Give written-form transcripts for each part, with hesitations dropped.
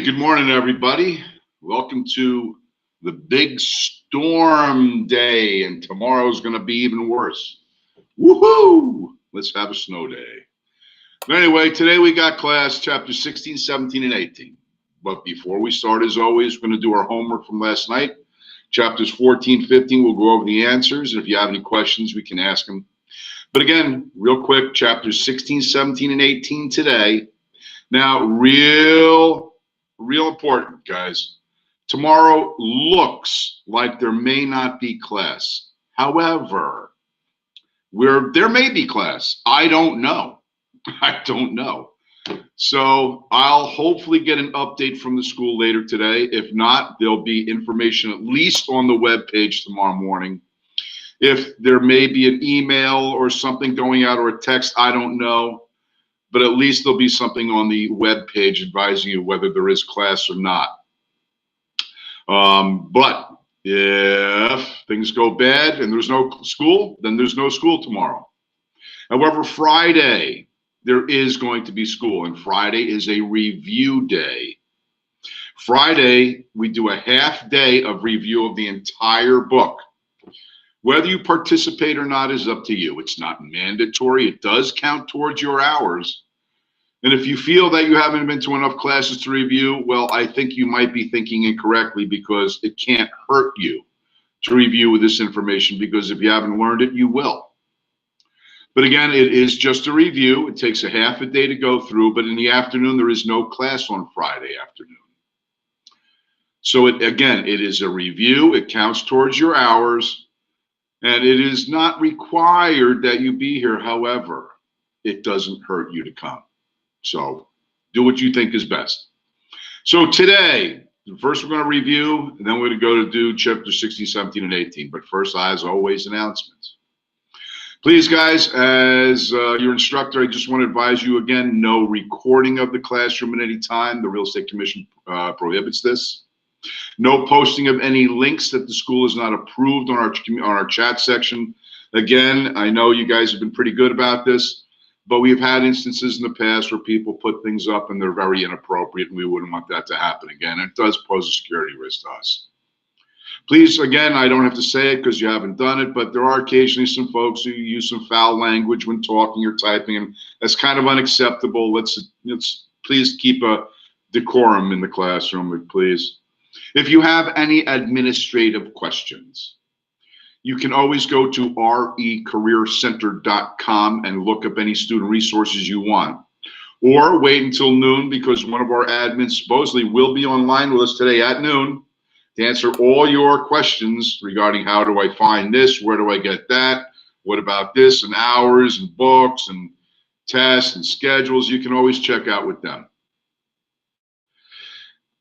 Good morning, everybody. Welcome to the big storm day, and tomorrow's going to be even worse. Woohoo! Let's have a snow day. But anyway, today we got class chapter 16, 17, and 18. But before we start, as always, we're going to do our homework from last night. Chapters 14, 15, we'll go over the answers. And if you have any questions, we can ask them. But again, real quick, chapters 16, 17, and 18 today. Now, real important, guys. Tomorrow looks like there may not be class. However, there may be class. I don't know. I don't know. So I'll hopefully get an update from the school later today. If not, there'll be information at least on the web page tomorrow morning. If there may be an email or something going out or a text, I don't know. But at least there'll be something on the web page advising you whether there is class or not. But if things go bad and there's no school, then there's no school tomorrow. However, Friday, there is going to be school, and Friday is a review day. Friday, we do a half day of review of the entire book. Whether you participate or not is up to you. It's not mandatory. It does count towards your hours. And if you feel that you haven't been to enough classes to review, well, I think you might be thinking incorrectly, because it can't hurt you to review with this information, because if you haven't learned it, you will. But again, it is just a review. It takes a half a day to go through, but in the afternoon, there is no class on Friday afternoon. So it is a review. It counts towards your hours. And it is not required that you be here. However, it doesn't hurt you to come. So do what you think is best. So today, first we're going to review, and then we're going to go to do chapter 16, 17, and 18. But first, as always, announcements. Please, guys, as your instructor, I just want to advise you again, no recording of the classroom at any time. The Real Estate Commission prohibits this. No posting of any links that the school has not approved on our chat section. Again, I know you guys have been pretty good about this, but we've had instances in the past where people put things up and they're very inappropriate, and we wouldn't want that to happen again. It does pose a security risk to us. Please, again, I don't have to say it because you haven't done it, but there are occasionally some folks who use some foul language when talking or typing, and that's kind of unacceptable. Let's please keep a decorum in the classroom, please. If you have any administrative questions, you can always go to recareercenter.com and look up any student resources you want. Or wait until noon, because one of our admins supposedly will be online with us today at noon to answer all your questions regarding how do I find this, where do I get that, what about this, and hours and books and tests and schedules. You can always check out with them.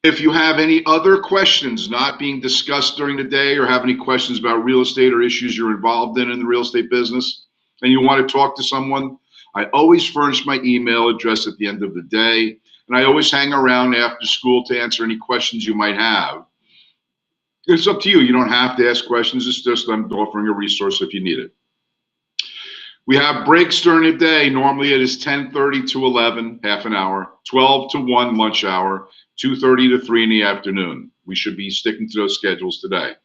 If you have any other questions not being discussed during the day, or have any questions about real estate or issues you're involved in the real estate business, and you want to talk to someone, I always furnish my email address at the end of the day, and I always hang around after school to answer any questions you might have. It's up to you. You don't have to ask questions. It's just I'm offering a resource if you need it. We have breaks during the day. Normally it is 10:30 to 11, half an hour, 12 to 1 lunch hour, 2:30 to 3 in the afternoon. We should be sticking to those schedules today.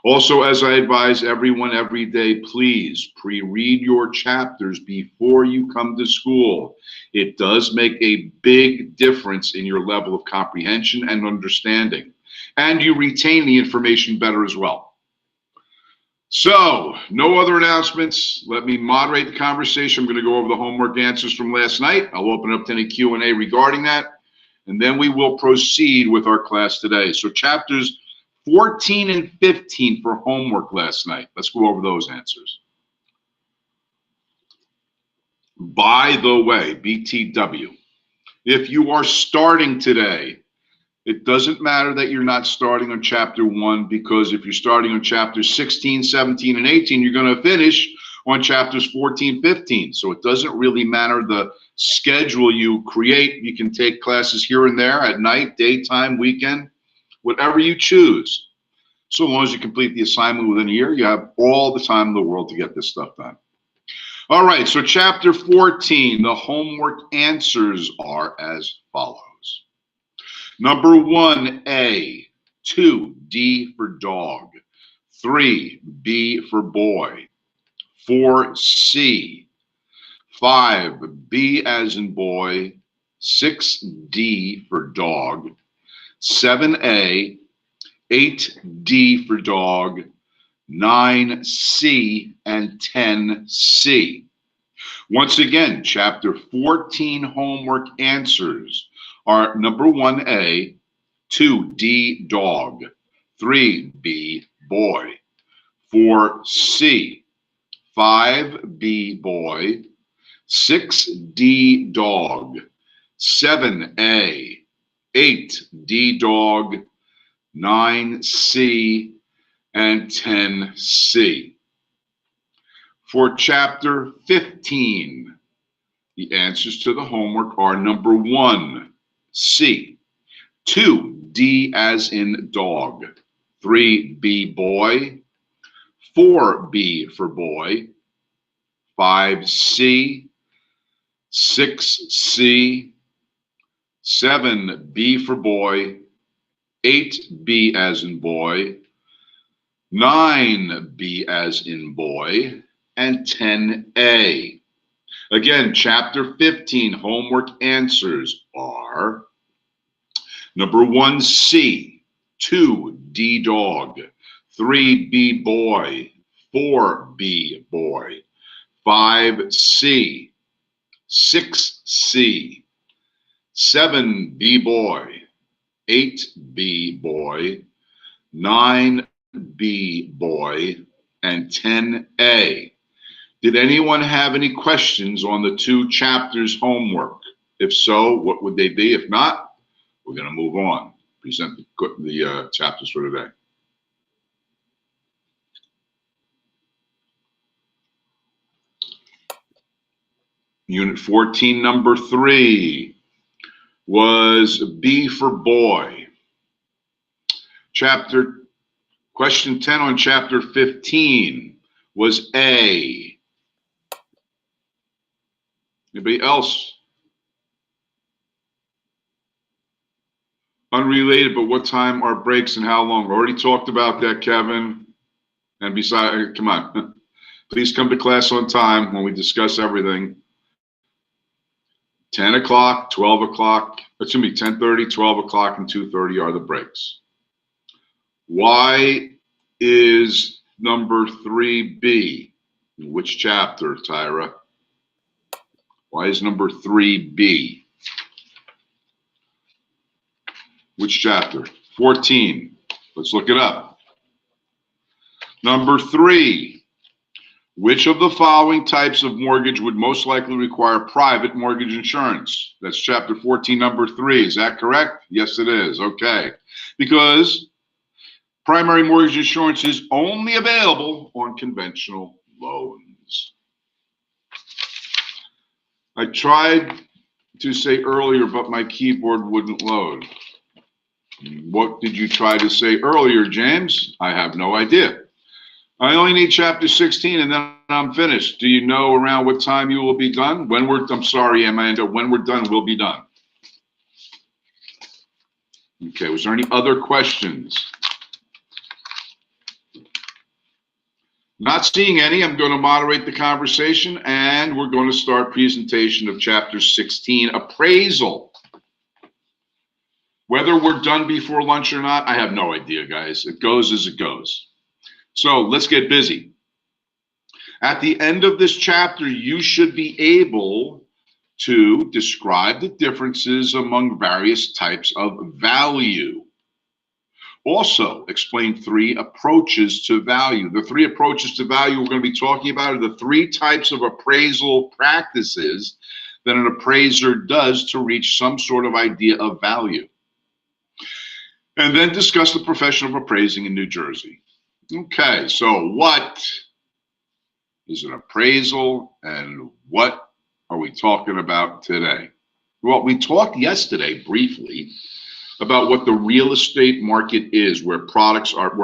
Also, as I advise everyone every day, please pre-read your chapters before you come to school. It does make a big difference in your level of comprehension and understanding, and you retain the information better as well. So, no other announcements. Let me moderate the conversation. I'm going to go over the homework answers from last night. I'll open up to any Q&A regarding that, and then we will proceed with our class today. So chapters 14 and 15 for homework last night. Let's go over those answers. By the way, BTW, if you are starting today, it doesn't matter that you're not starting on chapter 1, because if you're starting on chapters 16, 17, and 18, you're going to finish on chapters 14, 15. So it doesn't really matter the schedule you create. You can take classes here and there at night, daytime, weekend, whatever you choose. So long as you complete the assignment within a year, you have all the time in the world to get this stuff done. All right, so chapter 14, the homework answers are as follows. Number 1A, 2, D for dog, 3, B for boy, 4, C, 5, B as in boy, 6, D for dog, 7A, 8, D for dog, 9, C, and 10, C. Once again, chapter 14 homework answers are number 1A, 2D dog, 3B boy, 4C, 5B boy, 6D dog, 7A, 8D dog, 9C, and 10C. For chapter 15, the answers to the homework are number 1, C, 2, D as in dog, 3, B boy, 4, B for boy, 5, C, 6, C, 7, B for boy, 8, B as in boy, 9, B as in boy, and 10A. Again, chapter 15 homework answers are number 1, C, 2, D dog, 3, B boy, 4, B boy, 5, C, 6, C, 7, B boy, 8, B boy, 9, B boy, and 10A. Did anyone have any questions on the 2 chapters homework? If so, what would they be? If not, we're going to move on. Present the chapters for today. Unit 14, number 3 was B for boy. Question 10 on chapter 15 was A. Anybody else? Unrelated, but what time are breaks and how long? We already talked about that, Kevin. And besides, come on. Please come to class on time when we discuss everything. 10 o'clock, 12 o'clock, 10:30, 12 o'clock, and 2:30 are the breaks. Why is number 3B? Which chapter, Tyra? Why is number 3B? Which chapter? 14. Let's look it up. Number 3. Which of the following types of mortgage would most likely require private mortgage insurance? That's chapter 14, number 3. Is that correct? Yes, it is. Okay. Because primary mortgage insurance is only available on conventional loans. I tried to say earlier, but my keyboard wouldn't load. What did you try to say earlier, James? I have no idea. I only need chapter 16 and then I'm finished. Do you know around what time you will be done? I'm sorry, Amanda, when we're done, we'll be done. Okay, was there any other questions? Not seeing any, I'm going to moderate the conversation and we're going to start presentation of chapter 16, appraisal. Whether we're done before lunch or not, I have no idea, guys. It goes as it goes. So let's get busy. At the end of this chapter, you should be able to describe the differences among various types of value. Also, explain 3 approaches to value. The 3 approaches to value we're going to be talking about are the 3 types of appraisal practices that an appraiser does to reach some sort of idea of value. And then discuss the profession of appraising in New Jersey. Okay, so what is an appraisal and what are we talking about today? Well, we talked yesterday briefly about what the real estate market is, where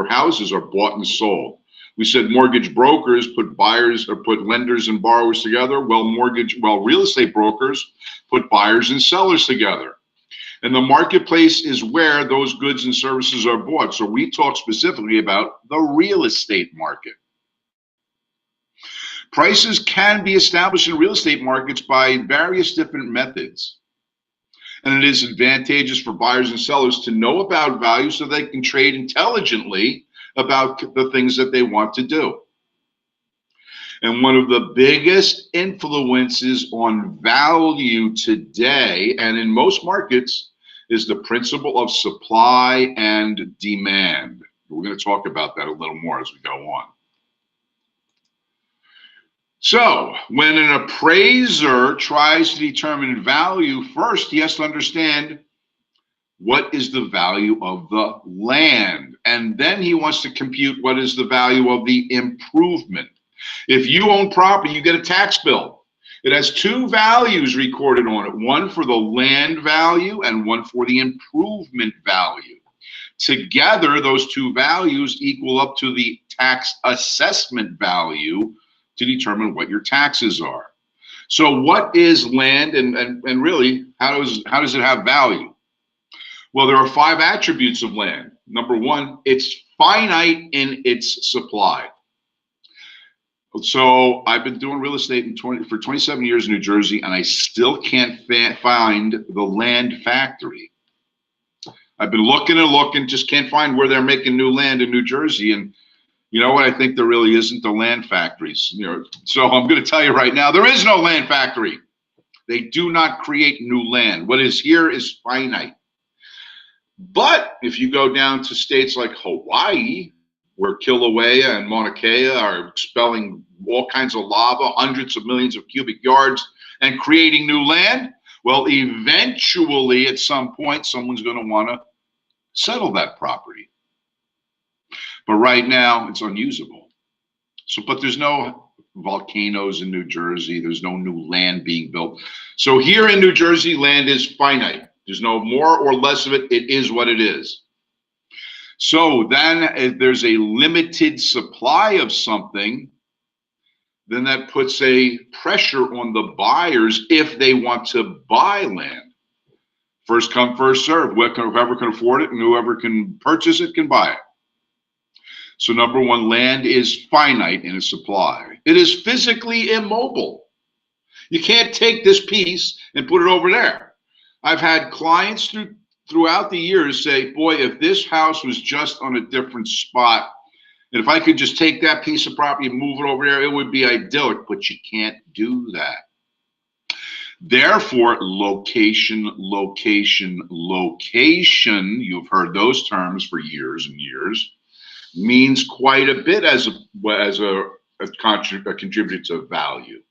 houses are bought and sold. We said mortgage brokers put lenders and borrowers together. Well, real estate brokers put buyers and sellers together. And the marketplace is where those goods and services are bought. So we talk specifically about the real estate market. Prices can be established in real estate markets by various different methods. And it is advantageous for buyers and sellers to know about value so they can trade intelligently about the things that they want to do. And one of the biggest influences on value today and in most markets is the principle of supply and demand. We're going to talk about that a little more as we go on. So when an appraiser tries to determine value, first he has to understand what is the value of the land. And then he wants to compute what is the value of the improvement. If you own property, you get a tax bill. It has two values recorded on it, one for the land value and one for the improvement value. Together, those two values equal up to the tax assessment value to determine what your taxes are. So what is land and really, how does it have value? Well, there are 5 attributes of land. Number one, it's finite in its supply. So I've been doing real estate for 27 years in New Jersey, and I still can't find the land factory. I've been looking and looking, just can't find where they're making new land in New Jersey. And you know what? I think there really isn't the land factories. So I'm going to tell you right now, there is no land factory. They do not create new land. What is here is finite. But if you go down to states like Hawaii, where Kilauea and Mauna Kea are expelling all kinds of lava, hundreds of millions of cubic yards, and creating new land, well, eventually at some point, someone's going to want to settle that property. But right now, it's unusable. But there's no volcanoes in New Jersey. There's no new land being built. So here in New Jersey, land is finite. There's no more or less of it. It is what it is. So then if there's a limited supply of something, then that puts a pressure on the buyers if they want to buy land. First come, first serve. Whoever can afford it and whoever can purchase it can buy it. So number one, land is finite in its supply. It is physically immobile. You can't take this piece and put it over there. I've had clients throughout the years say, boy, if this house was just on a different spot, and if I could just take that piece of property and move it over there, it would be idyllic, but you can't do that. Therefore, location, location, location, you've heard those terms for years and years, means quite a bit as a contributor to value.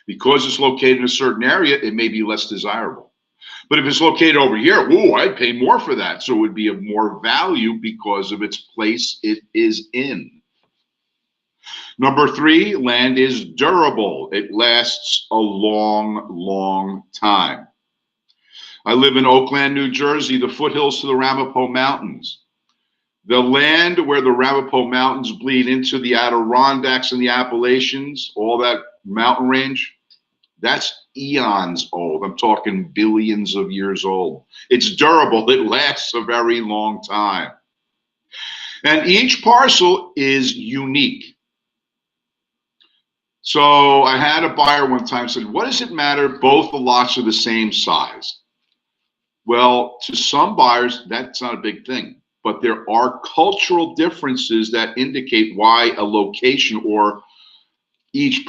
Because it's located in a certain area, it may be less desirable. But if it's located over here, whoa, I'd pay more for that. So it would be of more value because of its place it is in. Number 3, land is durable. It lasts a long, long time. I live in Oakland, New Jersey, the foothills to the Ramapo Mountains. The land where the Ramapo Mountains bleed into the Adirondacks and the Appalachians, all that mountain range, that's eons old. I'm talking billions of years old. It's durable. It lasts a very long time. And each parcel is unique. So I had a buyer one time said, what does it matter? Both the lots are the same size. Well, to some buyers, that's not a big thing. But there are cultural differences that indicate why a location or each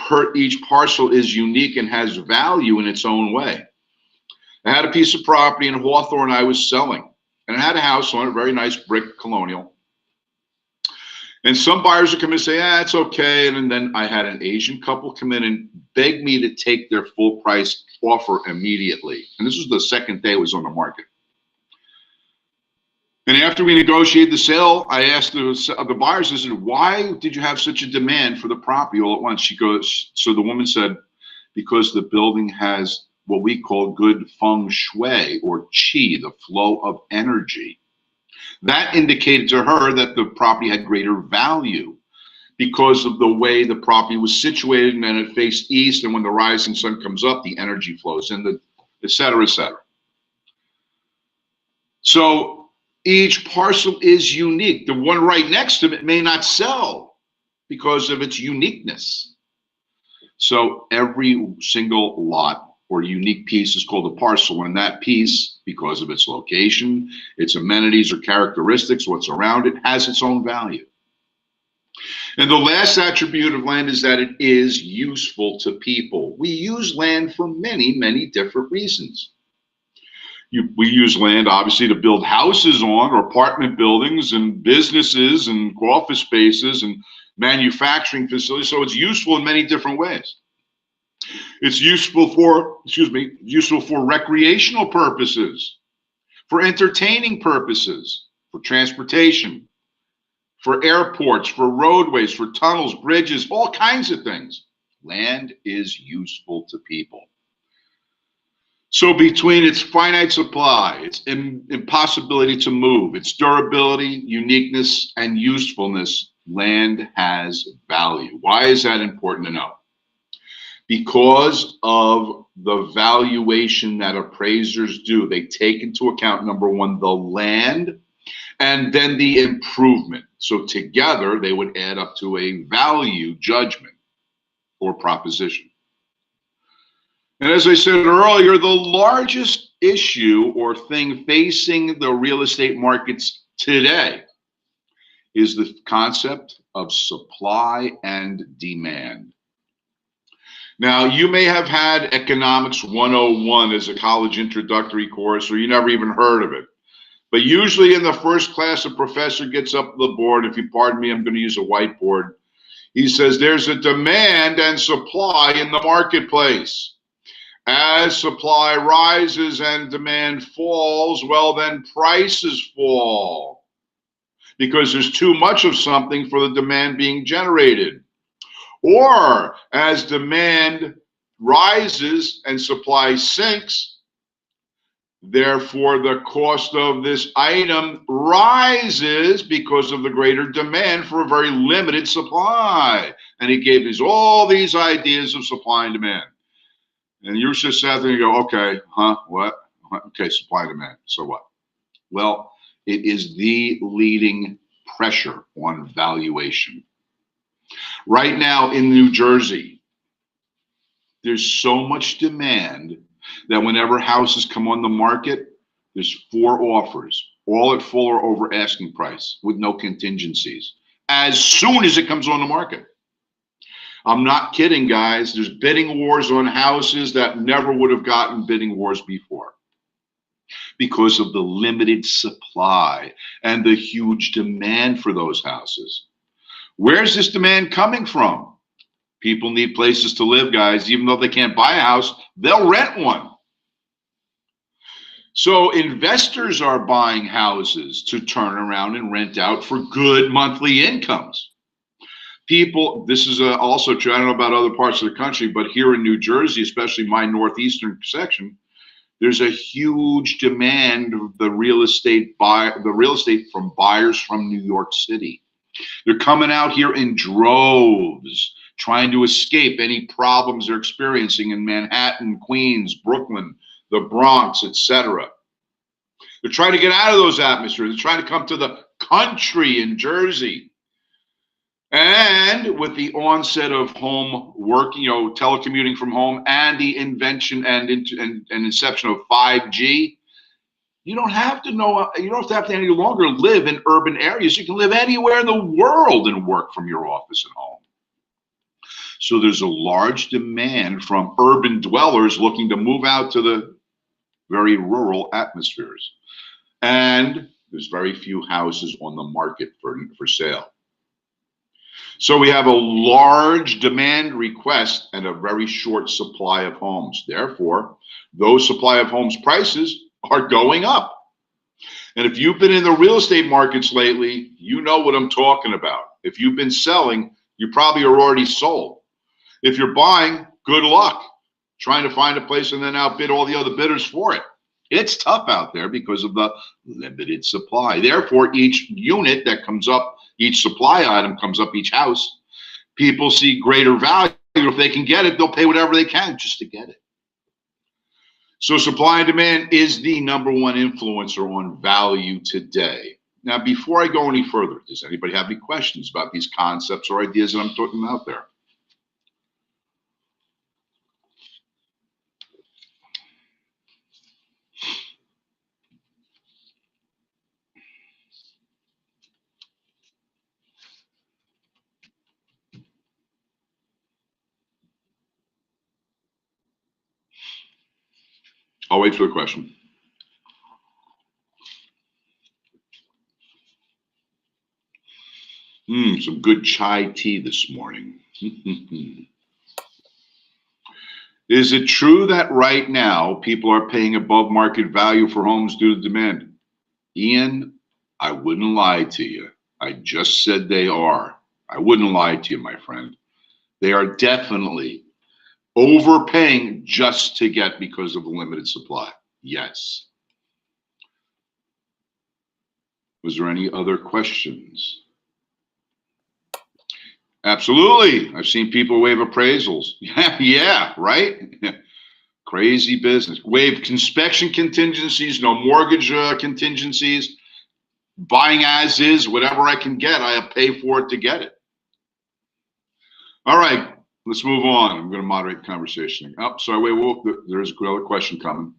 parcel is unique and has value in its own way. I had a piece of property in Hawthorne I was selling, and it had a house on it, very nice brick colonial. And some buyers would come in and say, it's okay. And then I had an Asian couple come in and beg me to take their full price offer immediately. And this was the second day it was on the market. And after we negotiated the sale, I asked the buyers, I said, why did you have such a demand for the property all at once? She goes, so the woman said, because the building has what we call good feng shui or qi, the flow of energy. That indicated to her that the property had greater value because of the way the property was situated, and then it faced east, and when the rising sun comes up, the energy flows in, et cetera, et cetera. So each parcel is unique. The one right next to it may not sell because of its uniqueness. So every single lot or unique piece is called a parcel, and that piece, because of its location, its amenities or characteristics, what's around it, has its own value. And the last attribute of land is that it is useful to people. We use land for many, many different reasons. We use land, obviously, to build houses on, or apartment buildings and businesses and office spaces and manufacturing facilities. So it's useful in many different ways. It's useful for, useful for recreational purposes, for entertaining purposes, for transportation, for airports, for roadways, for tunnels, bridges, all kinds of things. Land is useful to people. So between its finite supply, its impossibility to move, its durability, uniqueness, and usefulness, land has value. Why is that important to know? Because of the valuation that appraisers do. They take into account, number one, the land, and then the improvement. So together, they would add up to a value judgment or proposition. And as I said earlier, the largest issue or thing facing the real estate markets today is the concept of supply and demand. Now, you may have had Economics 101 as a college introductory course, or you never even heard of it. But usually in the first class, a professor gets up to the board. If you pardon me, I'm going to use a whiteboard. He says there's a demand and supply in the marketplace. As supply rises and demand falls, well, then prices fall because there's too much of something for the demand being generated. Or as demand rises and supply sinks, therefore the cost of this item rises because of the greater demand for a very limited supply. And he gave us all these ideas of supply and demand. And you just sat there and go, okay, what? Okay, supply and demand, so what? Well, it is the leading pressure on valuation. Right now in New Jersey, there's so much demand that whenever houses come on the market, there's 4 offers, all at full or over asking price with no contingencies, as soon as it comes on the market. I'm not kidding, guys. There's bidding wars on houses that never would have gotten bidding wars before because of the limited supply and the huge demand for those houses. Where's this demand coming from? People need places to live, guys. Even though they can't buy a house, they'll rent one. So investors are buying houses to turn around and rent out for good monthly incomes. People, this is also true, I don't know about other parts of the country, but here in New Jersey, especially my northeastern section, there's a huge demand of the real estate from buyers from New York City. They're coming out here in droves, trying to escape any problems they're experiencing in Manhattan, Queens, Brooklyn, the Bronx, etc. They're trying to get out of those atmospheres. They're trying to come to the country in Jersey. And with the onset of home working, telecommuting from home, and the invention and inception of 5G, you don't have to any longer live in urban areas. You can live anywhere in the world and work from your office and home. So there's a large demand from urban dwellers looking to move out to the very rural atmospheres. And there's very few houses on the market for sale. So we have a large demand request and a very short supply of homes. Therefore, those supply of homes prices are going up. And if you've been in the real estate markets lately, you know what I'm talking about. If you've been selling, you probably are already sold. If you're buying, good luck trying to find a place and then outbid all the other bidders for it. It's tough out there because of the limited supply. Therefore, each unit that comes up, each supply item comes up, each house, people see greater value. If they can get it, they'll pay whatever they can just to get it. So supply and demand is the number one influencer on value today. Now, before I go any further, does anybody have any questions about these concepts or ideas that I'm talking about there? I'll wait for the question. Some good chai tea this morning. Is it true that right now people are paying above market value for homes due to demand? Ian, I wouldn't lie to you. I just said they are. I wouldn't lie to you, my friend. They are definitely overpaying just to get because of the limited supply. Yes. Was there any other questions? Absolutely. I've seen people waive appraisals. Yeah, right? Crazy business. Waive inspection contingencies, no mortgage contingencies, buying as is, whatever I can get, I pay for it to get it. All right, let's move on. I'm going to moderate the conversation. Oh, sorry, wait, there's another question coming.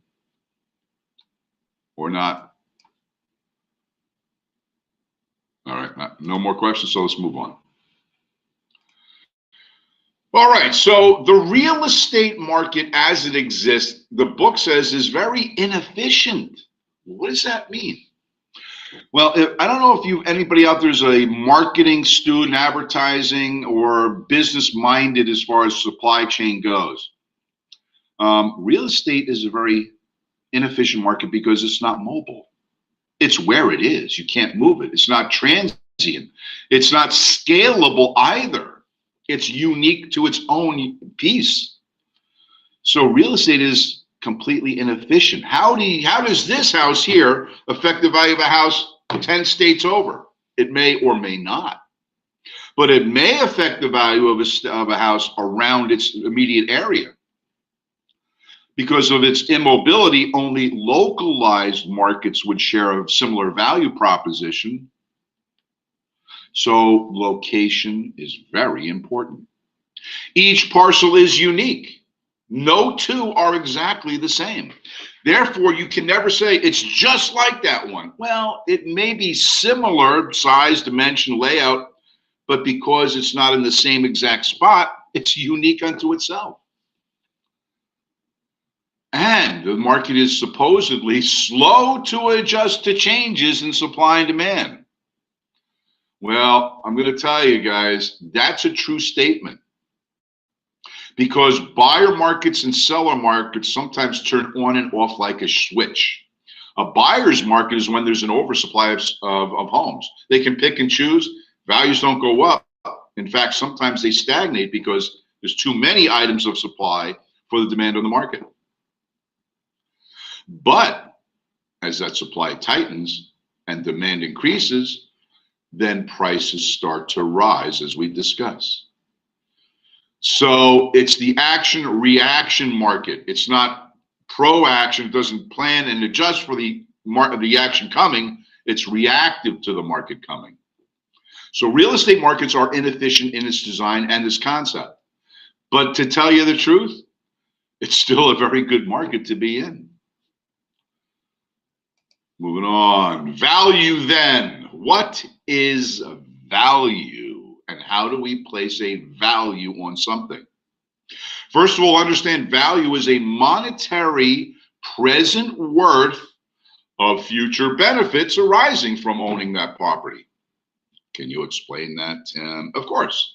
Or not. All right, no more questions, so let's move on. All right, so the real estate market as it exists, the book says, is very inefficient. What does that mean? Well, I don't know if anybody out there is a marketing student, advertising, or business minded as far as supply chain goes. Real estate is a very inefficient market because it's not mobile. It's where it is. You can't move it. It's not transient. It's not scalable either. It's unique to its own piece. So real estate is completely inefficient. How does this house here affect the value of a house 10 states over? It may or may not. But it may affect the value of a house around its immediate area. Because of its immobility, only localized markets would share a similar value proposition. So location is very important. Each parcel is unique. No two are exactly the same. Therefore, you can never say it's just like that one. Well, it may be similar size, dimension, layout, but because it's not in the same exact spot, it's unique unto itself. And the market is supposedly slow to adjust to changes in supply and demand. Well, I'm going to tell you guys, that's a true statement. Because buyer markets and seller markets sometimes turn on and off like a switch. A buyer's market is when there's an oversupply of homes. They can pick and choose. Values don't go up. In fact, sometimes they stagnate because there's too many items of supply for the demand on the market. But as that supply tightens and demand increases, then prices start to rise, as we discuss. So it's the action-reaction market. It's not pro-action. It doesn't plan and adjust for the action coming. It's reactive to the market coming. So real estate markets are inefficient in its design and its concept. But to tell you the truth, it's still a very good market to be in. Moving on. Value then. What is value and how do we place a value on something? First of all, understand value is a monetary present worth of future benefits arising from owning that property. Can you explain that, Tim? Of course.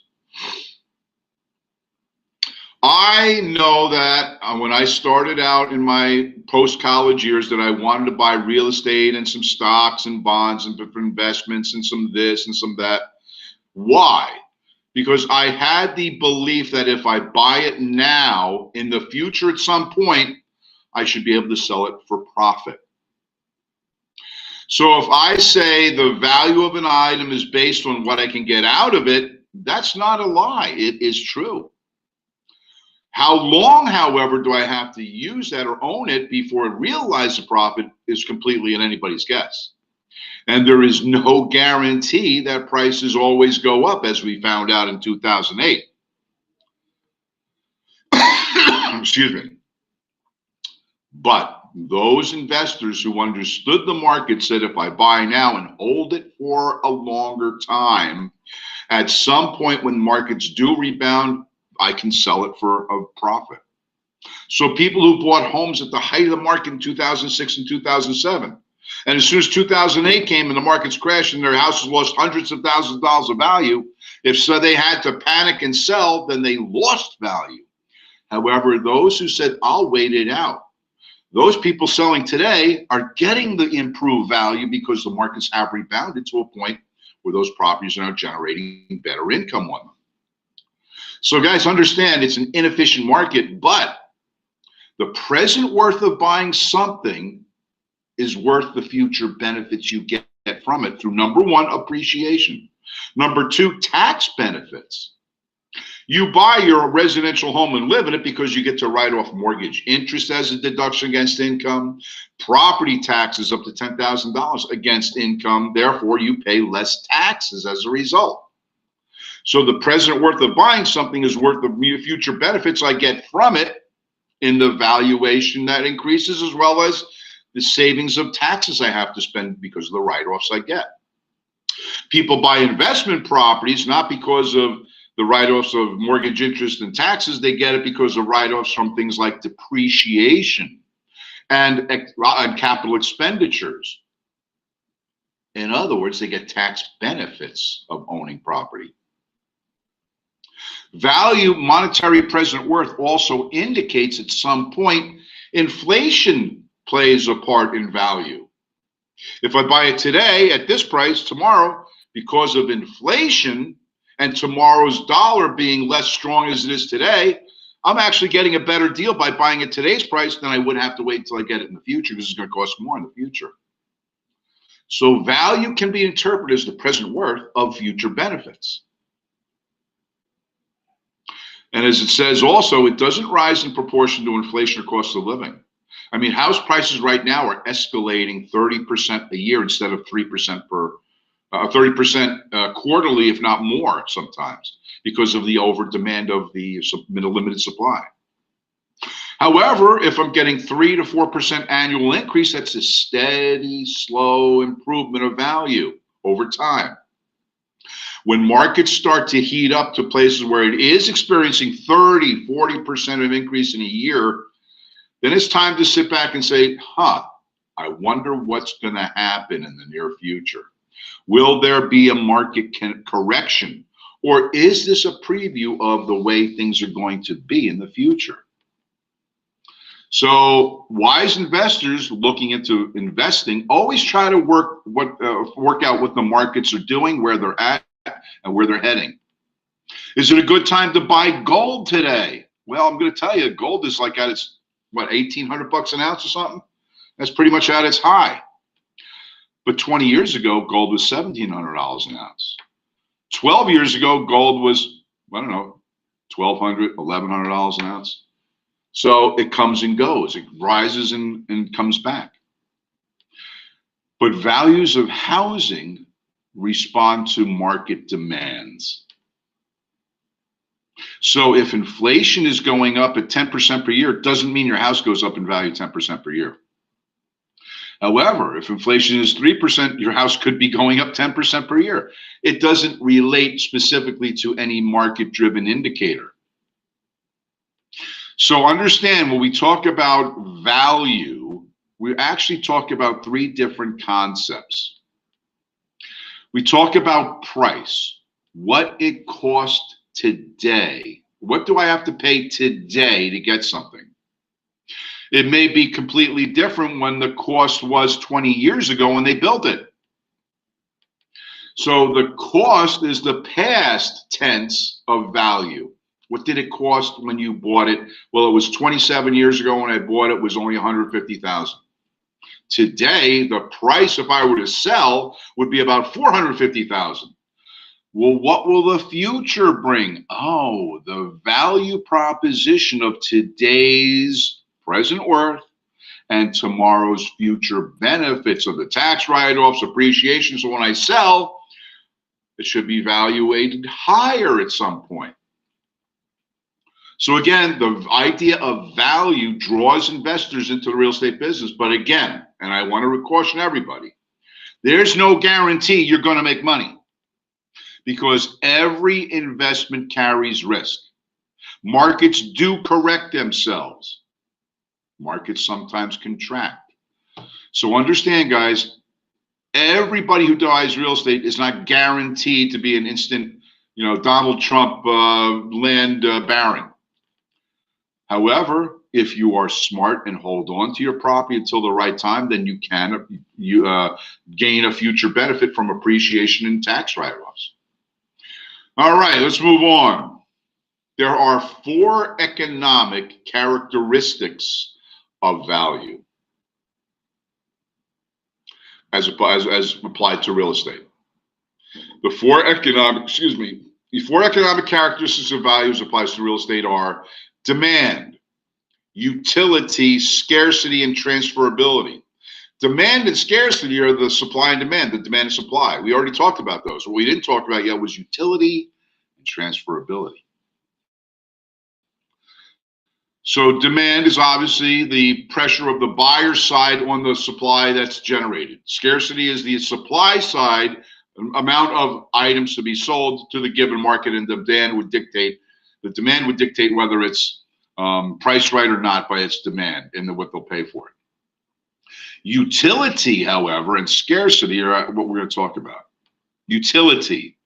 I know that when I started out in my post-college years that I wanted to buy real estate and some stocks and bonds and different investments and some this and some that. Why? Because I had the belief that if I buy it now, in the future at some point, I should be able to sell it for profit. So if I say the value of an item is based on what I can get out of it, that's not a lie. It is true. How long, however, do I have to use that or own it before I realize the profit is completely in anybody's guess. And there is no guarantee that prices always go up, as we found out in 2008. Excuse me. But those investors who understood the market said, if I buy now and hold it for a longer time, at some point when markets do rebound, I can sell it for a profit. So people who bought homes at the height of the market in 2006 and 2007, and as soon as 2008 came and the markets crashed and their houses lost hundreds of thousands of dollars of value, if so they had to panic and sell, then they lost value. However, those who said, I'll wait it out, those people selling today are getting the improved value because the markets have rebounded to a point where those properties are now generating better income on them. So guys, understand it's an inefficient market, but the present worth of buying something is worth the future benefits you get from it through, number one, appreciation. Number two, tax benefits. You buy your residential home and live in it because you get to write off mortgage interest as a deduction against income, property taxes up to $10,000 against income. Therefore, you pay less taxes as a result. So the present worth of buying something is worth the future benefits I get from it in the valuation that increases, as well as the savings of taxes I have to spend because of the write-offs I get. People buy investment properties not because of the write-offs of mortgage interest and taxes. They get it because of write-offs from things like depreciation and capital expenditures. In other words, they get tax benefits of owning property. Value, monetary present worth, also indicates at some point inflation plays a part in value. If I buy it today at this price, tomorrow, because of inflation and tomorrow's dollar being less strong as it is today, I'm actually getting a better deal by buying at today's price than I would have to wait until I get it in the future, because it's going to cost more in the future. So value can be interpreted as the present worth of future benefits. And as it says also, it doesn't rise in proportion to inflation or cost of living. I mean, house prices right now are escalating 30% a year instead of 3% per 30% quarterly, if not more sometimes, because of the over demand of the limited supply. However, if I'm getting 3 to 4% annual increase, that's a steady, slow improvement of value over time. When markets start to heat up to places where it is experiencing 30, 40% of increase in a year, then it's time to sit back and say, I wonder what's going to happen in the near future. Will there be a market correction? Or is this a preview of the way things are going to be in the future? So wise investors looking into investing always try to work out what the markets are doing, where they're at, and where they're heading. Is it a good time to buy gold today? Well, I'm going to tell you, gold is like at its, $1,800 an ounce or something? That's pretty much at its high. But 20 years ago, gold was $1,700 an ounce. 12 years ago, gold was, $1,200, $1,100 an ounce. So it comes and goes. It rises and comes back. But values of housing respond to market demands. So if inflation is going up at 10% per year, it doesn't mean your house goes up in value 10% per year. However, if inflation is 3%, your house could be going up 10% per year. It doesn't relate specifically to any market-driven indicator. So understand, when we talk about value, we actually talk about 3 different concepts. We talk about price, what it costs today. What do I have to pay today to get something? It may be completely different when the cost was 20 years ago when they built it. So the cost is the past tense of value. What did it cost when you bought it? Well, it was 27 years ago when I bought it, was only $150,000. Today, the price if I were to sell would be about $450,000. Well, what will the future bring? Oh, the value proposition of today's present worth and tomorrow's future benefits of the tax write-offs, appreciation. So when I sell, it should be valuated higher at some point. So again, the idea of value draws investors into the real estate business. But again, and I want to caution everybody, there's no guarantee you're going to make money, because every investment carries risk. Markets do correct themselves. Markets sometimes contract. So understand, guys, everybody who buys real estate is not guaranteed to be an instant, Donald Trump land baron. However, if you are smart and hold on to your property until the right time, then you can gain a future benefit from appreciation and tax write-offs. All right, let's move on. There are 4 economic characteristics of value as applied to real estate. The 4 economic characteristics of value as applies to real estate are demand, utility, scarcity, and transferability. Demand and scarcity are the supply and demand, the demand and supply. We already talked about those. What we didn't talk about yet was utility and transferability. So demand is obviously the pressure of the buyer side on the supply that's generated. Scarcity is the supply side amount of items to be sold to the given market, and the demand would dictate whether it's priced right or not by its demand and what they'll pay for it. Utility, however, and scarcity are what we're going to talk about. Utility.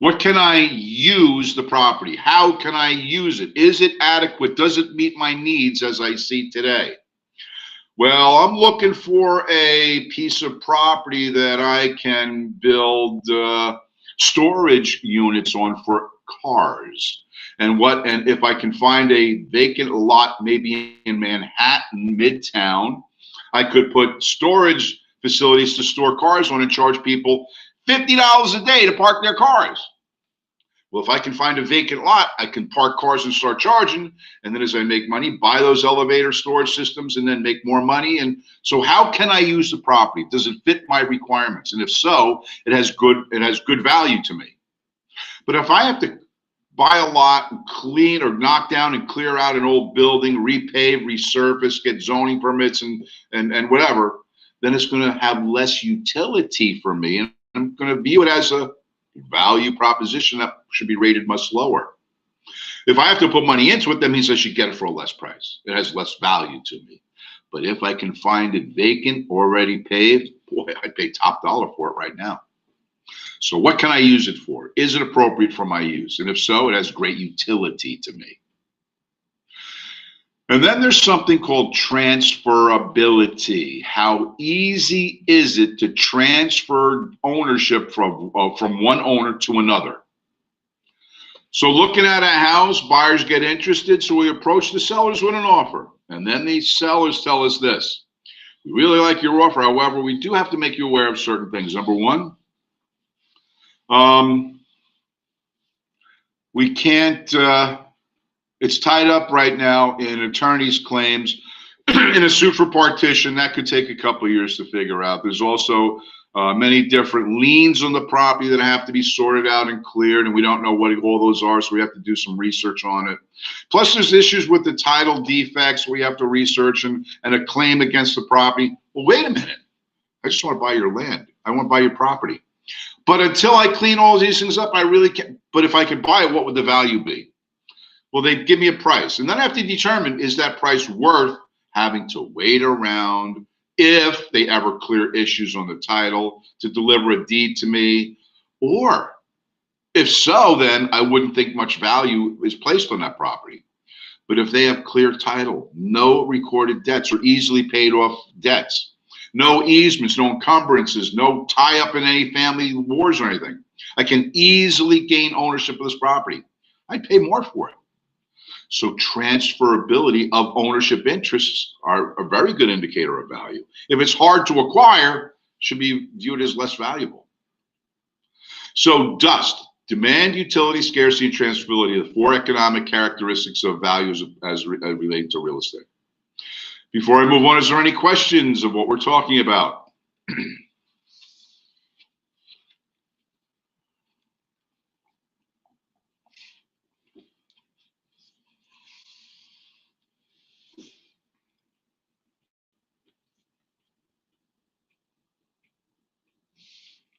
What can I use the property? How can I use it? Is it adequate? Does it meet my needs as I see today? Well, I'm looking for a piece of property that I can build storage units on for cars. And if I can find a vacant lot, maybe in Manhattan, Midtown, I could put storage facilities to store cars on and charge people $50 a day to park their cars. Well, if I can find a vacant lot, I can park cars and start charging. And then as I make money, buy those elevator storage systems and then make more money. And so how can I use the property? Does it fit my requirements? And if so, it has good value to me. But if I have to buy a lot and clean or knock down and clear out an old building, repave, resurface, get zoning permits and whatever, then it's going to have less utility for me. And I'm going to view it as a value proposition that should be rated much lower. If I have to put money into it, that means I should get it for a less price. It has less value to me. But if I can find it vacant, already paved, boy, I'd pay top dollar for it right now. So what can I use it for? Is it appropriate for my use? And if so, it has great utility to me. And then there's something called transferability. How easy is it to transfer ownership from one owner to another? So looking at a house, buyers get interested, so we approach the sellers with an offer. And then these sellers tell us this: we really like your offer, however, we do have to make you aware of certain things. Number one, we can't, it's tied up right now in attorney's claims in a suit for partition. That could take a couple of years to figure out. There's also many different liens on the property that have to be sorted out and cleared, and we don't know what all those are, so we have to do some research on it. Plus, there's issues with the title defects we have to research and a claim against the property. Well, wait a minute. I just want to buy your land. I want to buy your property. But until I clean all these things up, I really can't. But if I could buy it, what would the value be? Well, they give me a price. And then I have to determine, is that price worth having to wait around if they ever clear issues on the title to deliver a deed to me? Or if so, then I wouldn't think much value is placed on that property. But if they have clear title, no recorded debts or easily paid off debts, no easements, no encumbrances, no tie up in any family wars or anything, I can easily gain ownership of this property. I'd pay more for it. So transferability of ownership interests are a very good indicator of value. If it's hard to acquire, it should be viewed as less valuable. So dust, Demand, utility, scarcity, and transferability are the four economic characteristics of values as related to real estate. Before I move on, is there any questions of what we're talking about?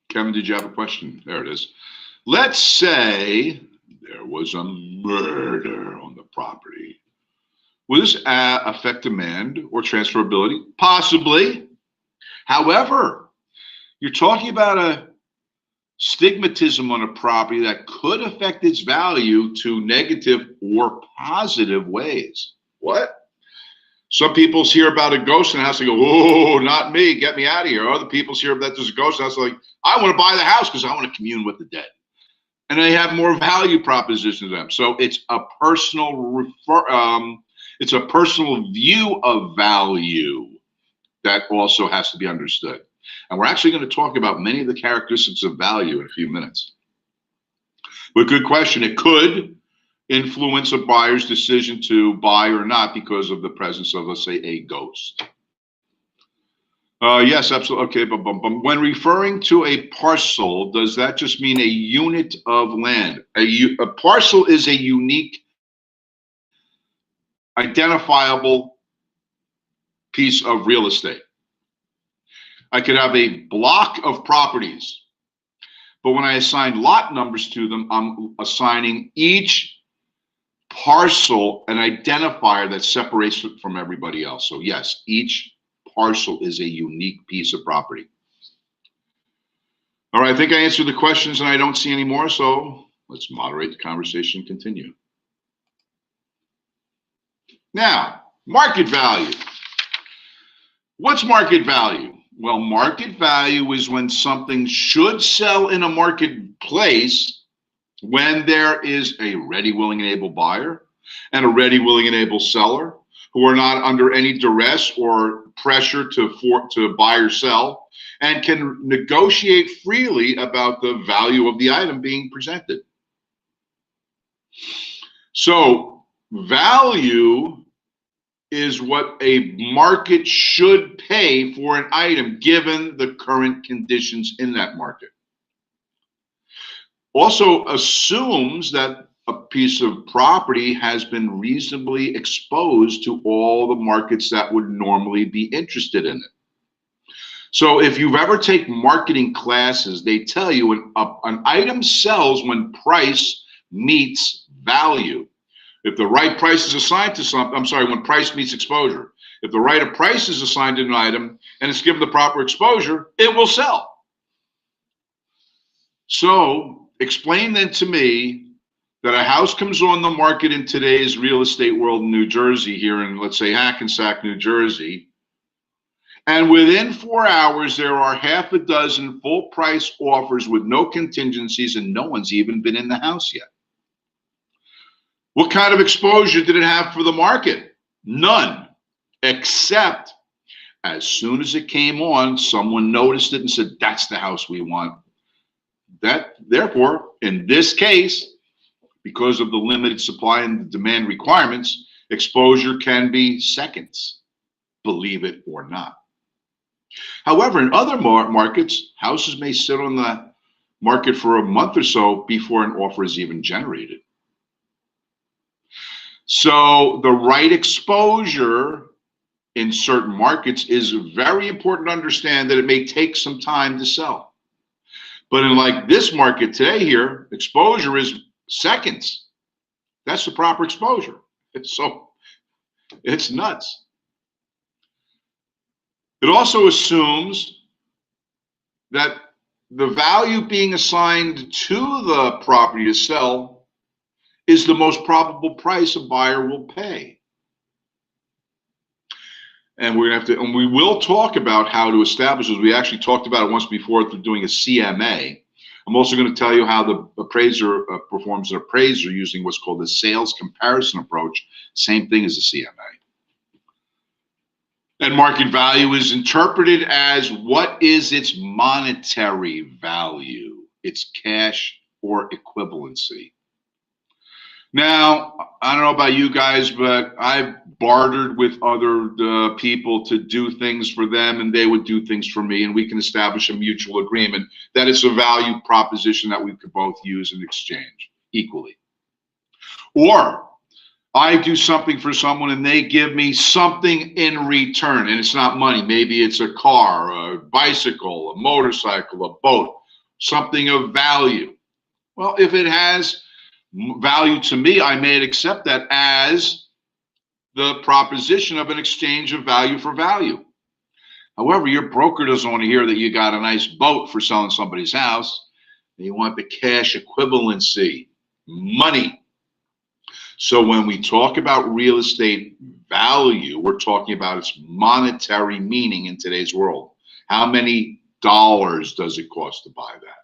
Kevin, did you have a question? There it is. Let's say there was a murder on the property. Will this affect demand or transferability? Possibly. However, you're talking about a stigmatism on a property that could affect its value to negative or positive ways. What? Some people hear about a ghost in the house, they go, "Oh, not me, get me out of here." Other people hear that there's a ghost in the house, like, "I want to buy the house because I want to commune with the dead." And they have more value proposition to them. So it's a personal it's a personal view of value that also has to be understood. And we're actually going to talk about many of the characteristics of value in a few minutes. But good question. It could influence a buyer's decision to buy or not because of the presence of, let's say, a ghost. Yes, absolutely. Okay, but when referring to a parcel, does that just mean a unit of land? A parcel is a unique, identifiable piece of real estate. I could have a block of properties, but when I assign lot numbers to them, I'm assigning each parcel an identifier that separates it from everybody else. So yes, each parcel is a unique piece of property. All right, I think I answered the questions and I don't see any more, so let's moderate the conversation and continue. Now, market value. What's market value? Well, market value is when something should sell in a marketplace when there is a ready, willing, and able buyer and a ready, willing, and able seller who are not under any duress or pressure to buy or sell and can negotiate freely about the value of the item being presented. So value is what a market should pay for an item given the current conditions in that market. Also assumes that a piece of property has been reasonably exposed to all the markets that would normally be interested in it. So if you've ever taken marketing classes, they tell you an item sells when price meets value. If the right price is assigned to something, I'm sorry, when price meets exposure. If the right price is assigned to an item and it's given the proper exposure, it will sell. So explain then to me that a house comes on the market in today's real estate world in New Jersey, here in, let's say, Hackensack, New Jersey, and within 4 hours, there are half a dozen full price offers with no contingencies and no one's even been in the house yet. What kind of exposure did it have for the market? None, except as soon as it came on, someone noticed it and said, "That's the house we want." That, therefore, in this case, because of the limited supply and demand requirements, exposure can be seconds, believe it or not. However, in other markets, houses may sit on the market for a month or so before an offer is even generated. So the right exposure in certain markets is very important to understand that it may take some time to sell. But in like this market today here, exposure is seconds. That's the proper exposure. It's nuts. It also assumes that the value being assigned to the property to sell is the most probable price a buyer will pay. And we're gonna have to, and we will talk about how to establish this. We actually talked about it once before through doing a CMA. I'm also going to tell you how the appraiser performs an appraiser using what's called the sales comparison approach. Same thing as the CMA. And market value is interpreted as what is its monetary value, its cash or equivalency. Now, I don't know about you guys, but I've bartered with other people to do things for them, and they would do things for me, and we can establish a mutual agreement that it's a value proposition that we could both use and exchange equally. Or I do something for someone and they give me something in return, and it's not money. Maybe it's a car, a bicycle, a motorcycle, a boat, something of value. Well, if it has value to me, I may accept that as the proposition of an exchange of value for value. However, your broker doesn't want to hear that you got a nice boat for selling somebody's house. You want the cash equivalency, money. So when we talk about real estate value, we're talking about its monetary meaning in today's world. How many dollars does it cost to buy that?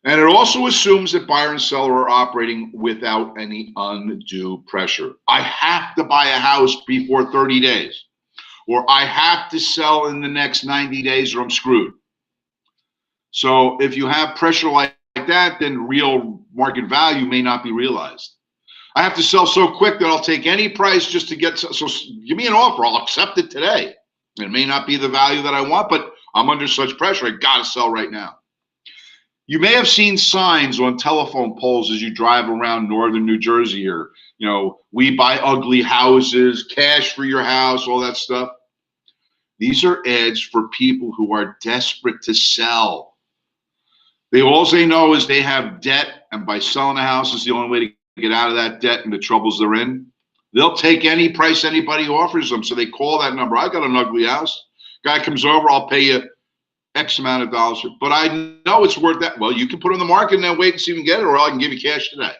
And it also assumes that buyer and seller are operating without any undue pressure. I have to buy a house before 30 days, or I have to sell in the next 90 days or I'm screwed. So if you have pressure like that, then real market value may not be realized. I have to sell so quick that I'll take any price just to get, so give me an offer, I'll accept it today. It may not be the value that I want, but I'm under such pressure, I gotta sell right now. You may have seen signs on telephone poles as you drive around northern New Jersey here. You know, we buy ugly houses, cash for your house, all that stuff. These are ads for people who are desperate to sell. All they know is they have debt, and by selling a house is the only way to get out of that debt and the troubles they're in. They'll take any price anybody offers them. So they call that number. I got an ugly house. Guy comes over, I'll pay you X amount of dollars, but I know it's worth that. Well, you can put it on the market and then wait and see if you can get it, or I can give you cash today.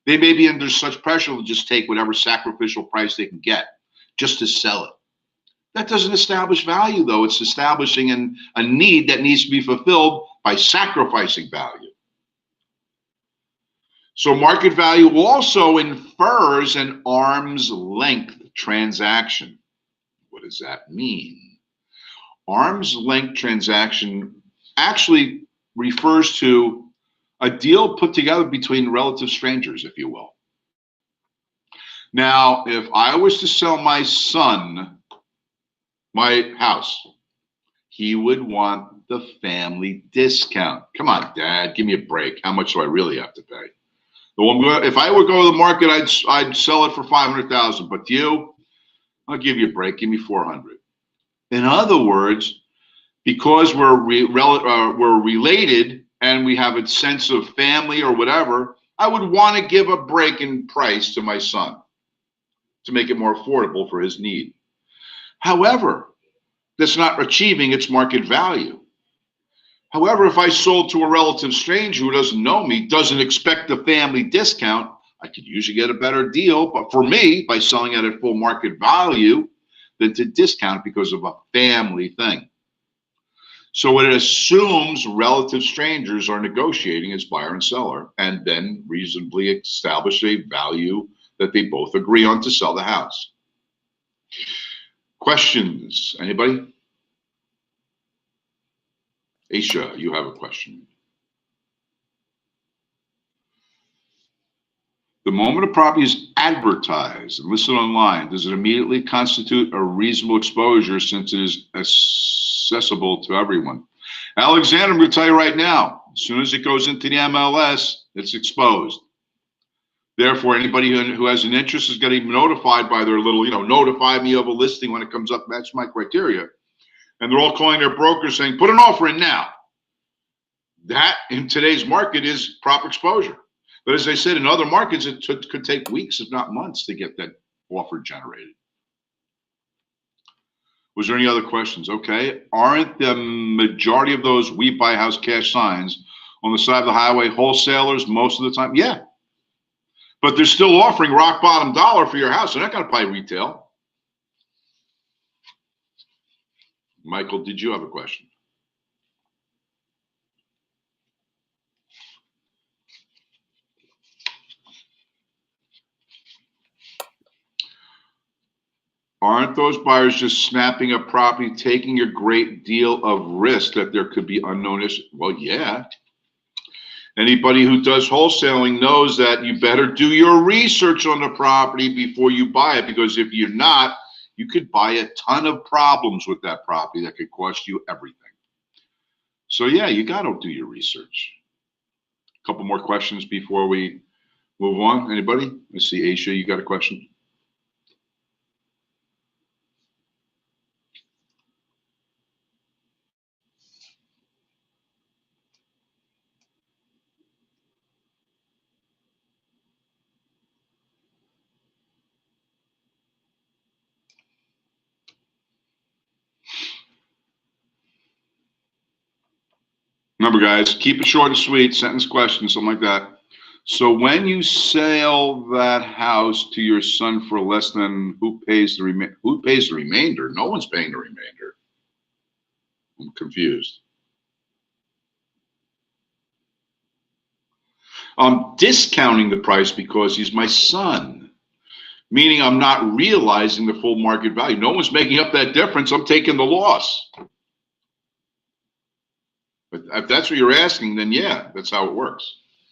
They may be under such pressure to just take whatever sacrificial price they can get just to sell it. That doesn't establish value, though. It's establishing a need that needs to be fulfilled by sacrificing value. So market value also infers an arm's length transaction. What does that mean? Arm's length transaction actually refers to a deal put together between relative strangers, if you will. Now, if I was to sell my son my house, he would want the family discount. Come on, Dad, give me a break. How much do I really have to pay? If I would go to the market, I'd sell it for $500,000. But you, I'll give you a break. Give me $400,000. In other words, because we're related and we have a sense of family or whatever, I would want to give a break in price to my son to make it more affordable for his need. However, that's not achieving its market value. However, if I sold to a relative stranger who doesn't know me, doesn't expect a family discount, I could usually get a better deal. But for me, by selling it at full market value, than to discount because of a family thing. So it assumes relative strangers are negotiating as buyer and seller and then reasonably establish a value that they both agree on to sell the house. Questions? Anybody? Aisha, you have a question. The moment a property is advertised and listed online, does it immediately constitute a reasonable exposure since it is accessible to everyone? Alexander, I'm going to tell you right now, as soon as it goes into the MLS, it's exposed. Therefore, anybody who has an interest is getting notified by their little, notify me of a listing when it comes up, match my criteria. And they're all calling their brokers saying, put an offer in now. That, in today's market, is proper exposure. But as I said, in other markets, it could take weeks, if not months, to get that offer generated. Was there any other questions? Okay. Aren't the majority of those we buy house cash signs on the side of the highway wholesalers most of the time? Yeah. But they're still offering rock bottom dollar for your house. They're not going to buy retail. Michael, did you have a question? Aren't those buyers just snapping up property, taking a great deal of risk that there could be unknown issues? Well, yeah. Anybody who does wholesaling knows that you better do your research on the property before you buy it, because if you're not, you could buy a ton of problems with that property that could cost you everything. So yeah, you got to do your research. A couple more questions before we move on. Anybody? I see Aisha, you got a question? Remember, guys, keep it short and sweet, sentence question, something like that. So when you sell that house to your son for less than, who pays the remainder? No one's paying the remainder. I'm confused. I'm discounting the price because he's my son, meaning I'm not realizing the full market value. No one's making up that difference. I'm taking the loss. But if that's what you're asking, then yeah, that's how it works.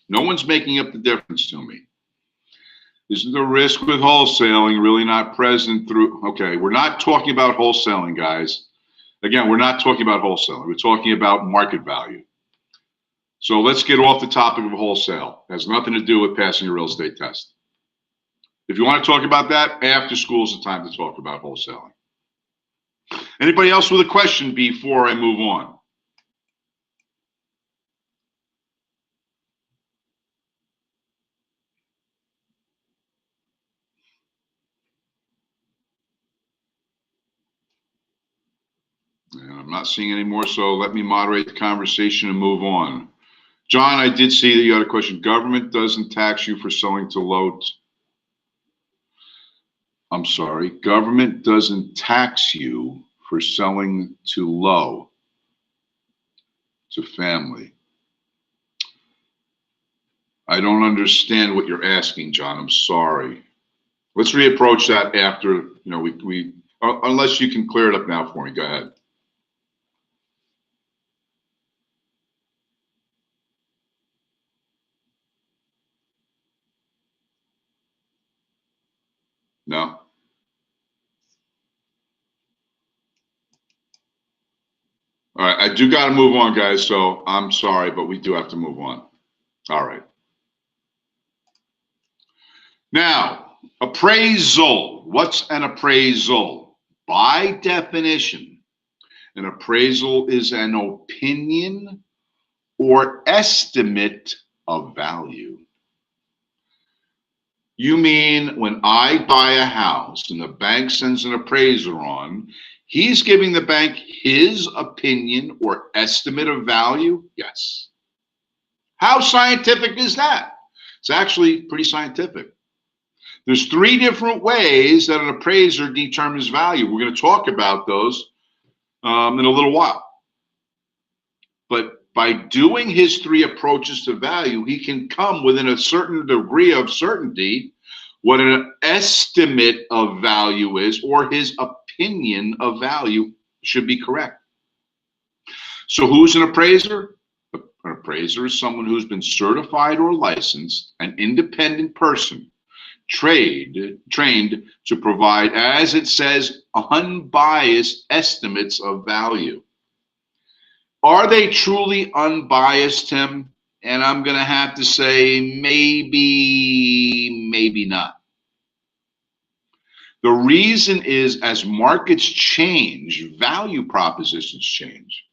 No one's making up the difference to me. Isn't the risk with wholesaling really not present through? Okay, we're not talking about wholesaling, guys. Again, we're not talking about wholesaling. We're talking about market value. So let's get off the topic of wholesale. It has nothing to do with passing a real estate test. If you want to talk about that, after school is the time to talk about wholesaling. Anybody else with a question before I move on? And I'm not seeing any more, so let me moderate the conversation and move on. John, I did see that you had a question. Government doesn't tax you for selling to low. I'm sorry. Government doesn't tax you for selling to low, to family. I don't understand what you're asking, John. I'm sorry. Let's reapproach that after, unless you can clear it up now for me. Go ahead. No? All right. I do got to move on, guys. So I'm sorry, but we do have to move on. All right. Now, appraisal. What's an appraisal? By definition, an appraisal is an opinion or estimate of value. You mean when I buy a house and the bank sends an appraiser on, he's giving the bank his opinion or estimate of value? Yes. How scientific is that? It's actually pretty scientific. There's 3 different ways that an appraiser determines value. We're going to talk about those in a little while. But by doing his 3 approaches to value, he can come within a certain degree of certainty what an estimate of value is, or his opinion of value should be correct. So who's an appraiser? An appraiser is someone who's been certified or licensed, an independent person, trained to provide, as it says, unbiased estimates of value. Are they truly unbiased, Tim? And I'm going to have to say maybe not. The reason is, as markets change, value propositions change.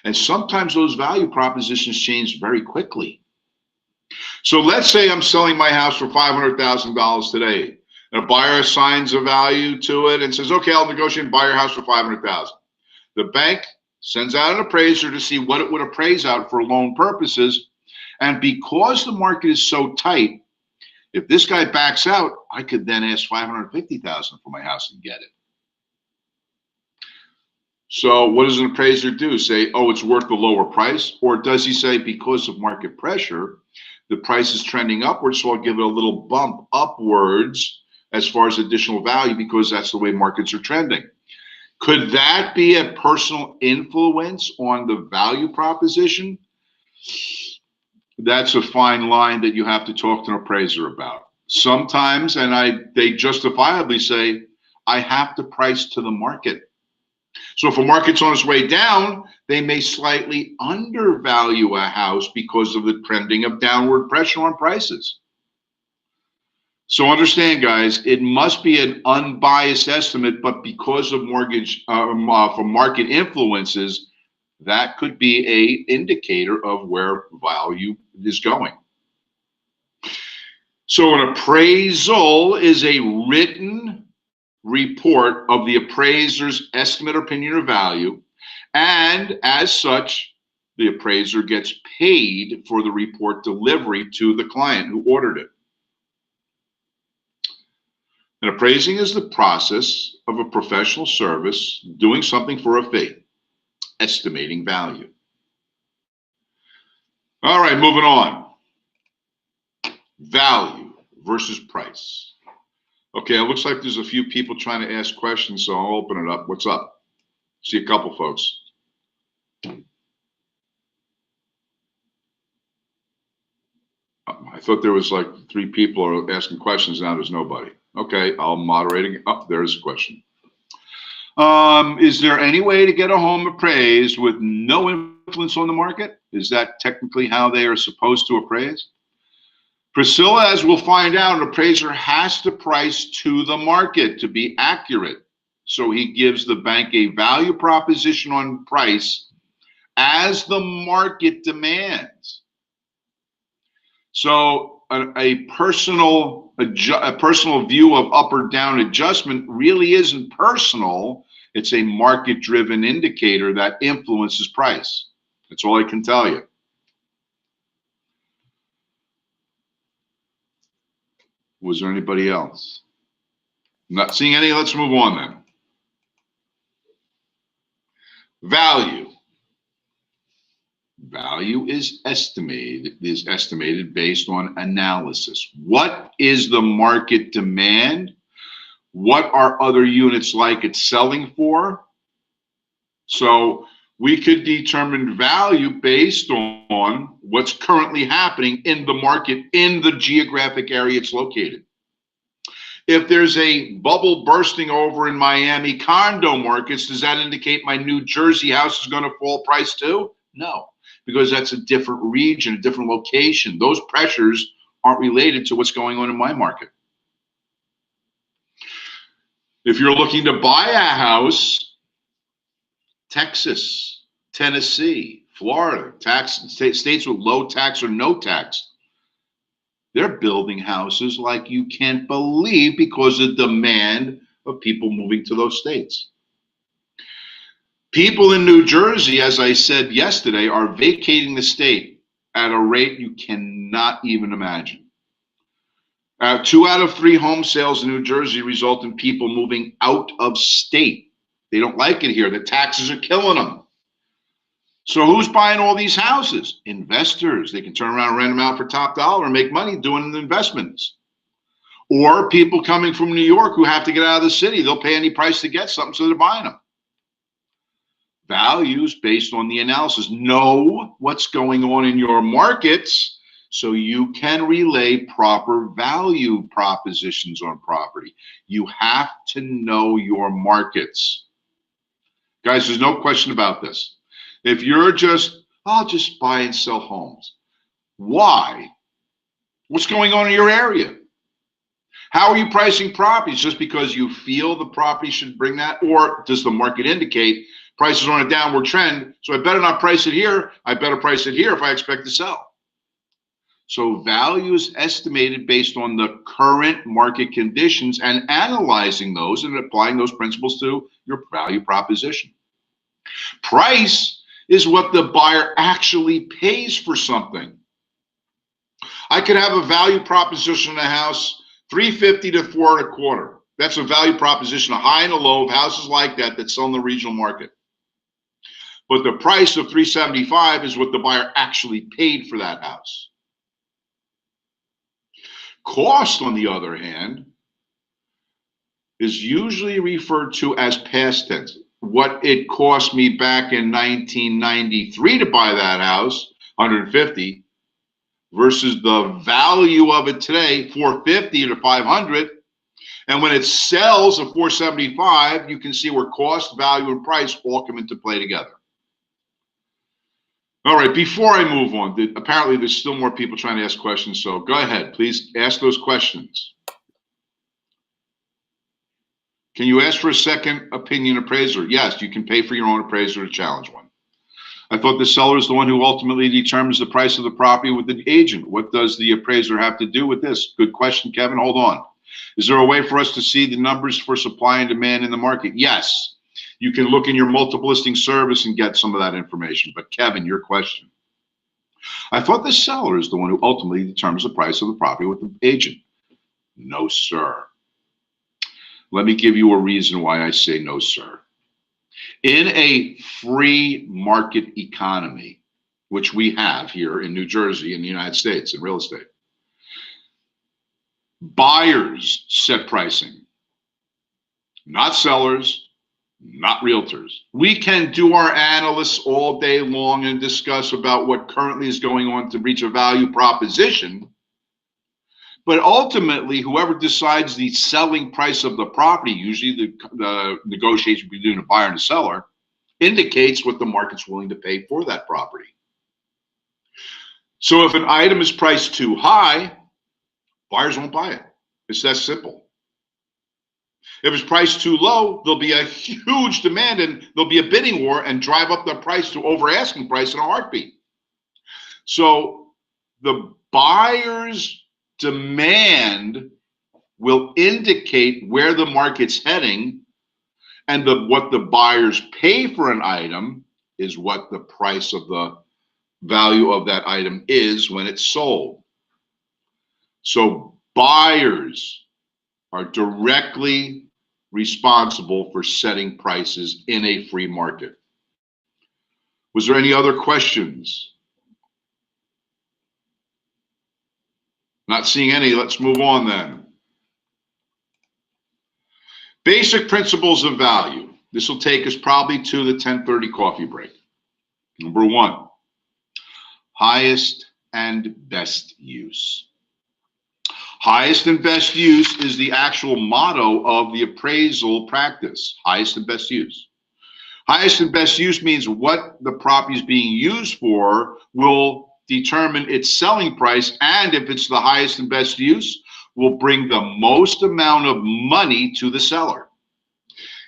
And sometimes those value propositions change very quickly. So let's say I'm selling my house for $500,000 today. And a buyer assigns a value to it and says, okay, I'll negotiate and buy your house for $500,000. The bank sends out an appraiser to see what it would appraise out for loan purposes. And because the market is so tight, if this guy backs out, I could then ask $550,000 for my house and get it. So what does an appraiser do? Say, oh, it's worth the lower price? Or does he say, because of market pressure, the price is trending upwards, so I'll give it a little bump upwards as far as additional value because that's the way markets are trending? Could that be a personal influence on the value proposition? That's a fine line that you have to talk to an appraiser about. Sometimes, and they justifiably say, I have to price to the market. So if a market's on its way down, they may slightly undervalue a house because of the trending of downward pressure on prices. So understand, guys, it must be an unbiased estimate, but because of from market influences, that could be a indicator of where value is going. So an appraisal is a written report of the appraiser's estimate or opinion of value, and as such, the appraiser gets paid for the report delivery to the client who ordered it. And appraising is the process of a professional service doing something for a fee, estimating value. All right, moving on. Value versus price. Okay, it looks like there's a few people trying to ask questions, so I'll open it up. What's up? See a couple folks. I thought there was like 3 people are asking questions. Now there's nobody. Okay, I'll moderate. Oh, there's a question. Is there any way to get a home appraised with no influence on the market? Is that technically how they are supposed to appraise? Priscilla, as we'll find out, an appraiser has to price to the market to be accurate. So he gives the bank a value proposition on price as the market demands. So a personal view of up or down adjustment really isn't personal. It's a market-driven indicator that influences price. That's all I can tell you. Was there anybody else? Not seeing any. Let's move on then. Value. Value is estimated based on analysis. What is the market demand? What are other units like it selling for? So we could determine value based on what's currently happening in the market in the geographic area it's located. If there's a bubble bursting over in Miami condo markets, does that indicate my New Jersey house is going to fall price too? No, because that's a different region, a different location. Those pressures aren't related to what's going on in my market. If you're looking to buy a house, Texas, Tennessee, Florida, states with low tax or no tax, they're building houses like you can't believe because of demand of people moving to those states. People in New Jersey, as I said yesterday, are vacating the state at a rate you cannot even imagine. 2 out of 3 home sales in New Jersey result in people moving out of state. They don't like it here. The taxes are killing them. So who's buying all these houses? Investors. They can turn around and rent them out for top dollar and make money doing the investments. Or people coming from New York who have to get out of the city. They'll pay any price to get something, so they're buying them. Values based on the analysis. Know what's going on in your markets so you can relay proper value propositions on property. You have to know your markets. Guys, there's no question about this. If you're I'll just buy and sell homes. Why? What's going on in your area? How are you pricing properties? Just because you feel the property should bring that? Or does the market indicate prices are on a downward trend, so I better not price it here. I better price it here if I expect to sell. So value is estimated based on the current market conditions and analyzing those and applying those principles to your value proposition. Price is what the buyer actually pays for something. I could have a value proposition in a house, $350 to $425. That's a value proposition, a high and a low of houses like that sell in the regional market. But the price of $375 is what the buyer actually paid for that house. Cost, on the other hand, is usually referred to as past tense. What it cost me back in 1993 to buy that house, $150, versus the value of it today, 450 to 500. And when it sells at 475, you can see where cost, value, and price all come into play together. All right, before I move on, apparently there's still more people trying to ask questions, so go ahead, please ask those questions. Can you ask for a second opinion appraiser? Yes, you can pay for your own appraiser to challenge one. I thought the seller is the one who ultimately determines the price of the property with the agent. What does the appraiser have to do with this? Good question, Kevin. Hold on. Is there a way for us to see the numbers for supply and demand in the market? Yes. You can look in your multiple listing service and get some of that information. But Kevin, your question. I thought the seller is the one who ultimately determines the price of the property with the agent. No, sir. Let me give you a reason why I say no, sir. In a free market economy, which we have here in New Jersey in the United States in real estate, buyers set pricing, not sellers, not realtors. We can do our analysts all day long and discuss about what currently is going on to reach a value proposition. But ultimately, whoever decides the selling price of the property, usually the negotiation between a buyer and a seller, indicates what the market's willing to pay for that property. So if an item is priced too high, buyers won't buy it. It's that simple. If it's priced too low, there'll be a huge demand and there'll be a bidding war and drive up the price to over asking price in a heartbeat. So the buyer's demand will indicate where the market's heading, and what the buyers pay for an item is what the price of the value of that item is when it's sold. So buyers are directly responsible for setting prices in a free market. Was there any other questions? Not seeing any. Let's move on then. Basic principles of value. This will take us probably to the 10:30 coffee break. Number one, highest and best use. Highest and best use is the actual motto of the appraisal practice. Highest and best use. Highest and best use means what the property is being used for will determine its selling price, and if it's the highest and best use, will bring the most amount of money to the seller.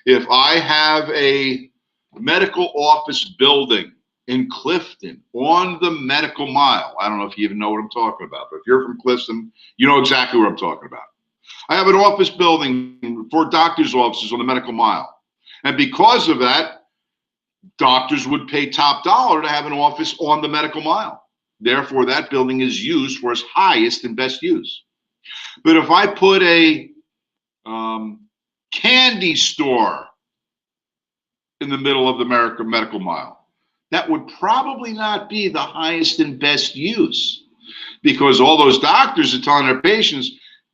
If I have a medical office building in Clifton on the medical mile, I don't know if you even know what I'm talking about, but if you're from Clifton, you know exactly what I'm talking about. I have an office building for doctors' offices on the medical mile. And because of that, doctors would pay top dollar to have an office on the medical mile. Therefore, that building is used for its highest and best use. But if I put a candy store in the middle of the medical mile, that would probably not be the highest and best use, because all those doctors are telling their patients,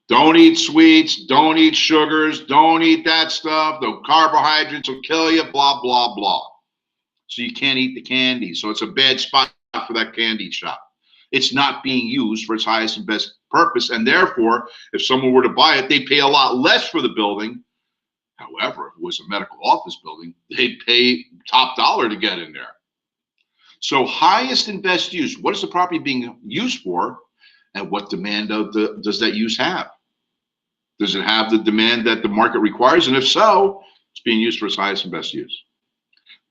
don't eat sweets, don't eat sugars, don't eat that stuff, the carbohydrates will kill you, blah, blah, blah. So you can't eat the candy. So it's a bad spot for that candy shop. It's not being used for its highest and best purpose, and therefore, if someone were to buy it, they'd pay a lot less for the building. However, if it was a medical office building, they'd pay top dollar to get in there. So highest and best use, what is the property being used for, and what demand does that use have? Does it have the demand that the market requires? And if so, it's being used for its highest and best use.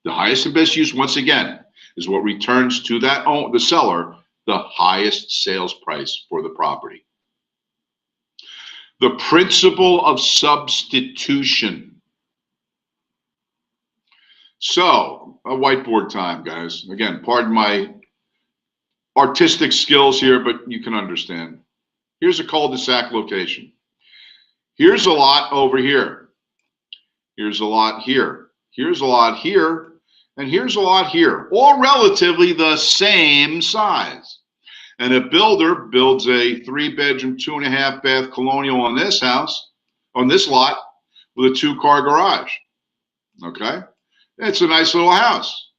The highest and best use, once again, is what returns to the seller the highest sales price for the property. The principle of substitution. So, a whiteboard time, guys. Again, pardon my artistic skills here, but you can understand. Here's a cul-de-sac location. Here's a lot over here. Here's a lot here. Here's a lot here. And here's a lot here, all relatively the same size. And a builder builds a 3-bedroom, 2.5-bath colonial on this house, on this lot, with a 2-car garage. Okay? It's a nice little house.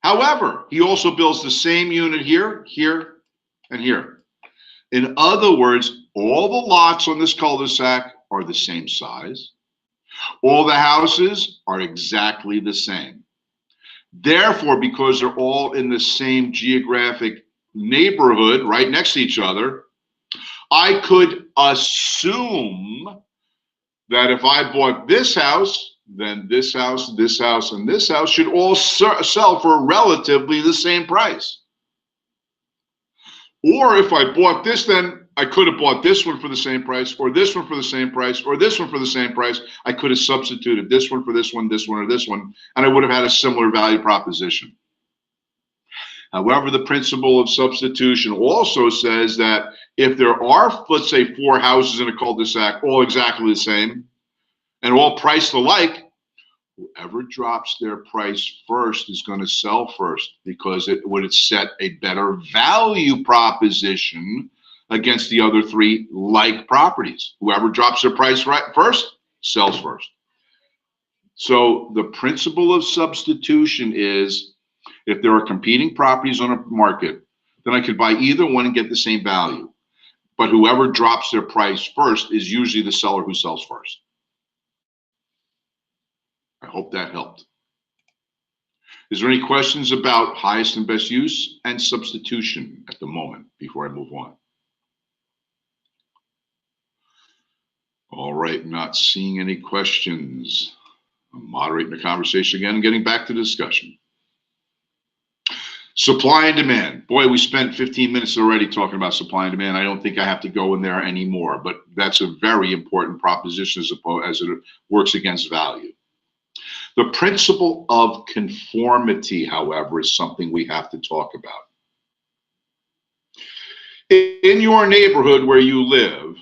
However, he also builds the same unit here, here, and here. In other words, all the lots on this cul-de-sac are the same size. All the houses are exactly the same. Therefore, because they're all in the same geographic neighborhood right next to each other, I could assume that if I bought this house, then this house, this house, and this house should all sell for relatively the same price. Or if I bought this, then I could have bought this one for the same price, or this one for the same price, or this one for the same price. I could have substituted this one for this one, or this one, and I would have had a similar value proposition. However, the principle of substitution also says that if there are, let's say, 4 houses in a cul-de-sac, all exactly the same, and all priced alike, whoever drops their price first is going to sell first, because it would set a better value proposition against the other 3 like properties. Whoever drops their price first sells first. So the principle of substitution is, if there are competing properties on a market, then I could buy either one and get the same value. But whoever drops their price first is usually the seller who sells first. I hope that helped. Is there any questions about highest and best use and substitution at the moment before I move on? All right, not seeing any questions. I'm moderating the conversation again and getting back to the discussion. Supply and demand. Boy, we spent 15 minutes already talking about supply and demand. I don't think I have to go in there anymore, but that's a very important proposition as it works against value. The principle of conformity, however, is something we have to talk about. In your neighborhood where you live,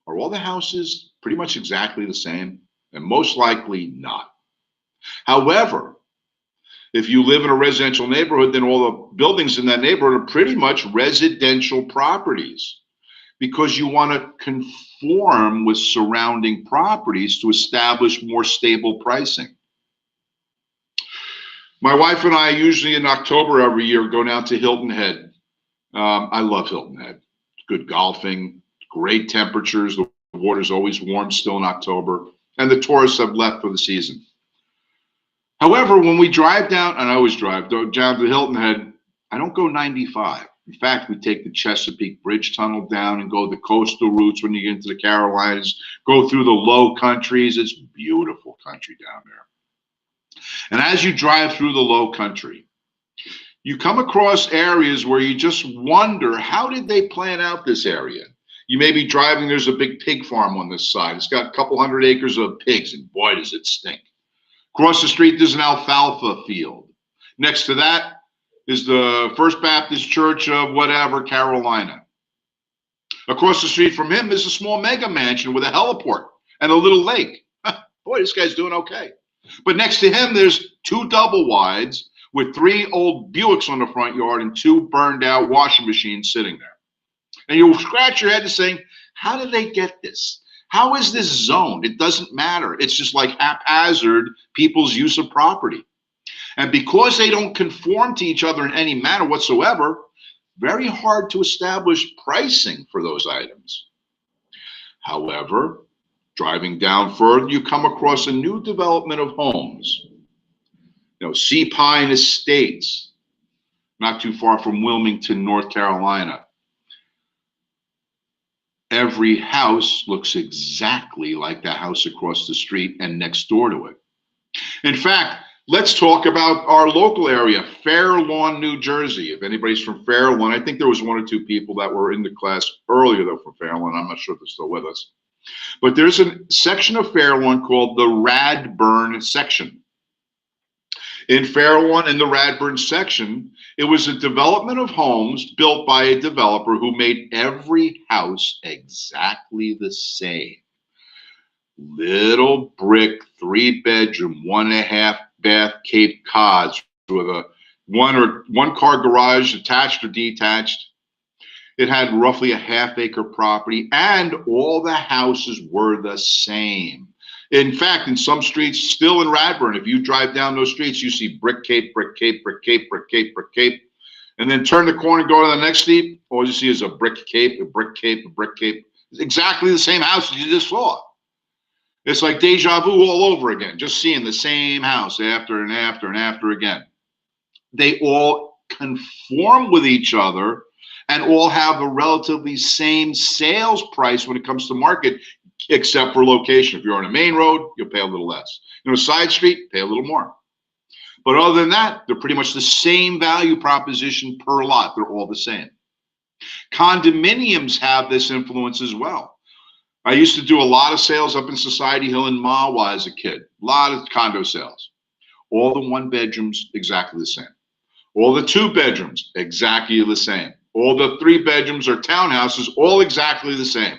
are all the houses pretty much exactly the same? And most likely not. However, if you live in a residential neighborhood, then all the buildings in that neighborhood are pretty much residential properties, because you want to conform with surrounding properties to establish more stable pricing. My wife and I usually in October every year go down to Hilton Head. I love Hilton Head. Good golfing, great temperatures. The water's always warm still in October, and the tourists have left for the season. However, when we drive down, and I always drive down to Hilton Head, I don't go 95. In fact, we take the Chesapeake Bridge Tunnel down and go the coastal routes when you get into the Carolinas, go through the low countries. It's beautiful country down there. And as you drive through the low country, you come across areas where you just wonder, how did they plan out this area? You may be driving, there's a big pig farm on this side. It's got a couple hundred acres of pigs, and boy, does it stink. Across the street, there's an alfalfa field. Next to that is the First Baptist Church of whatever, Carolina. Across the street from him is a small mega mansion with a heliport and a little lake. Boy, this guy's doing okay. But next to him, there's 2 double wides with 3 old Buicks on the front yard and 2 burned out washing machines sitting there. And you'll scratch your head and saying, how did they get this? How is this zoned? It doesn't matter. It's just like haphazard people's use of property. And because they don't conform to each other in any manner whatsoever, very hard to establish pricing for those items. However, driving down further, you come across a new development of homes. Sea Pine Estates, not too far from Wilmington, North Carolina. Every house looks exactly like the house across the street and next door to it. In fact, let's talk about our local area, Fair Lawn, New Jersey. If anybody's from Fair Lawn, I think there was 1 or 2 people that were in the class earlier though from Fair Lawn. I'm not sure if they're still with us. But there's a section of Fair Lawn called the Radburn section. In Fair Lawn, in the Radburn section, it was a development of homes built by a developer who made every house exactly the same. Little brick, 3-bedroom, 1.5 bath Cape Cods with a one car garage attached or detached. It had roughly a half-acre property, and all the houses were the same. In fact, in some streets, still in Radburn, if you drive down those streets, you see brick cape, brick cape, brick cape, brick cape, brick cape. and then turn the corner and go to the next street, all you see is a brick cape, a brick cape, a brick cape. It's exactly the same house that you just saw. It's like deja vu all over again, just seeing the same house after and after and after again. They all conform with each other and all have a relatively same sales price when it comes to market, except for location. If you're on a main road, you'll pay a little less. You know, side street, pay a little more. But other than that, they're pretty much the same value proposition per lot. They're all the same. Condominiums have this influence as well. I used to do a lot of sales up in Society Hill and Mahwah as a kid. A lot of condo sales. All the one bedrooms, exactly the same. All the two bedrooms, exactly the same. All the three bedrooms or townhouses, all exactly the same.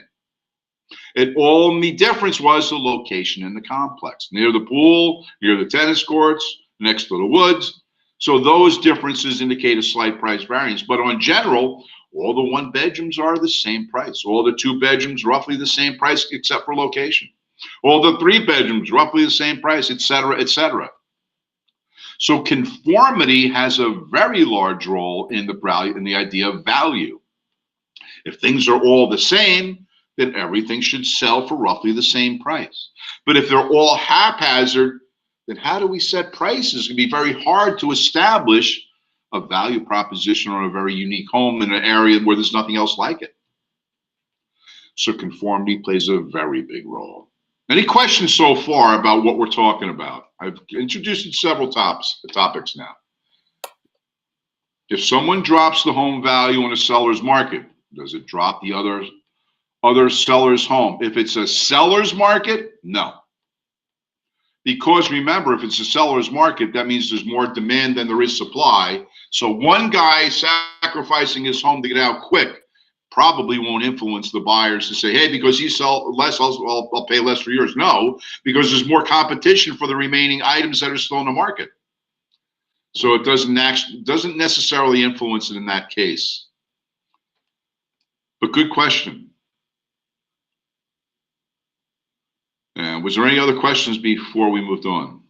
The only difference was the location in the complex. Near the pool, near the tennis courts, next to the woods. So those differences indicate a slight price variance. But on general, all the one bedrooms are the same price. All the two bedrooms, roughly the same price, except for location. All the three bedrooms, roughly the same price, et cetera, et cetera. So conformity has a very large role in the value, in the idea of value. If things are all the same, then everything should sell for roughly the same price. But if they're all haphazard, then how do we set prices? It's going to be very hard to establish a value proposition on a very unique home in an area where there's nothing else like it. So conformity plays a very big role. Any questions so far about what we're talking about? I've introduced several topics now. If someone drops the home value in a seller's market, does it drop the other seller's home? If it's a seller's market, no. Because remember, if it's a seller's market, that means there's more demand than there is supply. So one guy sacrificing his home to get out quick probably won't influence the buyers to say, hey, because you sell less, I'll pay less for yours. No, because there's more competition for the remaining items that are still in the market. So it doesn't necessarily influence it in that case. But good question. And was there any other questions before we moved on?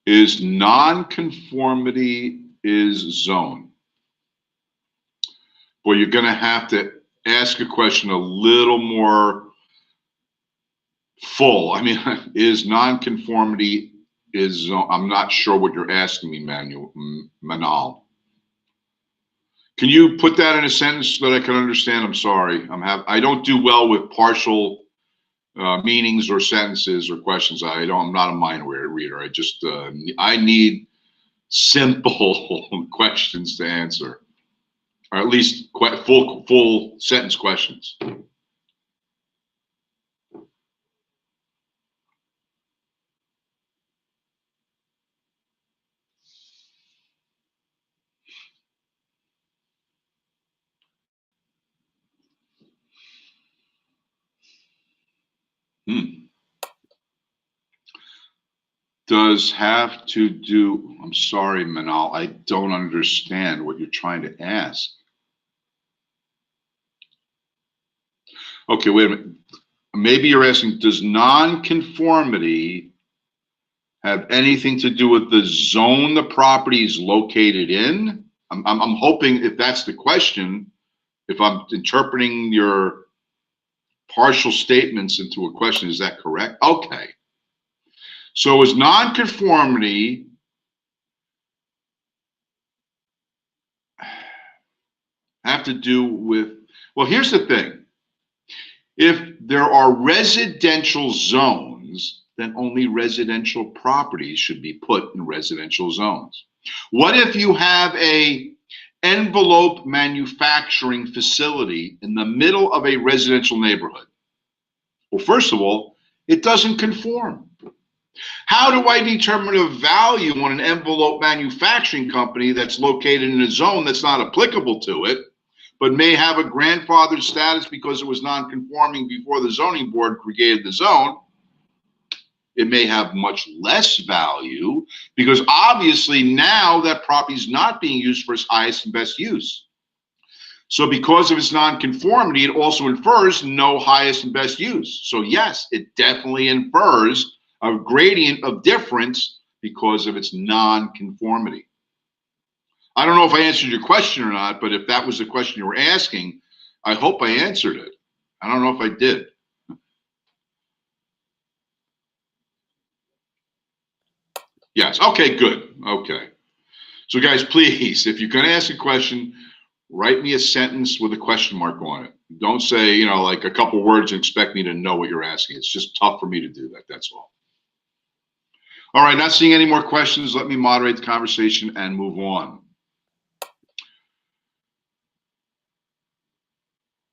Is nonconformity is zone? Well, you're going to have to ask a question a little more full. I mean, is nonconformity is zone? I'm not sure what you're asking me, Manal. Can you put that in a sentence so that I can understand? I'm sorry. I don't do well with partial meanings or sentences or questions. I'm not a mind reader. I need simple questions to answer, or at least full sentence questions. Does have to do, I'm sorry, Manal, I don't understand what you're trying to ask. Okay, wait a minute. Maybe you're asking, does nonconformity have anything to do with the zone the property is located in? I'm hoping, if that's the question, if I'm interpreting your partial statements into a question, is that correct? Okay. So is nonconformity have to do with, well, here's the thing. If there are residential zones, then only residential properties should be put in residential zones. What if you have a envelope manufacturing facility in the middle of a residential neighborhood? Well, first of all, it doesn't conform. How do I determine a value on an envelope manufacturing company that's located in a zone that's not applicable to it, but may have a grandfathered status because it was non-conforming before the zoning board created the zone? It may have much less value because obviously now that property is not being used for its highest and best use. So because of its non-conformity, it also infers no highest and best use. So yes, it definitely infers a gradient of difference because of its non-conformity. I don't know if I answered your question or not, but if that was the question you were asking, I hope I answered it. I don't know if I did. Yes. Okay, good. Okay. So guys, please, if you're going to ask a question, write me a sentence with a question mark on it. Don't say, you know, like a couple words and expect me to know what you're asking. It's just tough for me to do that. That's all. All right, not seeing any more questions. Let me moderate the conversation and move on.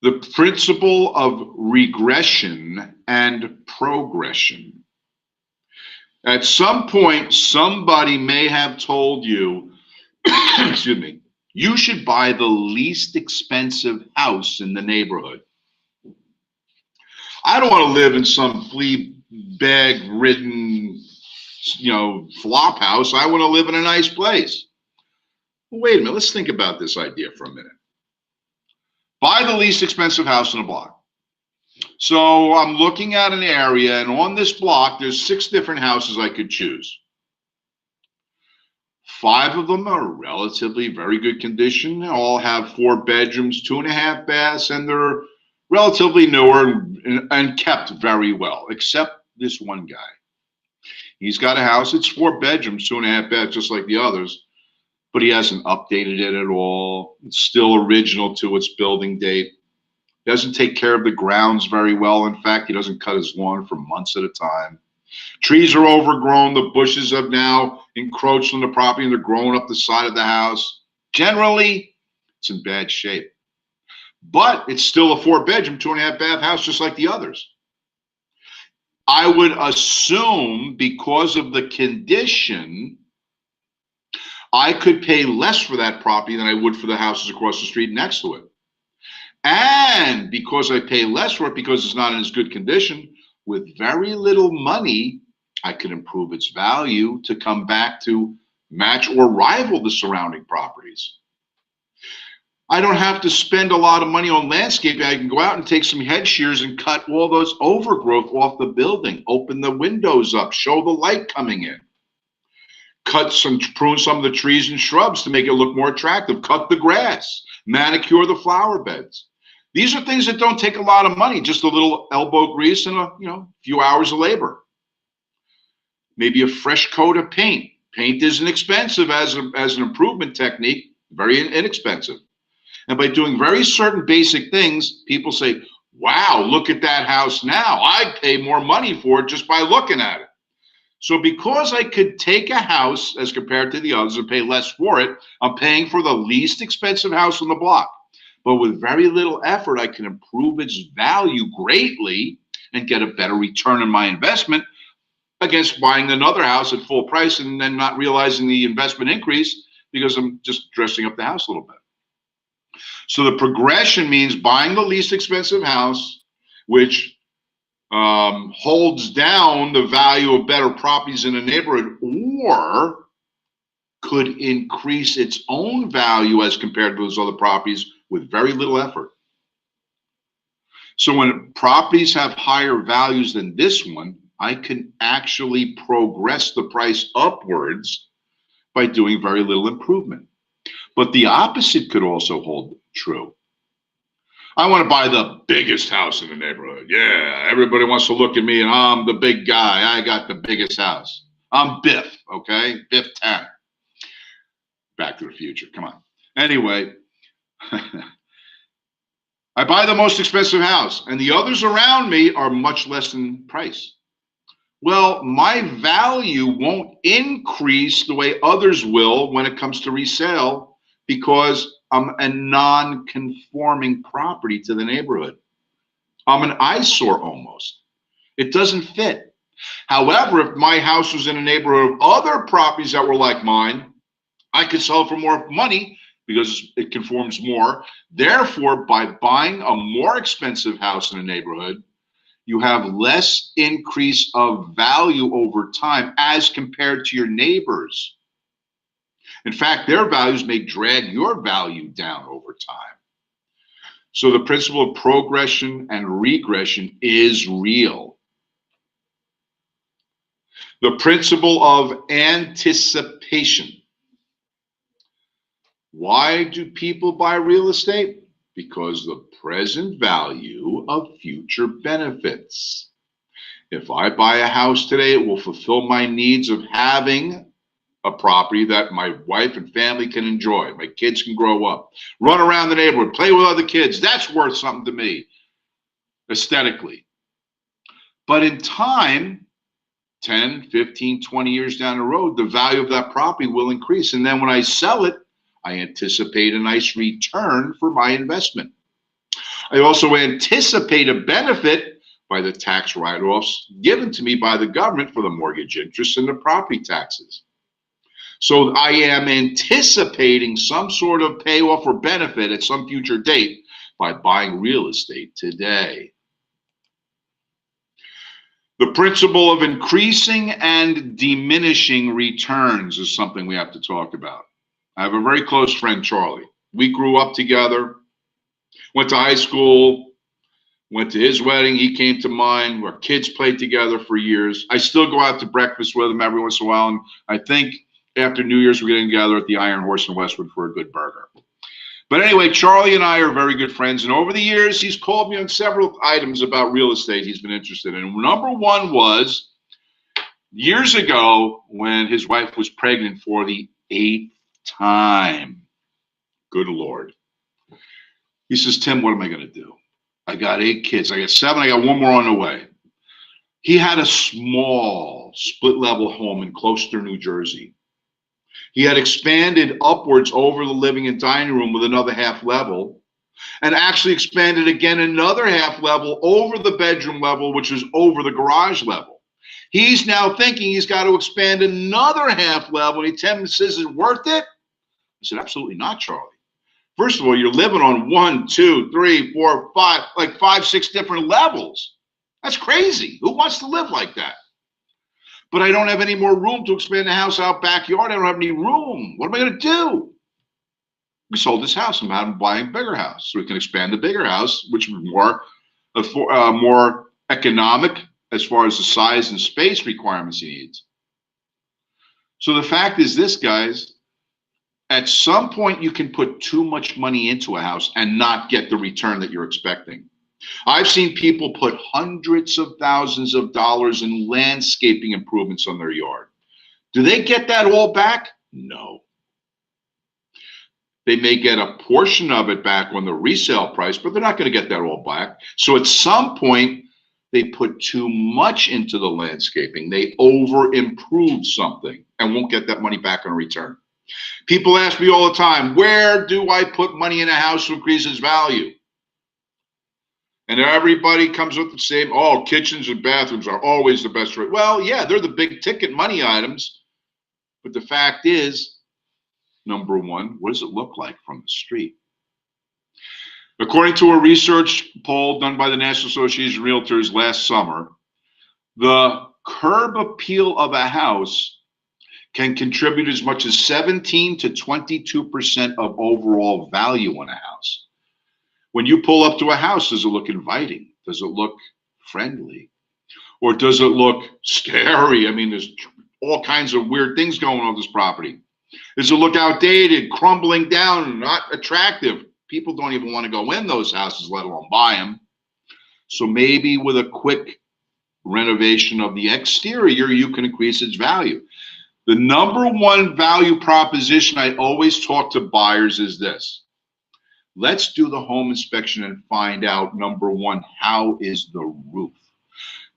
The principle of regression and progression. At some point, somebody may have told you, excuse me, you should buy the least expensive house in the neighborhood. I don't want to live in some flea bag ridden, you know, flop house. I want to live in a nice place. Well, wait a minute. Let's think about this idea for a minute. Buy the least expensive house in a block. So I'm looking at an area, and on this block, there's 6 different houses I could choose. 5 of them are relatively very good condition. They all have 4 bedrooms, 2.5 baths, and they're relatively newer and kept very well, except this one guy. He's got a house. It's 4 bedrooms, 2.5 baths, just like the others, but he hasn't updated it at all. It's still original to its building date. Doesn't take care of the grounds very well. In fact, he doesn't cut his lawn for months at a time. Trees are overgrown. The bushes have now encroached on the property and they're growing up the side of the house. Generally, it's in bad shape. But it's still a 4-bedroom, 2.5 bath house, just like the others. I would assume because of the condition, I could pay less for that property than I would for the houses across the street next to it. And because I pay less for it because it's not in as good condition, with very little money, I could improve its value to come back to match or rival the surrounding properties. I don't have to spend a lot of money on landscaping. I can go out and take some head shears and cut all those overgrowth off the building, open the windows up, show the light coming in, prune some of the trees and shrubs to make it look more attractive, cut the grass, manicure the flower beds. These are things that don't take a lot of money, just a little elbow grease and a few hours of labor. Maybe a fresh coat of paint. Paint isn't expensive as an improvement technique, very inexpensive. And by doing very certain basic things, people say, wow, look at that house now. I'd pay more money for it just by looking at it. So because I could take a house as compared to the others and pay less for it, I'm paying for the least expensive house on the block. But with very little effort, I can improve its value greatly and get a better return on my investment against buying another house at full price and then not realizing the investment increase because I'm just dressing up the house a little bit. So the progression means buying the least expensive house, which holds down the value of better properties in the neighborhood, or could increase its own value as compared to those other properties with very little effort. So when properties have higher values than this one, I can actually progress the price upwards by doing very little improvement. But the opposite could also hold true. I want to buy the biggest house in the neighborhood. Yeah, everybody wants to look at me and I'm the big guy. I got the biggest house. I'm Biff, okay? Biff Tanner. Back to the Future, come on. Anyway, I buy the most expensive house and the others around me are much less in price. Well, my value won't increase the way others will when it comes to resale because I'm a non-conforming property to the neighborhood. I'm an eyesore almost. It doesn't fit. However, if my house was in a neighborhood of other properties that were like mine, I could sell it for more money because it conforms more. Therefore, by buying a more expensive house in a neighborhood, you have less increase of value over time as compared to your neighbors. In fact, their values may drag your value down over time. So the principle of progression and regression is real. The principle of anticipation. Why do people buy real estate? Because the present value of future benefits. If I buy a house today, it will fulfill my needs of having a property that my wife and family can enjoy. My kids can grow up, run around the neighborhood, play with other kids. That's worth something to me, aesthetically. But in time, 10, 15, 20 years down the road, the value of that property will increase. And then when I sell it, I anticipate a nice return for my investment. I also anticipate a benefit by the tax write-offs given to me by the government for the mortgage interest and the property taxes. So I am anticipating some sort of payoff or benefit at some future date by buying real estate today. The principle of increasing and diminishing returns is something we have to talk about. I have a very close friend, Charlie. We grew up together, went to high school, went to his wedding. He came to mine. Our kids played together for years. I still go out to breakfast with him every once in a while. And I think after New Year's, we're getting together at the Iron Horse in Westwood for a good burger. But anyway, Charlie and I are very good friends. And over the years, he's called me on several items about real estate he's been interested in. Number one was years ago when his wife was pregnant for the 8th time. Good Lord. He says, Tim, what am I going to do? I got 8 kids. I got 7. I got 1 more on the way. He had a small split-level home in Gloucester, New Jersey. He had expanded upwards over the living and dining room with another half level, and actually expanded again another half level over the bedroom level, which is over the garage level. He's now thinking he's got to expand another half level. And he says, is it worth it? I said, absolutely not, Charlie. First of all, you're living on 1, 2, 3, 4, 5, like 5, 6 different levels. That's crazy. Who wants to live like that? But I don't have any more room to expand the house out backyard. I don't have any room. What am I going to do? We sold this house and I'm buying a bigger house so we can expand the bigger house, which is more economic as far as the size and space requirements he needs. So the fact is this, guys, at some point you can put too much money into a house and not get the return that you're expecting. I've seen people put hundreds of thousands of dollars in landscaping improvements on their yard. Do they get that all back? No. They may get a portion of it back on the resale price, but they're not going to get that all back. So at some point, they put too much into the landscaping. They over-improve something and won't get that money back in return. People ask me all the time, where do I put money in a house to increase its value? And everybody comes with the same, oh, kitchens and bathrooms are always the best. Well, yeah, they're the big ticket money items. But the fact is, number one, what does it look like from the street? According to a research poll done by the National Association of Realtors last summer, the curb appeal of a house can contribute as much as 17 to 22% of overall value in a house. When you pull up to a house, does it look inviting? Does it look friendly? Or does it look scary? I mean, there's all kinds of weird things going on this property. Does it look outdated, crumbling down, not attractive? People don't even want to go in those houses, let alone buy them. So maybe with a quick renovation of the exterior, you can increase its value. The number one value proposition I always talk to buyers is this. Let's do the home inspection and find out, number one, how is the roof?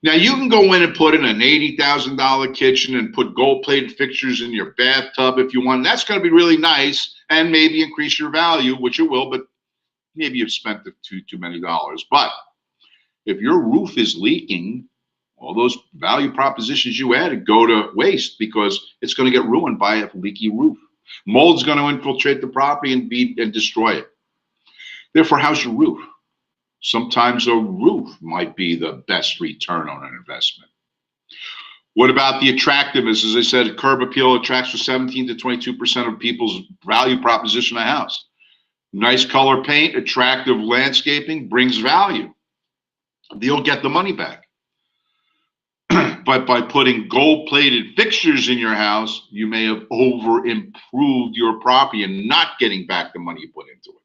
Now, you can go in and put in an $80,000 kitchen and put gold-plated fixtures in your bathtub if you want. That's going to be really nice and maybe increase your value, which it will, but maybe you've spent too many dollars. But if your roof is leaking, all those value propositions you added go to waste because it's going to get ruined by a leaky roof. Mold's going to infiltrate the property and destroy it. Therefore, how's your roof? Sometimes a roof might be the best return on an investment. What about the attractiveness? As I said, curb appeal attracts for 17 to 22% of people's value proposition of a house. Nice color paint, attractive landscaping brings value. You'll get the money back. But by putting gold-plated fixtures in your house, you may have over-improved your property and not getting back the money you put into it.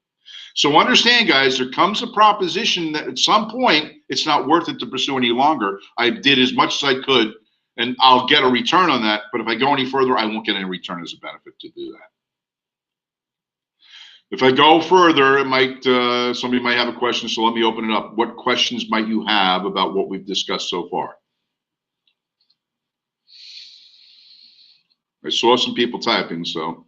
So understand, guys, there comes a proposition that at some point, it's not worth it to pursue any longer. I did as much as I could, and I'll get a return on that. But if I go any further, I won't get any return as a benefit to do that. If I go further, it might somebody might have a question, so let me open it up. What questions might you have about what we've discussed so far? I saw some people typing, so.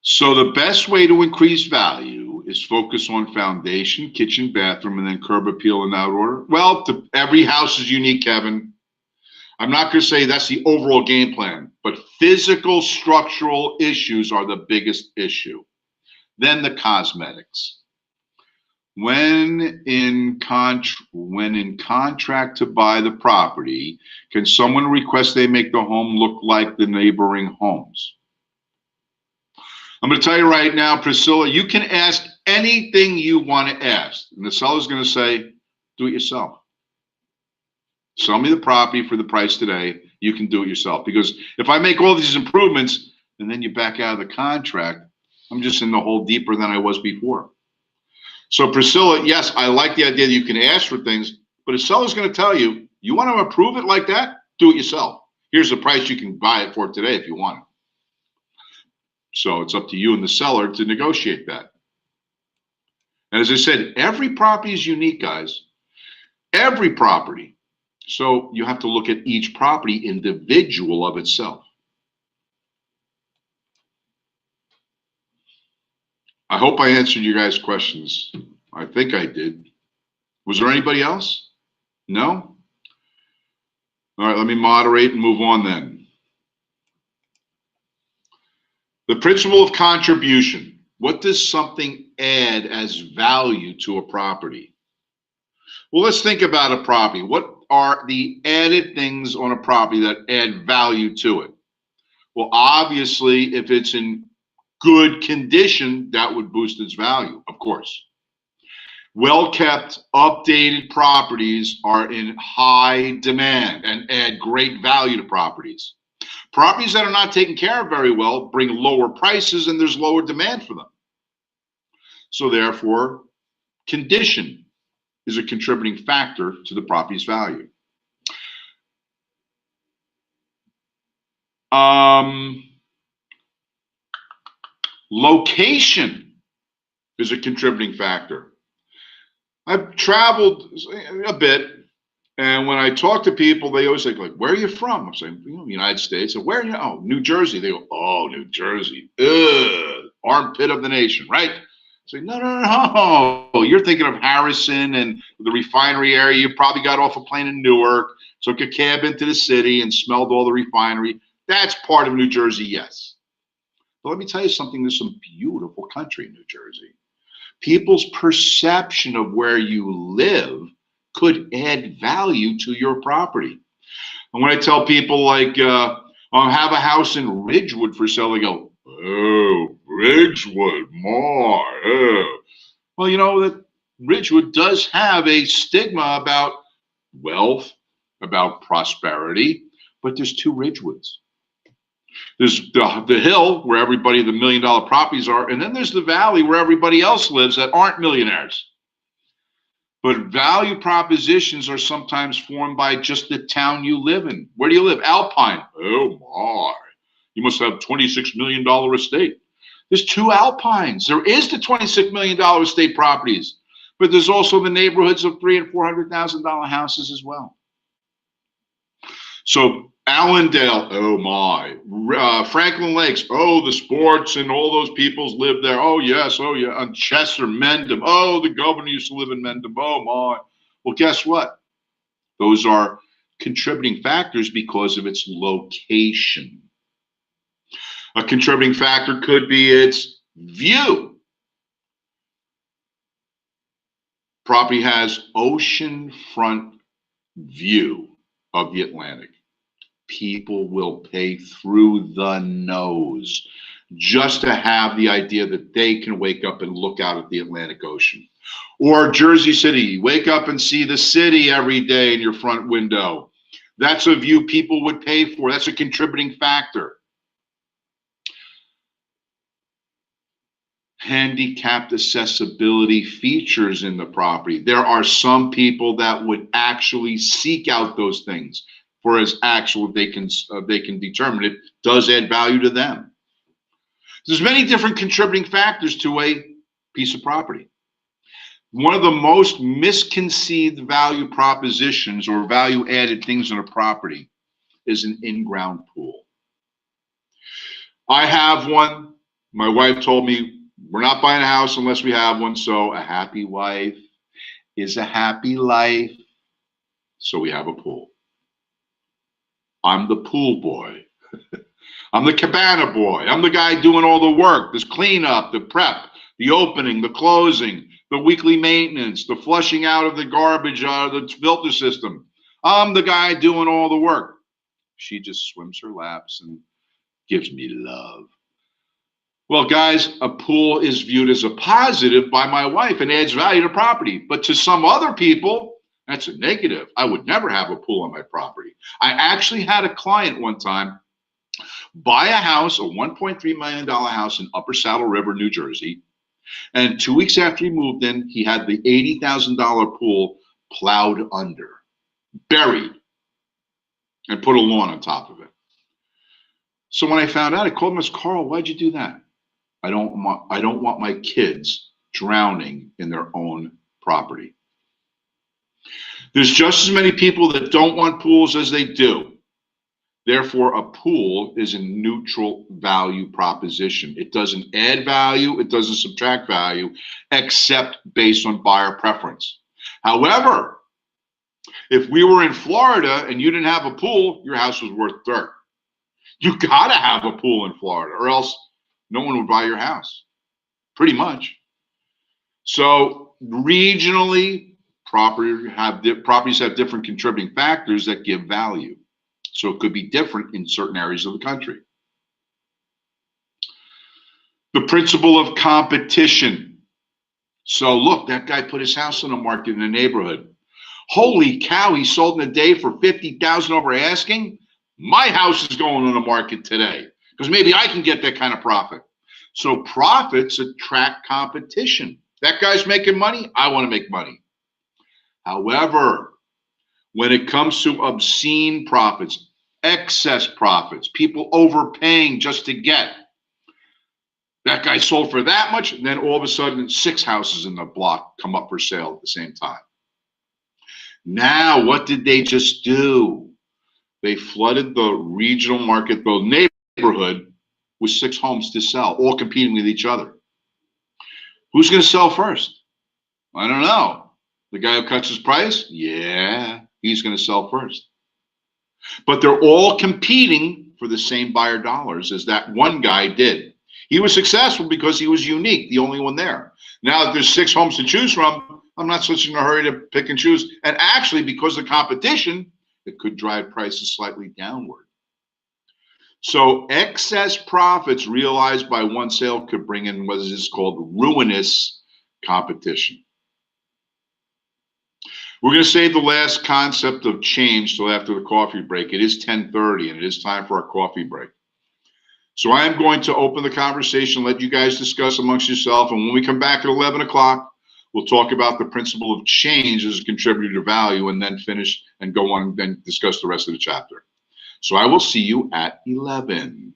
So the best way to increase value is focus on foundation, kitchen, bathroom, and then curb appeal in that order. Well, every house is unique, Kevin. I'm not going to say that's the overall game plan, but physical structural issues are the biggest issue. Then the cosmetics. When in contract to buy the property, can someone request they make the home look like the neighboring homes? I'm going to tell you right now, Priscilla, you can ask anything you want to ask. And the seller's going to say, do it yourself. Sell me the property for the price today. You can do it yourself. Because if I make all these improvements and then you back out of the contract, I'm just in the hole deeper than I was before. So Priscilla, yes, I like the idea that you can ask for things, but a seller's going to tell you, you want to approve it like that? Do it yourself. Here's the price you can buy it for today if you want it. So it's up to you and the seller to negotiate that. And as I said, every property is unique, guys. Every property. So you have to look at each property individual of itself. I hope I answered you guys' questions. I think I did. Was there anybody else? No? All right, let me moderate and move on then. The principle of contribution. What does something add as value to a property? Well, let's think about a property. What are the added things on a property that add value to it? Well, obviously, if it's in good condition, that would boost its value, of course. Well-kept, updated properties are in high demand and add great value to properties. Properties that are not taken care of very well bring lower prices and there's lower demand for them. So therefore, condition is a contributing factor to the property's value. Location is a contributing factor. I've traveled a bit, and when I talk to people, they always say, like, where are you from? I'm saying, United States. And where are you? Oh, New Jersey. They go, oh, New Jersey. Ugh, armpit of the nation, right? I say, no. You're thinking of Harrison and the refinery area. You probably got off a plane in Newark, took a cab into the city and smelled all the refinery. That's part of New Jersey, yes. But let me tell you something. There's some beautiful country in New Jersey. People's perception of where you live could add value to your property. And when I tell people, like, I'll have a house in Ridgewood for sale, they go, oh, Ridgewood, more. Oh. Well, you know that Ridgewood does have a stigma about wealth, about prosperity, but there's two Ridgewoods. There's the hill where everybody, the $1 million properties are, and then there's the valley where everybody else lives that aren't millionaires. But value propositions are sometimes formed by just the town you live in. Where do you live? Alpine. Oh my, you must have $26 million estate. There's two Alpines. There is the $26 million estate properties, but there's also the neighborhoods of $300,000 and $400,000 houses as well. So Allendale, oh my. Franklin Lakes, oh, the sports and all those peoples live there. Oh yes, oh yeah. And Chester, Mendham, oh, the governor used to live in Mendham. Oh my. Well, guess what? Those are contributing factors because of its location. A contributing factor could be its view. Property has oceanfront view of the Atlantic. People will pay through the nose just to have the idea that they can wake up and look out at the Atlantic Ocean. Or Jersey City, wake up and see the city every day in your front window. That's a view people would pay for. That's a contributing factor. Handicapped accessibility features in the property. There are some people that would actually seek out those things for as actual they can determine it does add value to them. There's many different contributing factors to a piece of property. One of the most misconceived value propositions or value added things in a property is an in-ground pool. I have one. My wife told me we're not buying a house unless we have one. So a happy wife is a happy life. So we have a pool. I'm the pool boy. I'm the cabana boy. I'm the guy doing all the work, this cleanup, the prep, the opening, the closing, the weekly maintenance, the flushing out of the garbage out of the filter system. I'm the guy doing all the work. She just swims her laps and gives me love. Well, guys, a pool is viewed as a positive by my wife and adds value to property. But to some other people, that's a negative. I would never have a pool on my property. I actually had a client one time buy a house, a $1.3 million house in Upper Saddle River, New Jersey. And 2 weeks after he moved in, he had the $80,000 pool plowed under, buried, and put a lawn on top of it. So when I found out, I called him as Carl, why'd you do that? I don't want my kids drowning in their own property. There's just as many people that don't want pools as they do. Therefore, a pool is a neutral value proposition. It doesn't add value, it doesn't subtract value, except based on buyer preference. However, if we were in Florida and you didn't have a pool, your house was worth dirt. You gotta have a pool in Florida, or else no one would buy your house, pretty much. So regionally, properties have different contributing factors that give value. So it could be different in certain areas of the country. The principle of competition. So look, that guy put his house on the market in the neighborhood. Holy cow, he sold in a day for $50,000 over asking. My house is going on the market today because maybe I can get that kind of profit. So profits attract competition. That guy's making money, I want to make money. However, when it comes to obscene profits, excess profits, people overpaying just to get, that guy sold for that much, and then all of a sudden 6 houses in the block come up for sale at the same time. Now, what did they just do? They flooded the regional market, the neighborhood, with 6 homes to sell, all competing with each other. Who's going to sell first? I don't know. The guy who cuts his price? Yeah, he's going to sell first. But they're all competing for the same buyer dollars as that one guy did. He was successful because he was unique, the only one there. Now that there's 6 homes to choose from, I'm not such in a hurry to pick and choose. And actually, because of competition, it could drive prices slightly downward. So excess profits realized by one sale could bring in what is called ruinous competition. We're going to save the last concept of change till after the coffee break. It is 10:30 and it is time for our coffee break. So I am going to open the conversation, let you guys discuss amongst yourself. And when we come back at 11 o'clock, we'll talk about the principle of change as a contributor to value and then finish and go on and then discuss the rest of the chapter. So I will see you at 11.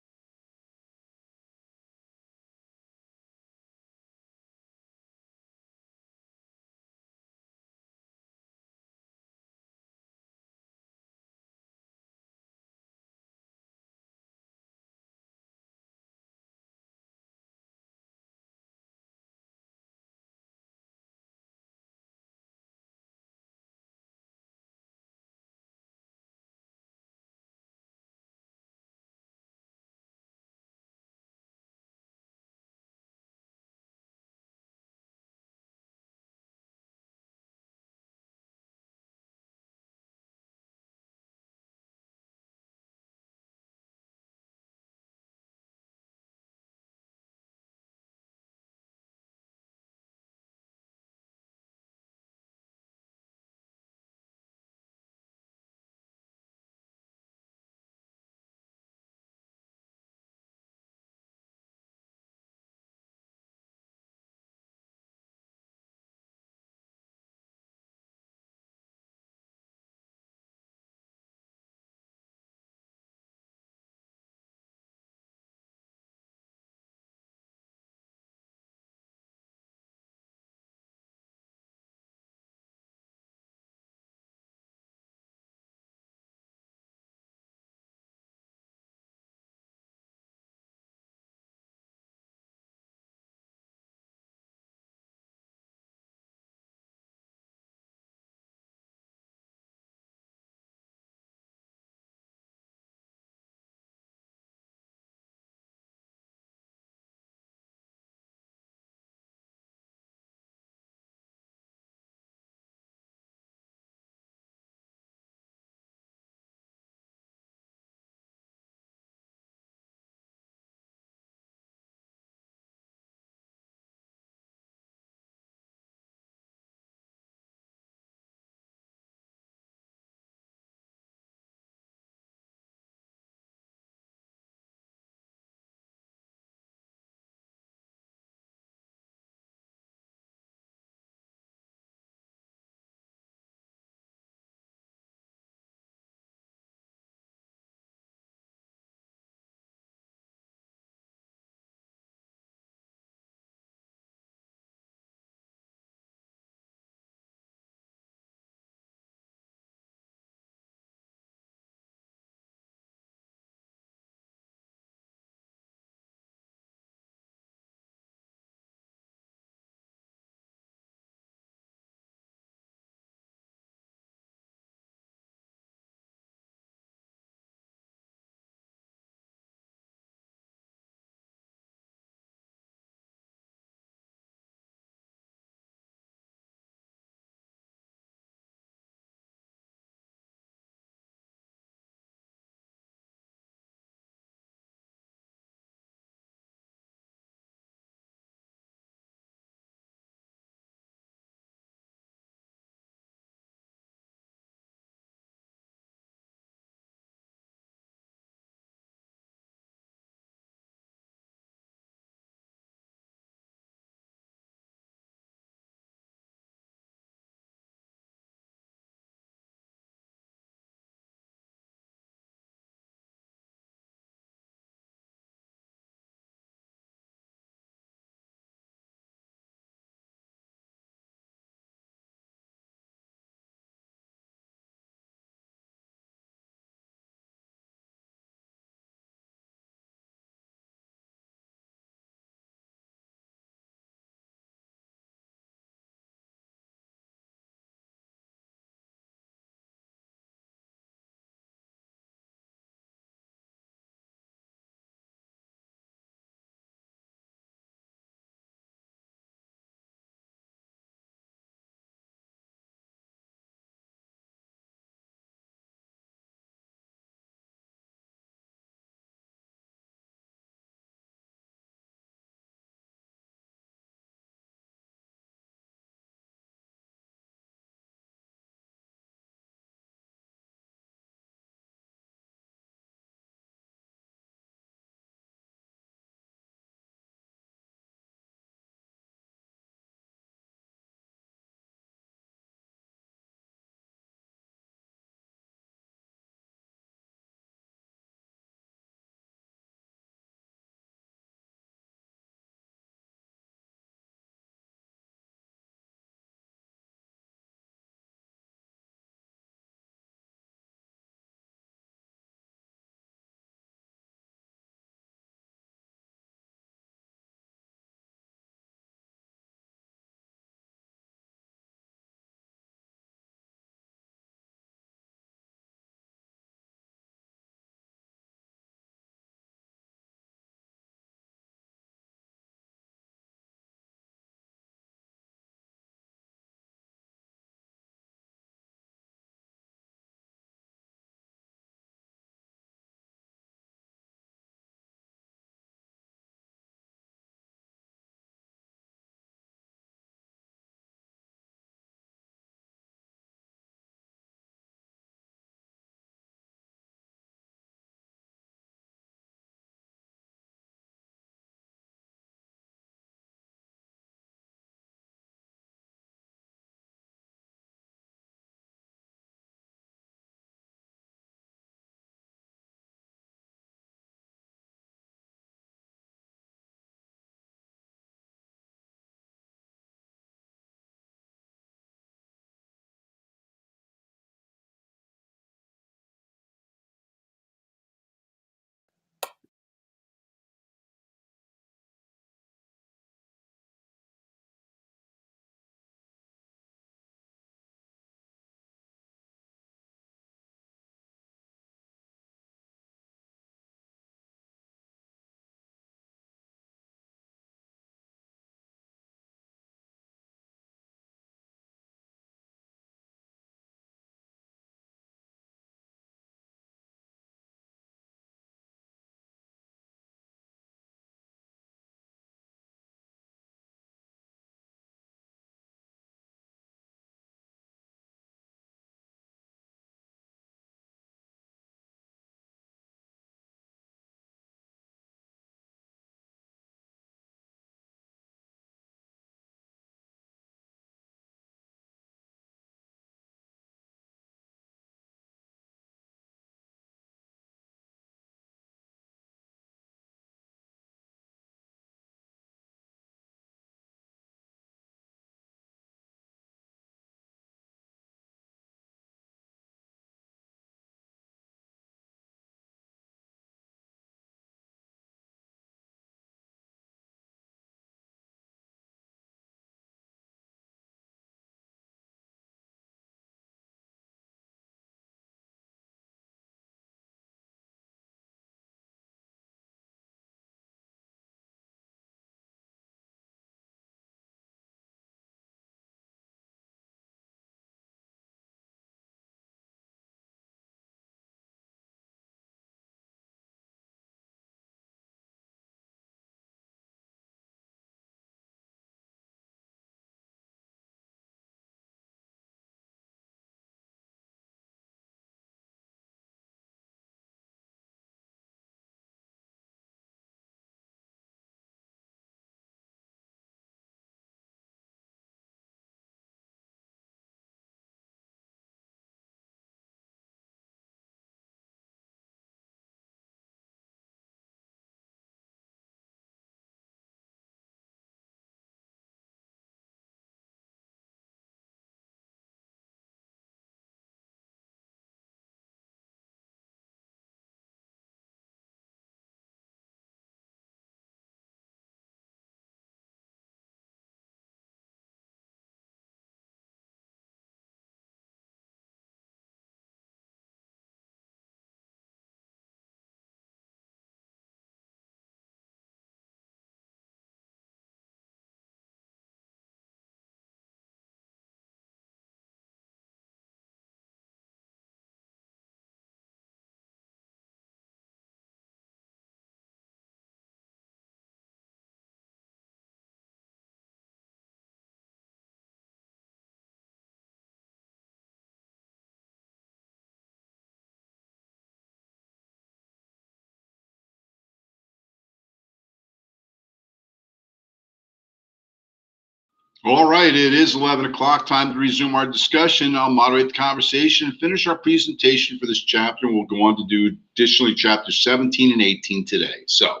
All right, it is 11 o'clock. Time to resume our discussion. I'll moderate the conversation, finish our presentation for this chapter, and we'll go on to do additionally chapters 17 and 18 today. So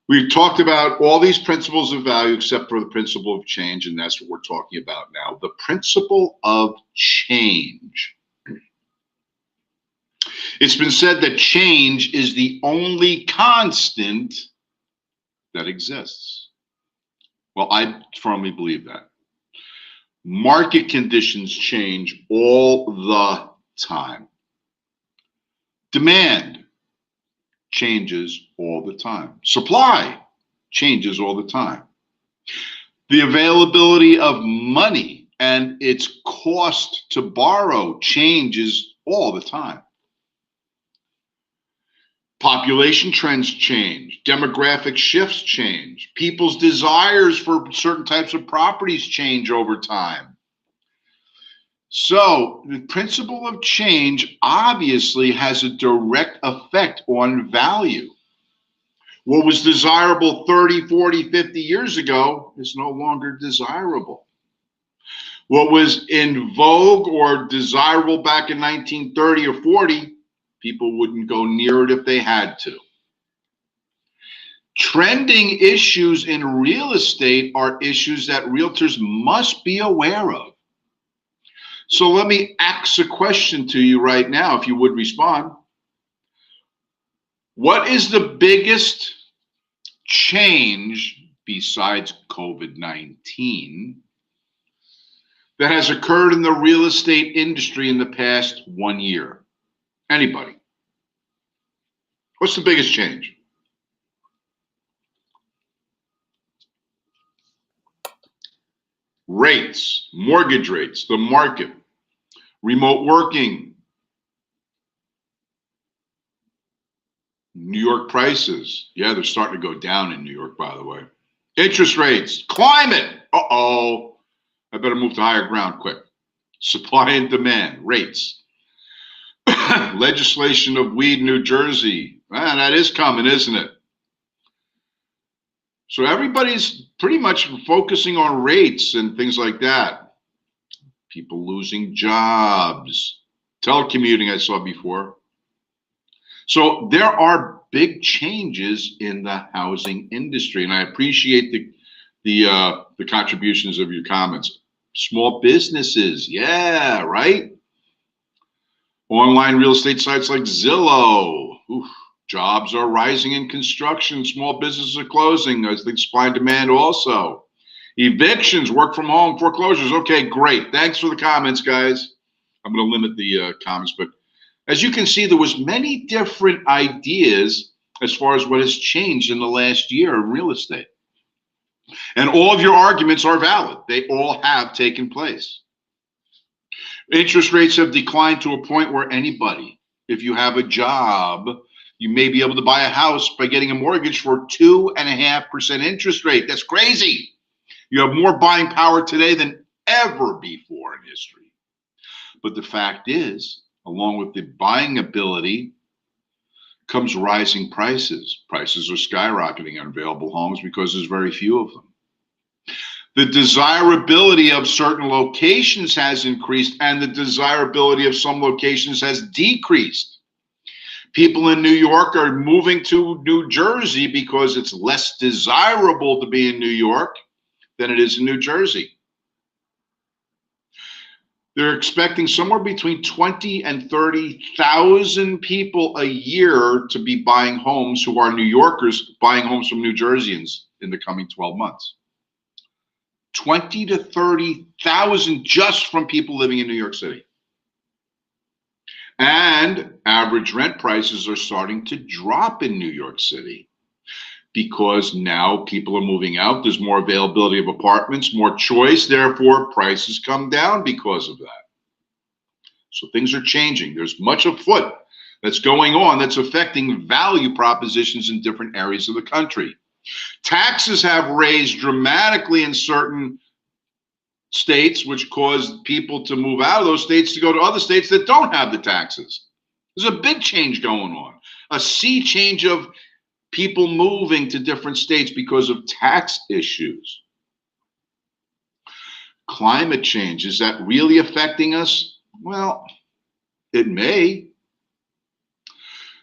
we've talked about all these principles of value except for the principle of change, and that's what we're talking about now. The principle of change. It's been said that change is the only constant that exists. Well, I firmly believe that. Market conditions change all the time. Demand changes all the time. Supply changes all the time. The availability of money and its cost to borrow changes all the time. Population trends change, demographic shifts change, people's desires for certain types of properties change over time. So the principle of change obviously has a direct effect on value. What was desirable 30, 40, 50 years ago is no longer desirable. What was in vogue or desirable back in 1930 or 40, people wouldn't go near it if they had to. Trending issues in real estate are issues that realtors must be aware of. So let me ask a question to you right now, if you would respond. What is the biggest change besides COVID-19 that has occurred in the real estate industry in the past 1 year? Anybody? What's the biggest change? Rates, mortgage rates, the market, remote working, New York prices. Yeah, they're starting to go down in New York, by the way. Interest rates, climate. Uh-oh. I better move to higher ground quick. Supply and demand, rates. Legislation of weed in New Jersey. Man, that is coming, isn't it? So everybody's pretty much focusing on rates and things like that. People losing jobs. Telecommuting, I saw before. So there are big changes in the housing industry, and I appreciate the contributions of your comments. Small businesses, yeah, right? Online real estate sites like Zillow. Oof. Jobs are rising in construction. Small businesses are closing. I think supply and demand also. Evictions, work from home, foreclosures. Okay, great. Thanks for the comments, guys. I'm going to limit the comments, but as you can see, there was many different ideas as far as what has changed in the last year in real estate. And all of your arguments are valid. They all have taken place. Interest rates have declined to a point where anybody, if you have a job, you may be able to buy a house by getting a mortgage for 2.5% interest rate. That's crazy. You have more buying power today than ever before in history. But the fact is, along with the buying ability comes rising prices. Prices are skyrocketing on available homes because there's very few of them. The desirability of certain locations has increased, and the desirability of some locations has decreased. People in New York are moving to New Jersey because it's less desirable to be in New York than it is in New Jersey. They're expecting somewhere between 20 and 30,000 people a year to be buying homes who are New Yorkers buying homes from New Jerseyans in the coming 12 months. 20 to 30,000 just from people living in New York City. And average rent prices are starting to drop in New York City because now people are moving out. There's more availability of apartments, more choice. Therefore, prices come down because of that. So things are changing. There's much afoot that's going on that's affecting value propositions in different areas of the country. Taxes have raised dramatically in certain states, which caused people to move out of those states to go to other states that don't have the taxes. There's a big change going on, a sea change of people moving to different states because of tax issues. Climate change, is that really affecting us? Well, it may.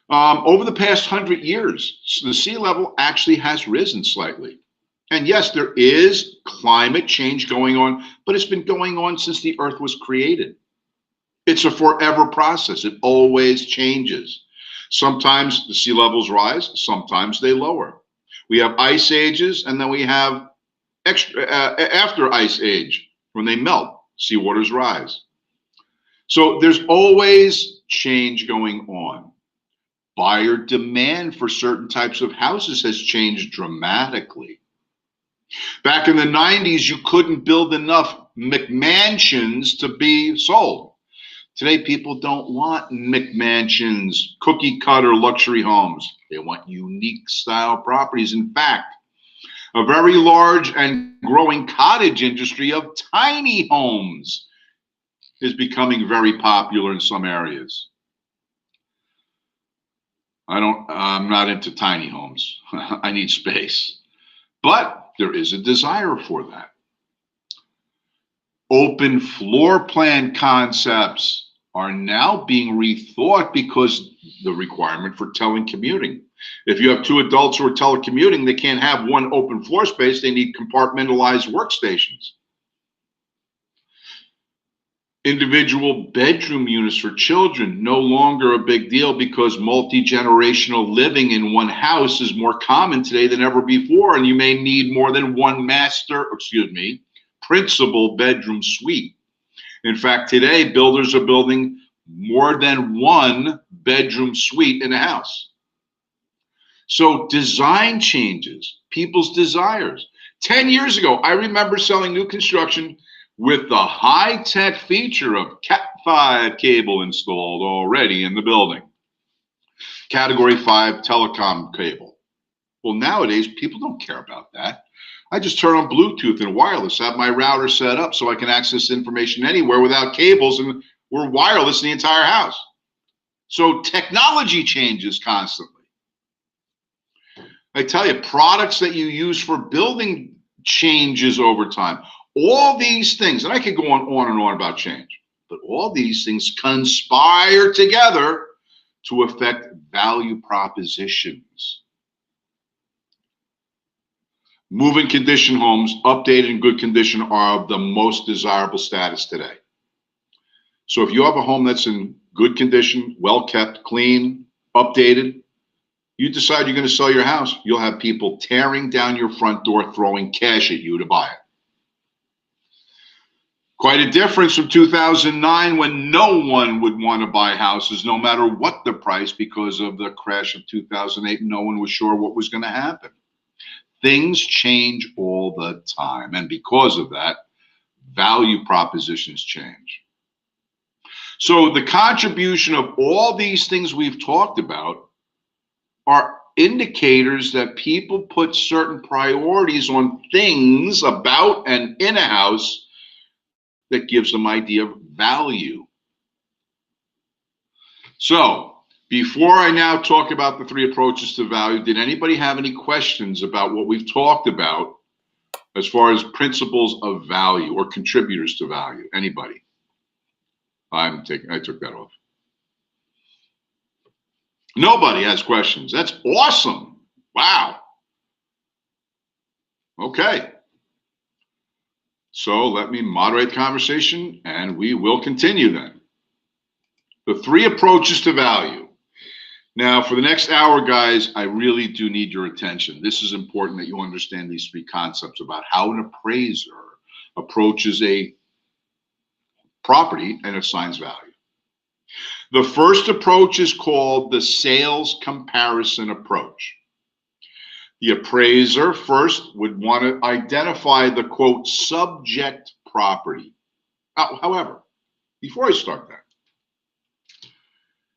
Over the past 100 years, the sea level actually has risen slightly. And yes, there is climate change going on, but it's been going on since the Earth was created. It's a forever process. It always changes. Sometimes the sea levels rise, sometimes they lower. We have ice ages, and then we have after ice age, when they melt, seawaters rise. So there's always change going on. Buyer demand for certain types of houses has changed dramatically. Back in the 90s, you couldn't build enough McMansions to be sold. Today, people don't want McMansions, cookie cutter luxury homes. They want unique style properties. In fact, a very large and growing cottage industry of tiny homes is becoming very popular in some areas. I'm not into tiny homes. I need space. But there is a desire for that. Open floor plan concepts are now being rethought because the requirement for telecommuting. If you have two adults who are telecommuting, they can't have one open floor space. They need compartmentalized workstations. Individual bedroom units for children, no longer a big deal because multi-generational living in one house is more common today than ever before, and you may need more than one principal bedroom suite. In fact, today, builders are building more than one bedroom suite in a house. So design changes, people's desires. 10 years ago, I remember selling new construction with the high-tech feature of Cat5 cable installed already in the building. Category 5 telecom cable. Well, nowadays, people don't care about that. I just turn on Bluetooth and wireless, have my router set up so I can access information anywhere without cables, and we're wireless in the entire house. So technology changes constantly. I tell you, products that you use for building changes over time. All these things, and I could go on and on about change, but all these things conspire together to affect value propositions. Move-in condition homes, updated in good condition, are of the most desirable status today. So if you have a home that's in good condition, well kept, clean, updated, you decide you're going to sell your house, you'll have people tearing down your front door, throwing cash at you to buy it. Quite a difference from 2009, when no one would want to buy houses, no matter what the price, because of the crash of 2008. No one was sure what was going to happen. Things change all the time, and because of that, value propositions change. So the contribution of all these things we've talked about are indicators that people put certain priorities on things about and in a house that gives them idea of value. So before I now talk about the 3 approaches to value, did anybody have any questions about what we've talked about as far as principles of value or contributors to value? Anybody? I took that off. Nobody has questions. That's awesome. Wow. Okay. So let me moderate the conversation and we will continue then. The 3 approaches to value. Now, for the next hour, guys, I really do need your attention. This is important that you understand these 3 concepts about how an appraiser approaches a property and assigns value. The first approach is called the sales comparison approach. The appraiser first would want to identify the, quote, subject property. However, before I start that,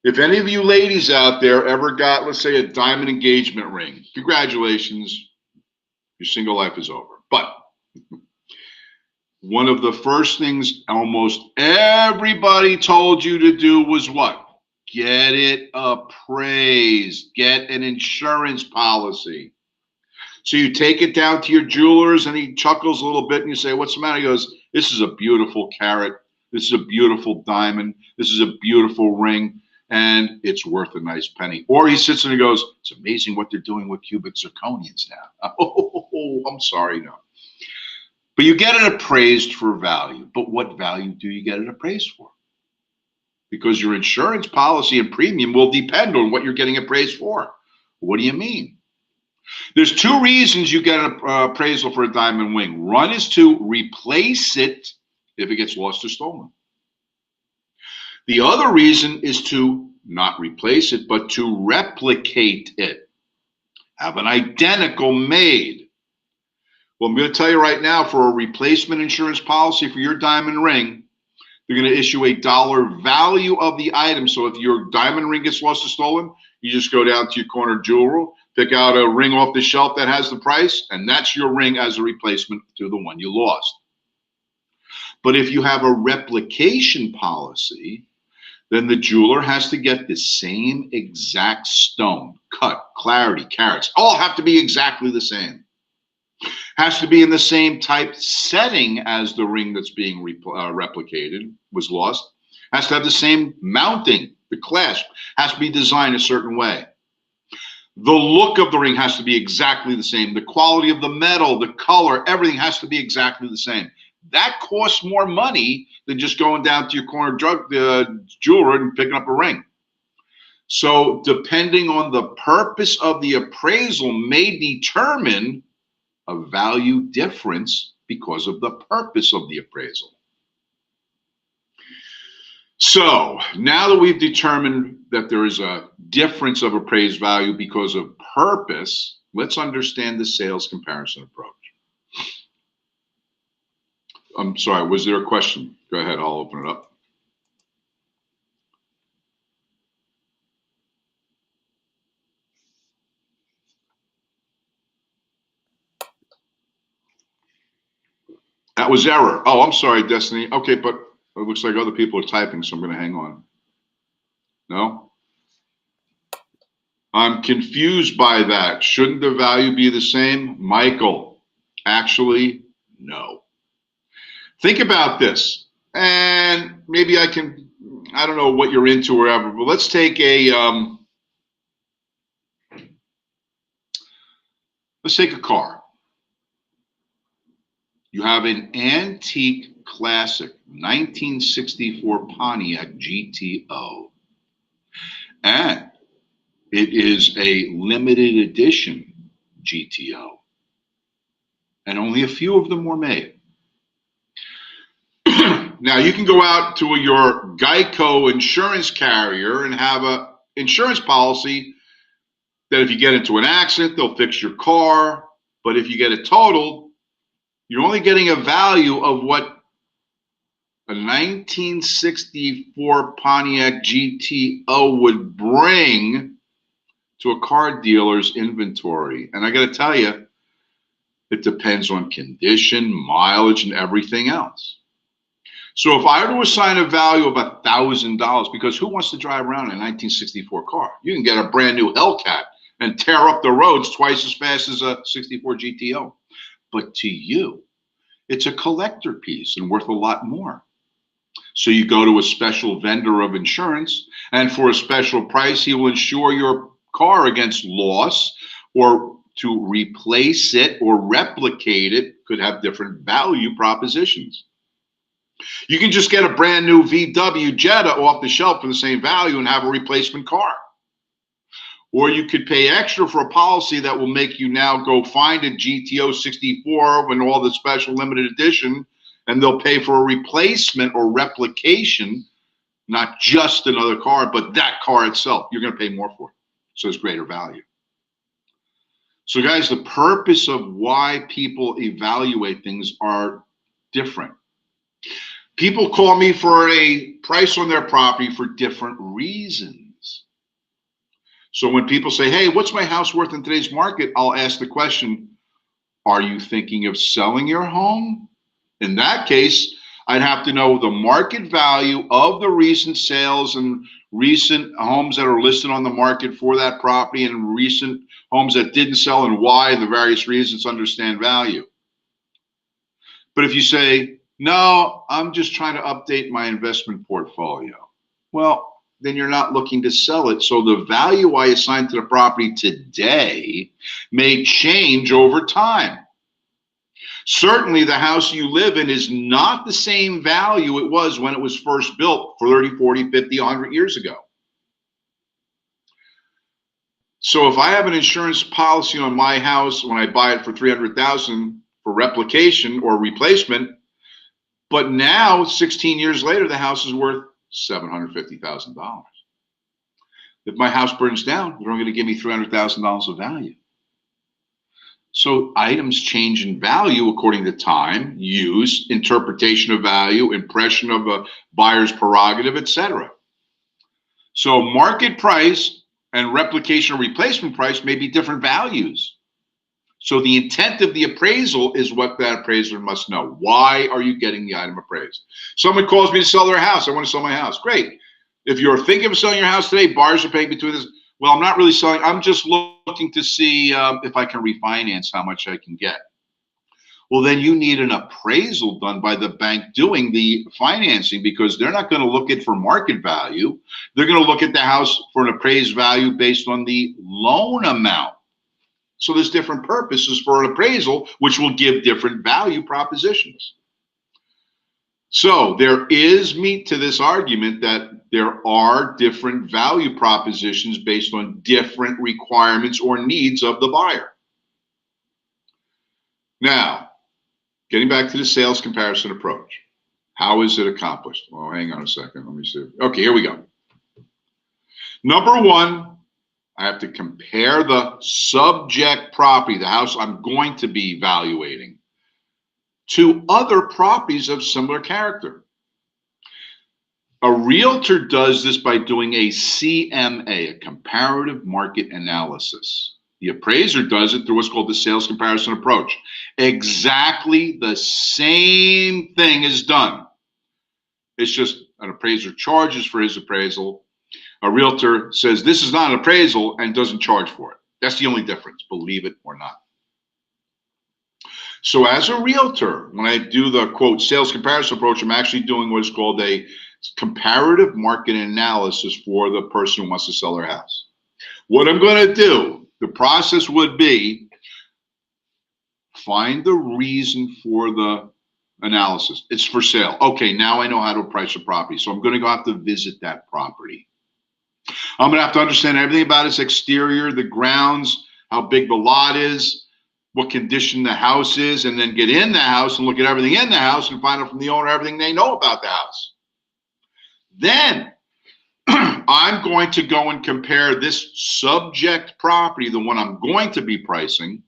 if any of you ladies out there ever got, let's say, a diamond engagement ring, congratulations, your single life is over. But one of the first things almost everybody told you to do was what? Get it appraised, get an insurance policy. So you take it down to your jeweler's and he chuckles a little bit and you say, what's the matter? He goes, This is a beautiful carat. This is a beautiful diamond. This is a beautiful ring, and it's worth a nice penny. Or he sits there and goes, it's amazing what they're doing with cubic zirconians now. Oh, I'm sorry, no. But you get it appraised for value. But what value do you get it appraised for? Because your insurance policy and premium will depend on what you're getting appraised for. What do you mean? There's two reasons you get an appraisal for a diamond ring. One is to replace it if it gets lost or stolen. The other reason is to not replace it, but to replicate it. Have an identical made. Well, I'm going to tell you right now, for a replacement insurance policy for your diamond ring, they're going to issue a dollar value of the item. So if your diamond ring gets lost or stolen, you just go down to your corner jeweler, pick out a ring off the shelf that has the price, and that's your ring as a replacement to the one you lost. But if you have a replication policy, then the jeweler has to get the same exact stone, cut, clarity, carats, all have to be exactly the same. Has to be in the same type setting as the ring that's being replicated, was lost. Has to have the same mounting, the clasp, has to be designed a certain way. The look of the ring has to be exactly the same. The quality of the metal, the color, everything has to be exactly the same. That costs more money than just going down to your corner jeweler and picking up a ring. So depending on the purpose of the appraisal may determine a value difference because of the purpose of the appraisal. So now that we've determined that there is a difference of appraised value because of purpose, let's understand the sales comparison approach. I'm sorry, was there a question? Go ahead, I'll open it up. That was error. Oh, I'm sorry, Destiny. Okay, but it looks like other people are typing, so I'm going to hang on. No? I'm confused by that. Shouldn't the value be the same? Michael, actually, no. Think about this, and maybe I don't know what you're into or whatever, but let's take a car. You have an antique classic 1964 Pontiac GTO, and it is a limited edition GTO, and only a few of them were made. Now, you can go out to your Geico insurance carrier and have an insurance policy that if you get into an accident, they'll fix your car. But if you get it totaled, you're only getting a value of what a 1964 Pontiac GTO would bring to a car dealer's inventory. And I got to tell you, it depends on condition, mileage, and everything else. So if I were to assign a value of $1,000, because who wants to drive around in a 1964 car? You can get a brand new Hellcat and tear up the roads twice as fast as a 64 GTO. But to you, it's a collector piece and worth a lot more. So you go to a special vendor of insurance, and for a special price, he will insure your car against loss, or to replace it or replicate it could have different value propositions. You can just get a brand new VW Jetta off the shelf for the same value and have a replacement car. Or you could pay extra for a policy that will make you now go find a GTO 64 and all the special limited edition, and they'll pay for a replacement or replication, not just another car, but that car itself. You're going to pay more for it. So it's greater value. So guys, the purpose of why people evaluate things are different. People call me for a price on their property for different reasons. So when people say, hey, what's my house worth in today's market? I'll ask the question, are you thinking of selling your home? In that case, I'd have to know the market value of the recent sales and recent homes that are listed on the market for that property, and recent homes that didn't sell and why, the various reasons, understand value. But if you say, No, I'm just trying to update my investment portfolio. Well, then you're not looking to sell it. So the value I assign to the property today may change over time. Certainly, the house you live in is not the same value it was when it was first built for 30, 40, 50, 100 years ago. So if I have an insurance policy on my house when I buy it for 300,000 for replication or replacement, but now 16 years later the house is worth $750,000. If my house burns down, they're only going to give me $300,000 of value. So items change in value according to time, use, interpretation of value, impression of a buyer's prerogative, etc. So market price and replication or replacement price may be different values. So the intent of the appraisal is what that appraiser must know. Why are you getting the item appraised? Someone calls me to sell their house. I want to sell my house. Great. If you're thinking of selling your house today, buyers are paying between this. Well, I'm not really selling. I'm just looking to see if I can refinance how much I can get. Well, then you need an appraisal done by the bank doing the financing, because they're not going to look at for market value. They're going to look at the house for an appraised value based on the loan amount. So there's different purposes for an appraisal, which will give different value propositions. So there is meat to this argument that there are different value propositions based on different requirements or needs of the buyer. Now, getting back to the sales comparison approach, how is it accomplished? Well, hang on a second. Let me see. Okay, here we go. Number one, I have to compare the subject property, the house I'm going to be evaluating, to other properties of similar character. A realtor does this by doing a CMA, a comparative market analysis. The appraiser does it through what's called the sales comparison approach. Exactly the same thing is done. It's just an appraiser charges for his appraisal. A realtor says this is not an appraisal and doesn't charge for it. That's the only difference, believe it or not. So as a realtor, when I do the quote sales comparison approach, I'm actually doing what is called a comparative market analysis for the person who wants to sell their house. What I'm going to do, the process would be find the reason for the analysis. It's for sale. Okay, now I know how to price a property. So I'm going to go have to visit that property. I'm going to have to understand everything about its exterior, the grounds, how big the lot is, what condition the house is, and then get in the house and look at everything in the house and find out from the owner everything they know about the house. Then I'm going to go and compare this subject property, the one I'm going to be pricing,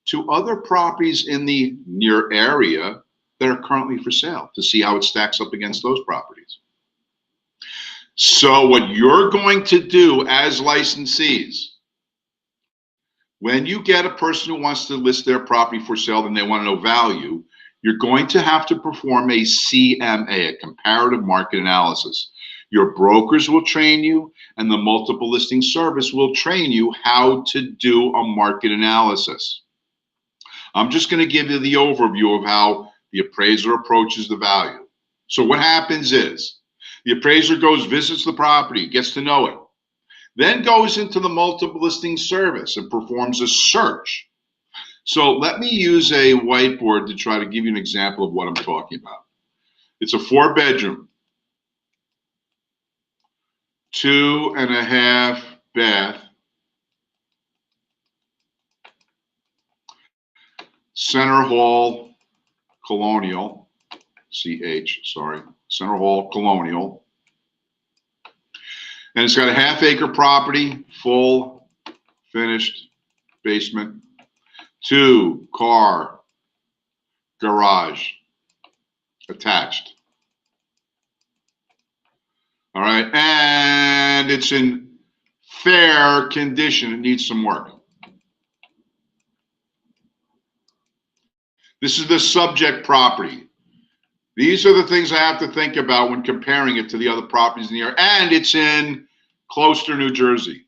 to other properties in the near area that are currently for sale to see how it stacks up against those properties. So what you're going to do as licensees, when you get a person who wants to list their property for sale and they want to know value, you're going to have to perform a CMA, a comparative market analysis. Your brokers will train you, and the multiple listing service will train you how to do a market analysis. I'm just going to give you the overview of how the appraiser approaches the value. So what happens is the appraiser goes, visits the property, gets to know it, then goes into the multiple listing service and performs a search. So let me use a whiteboard to try to give you an example of what I'm talking about. It's a 4-bedroom, 2.5 bath, center hall colonial, center hall colonial. And it's got a half-acre property, full, finished basement, 2-car garage attached. All right, and it's in fair condition. It needs some work. This is the subject property. These are the things I have to think about when comparing it to the other properties in the area. And it's in Closter, New Jersey.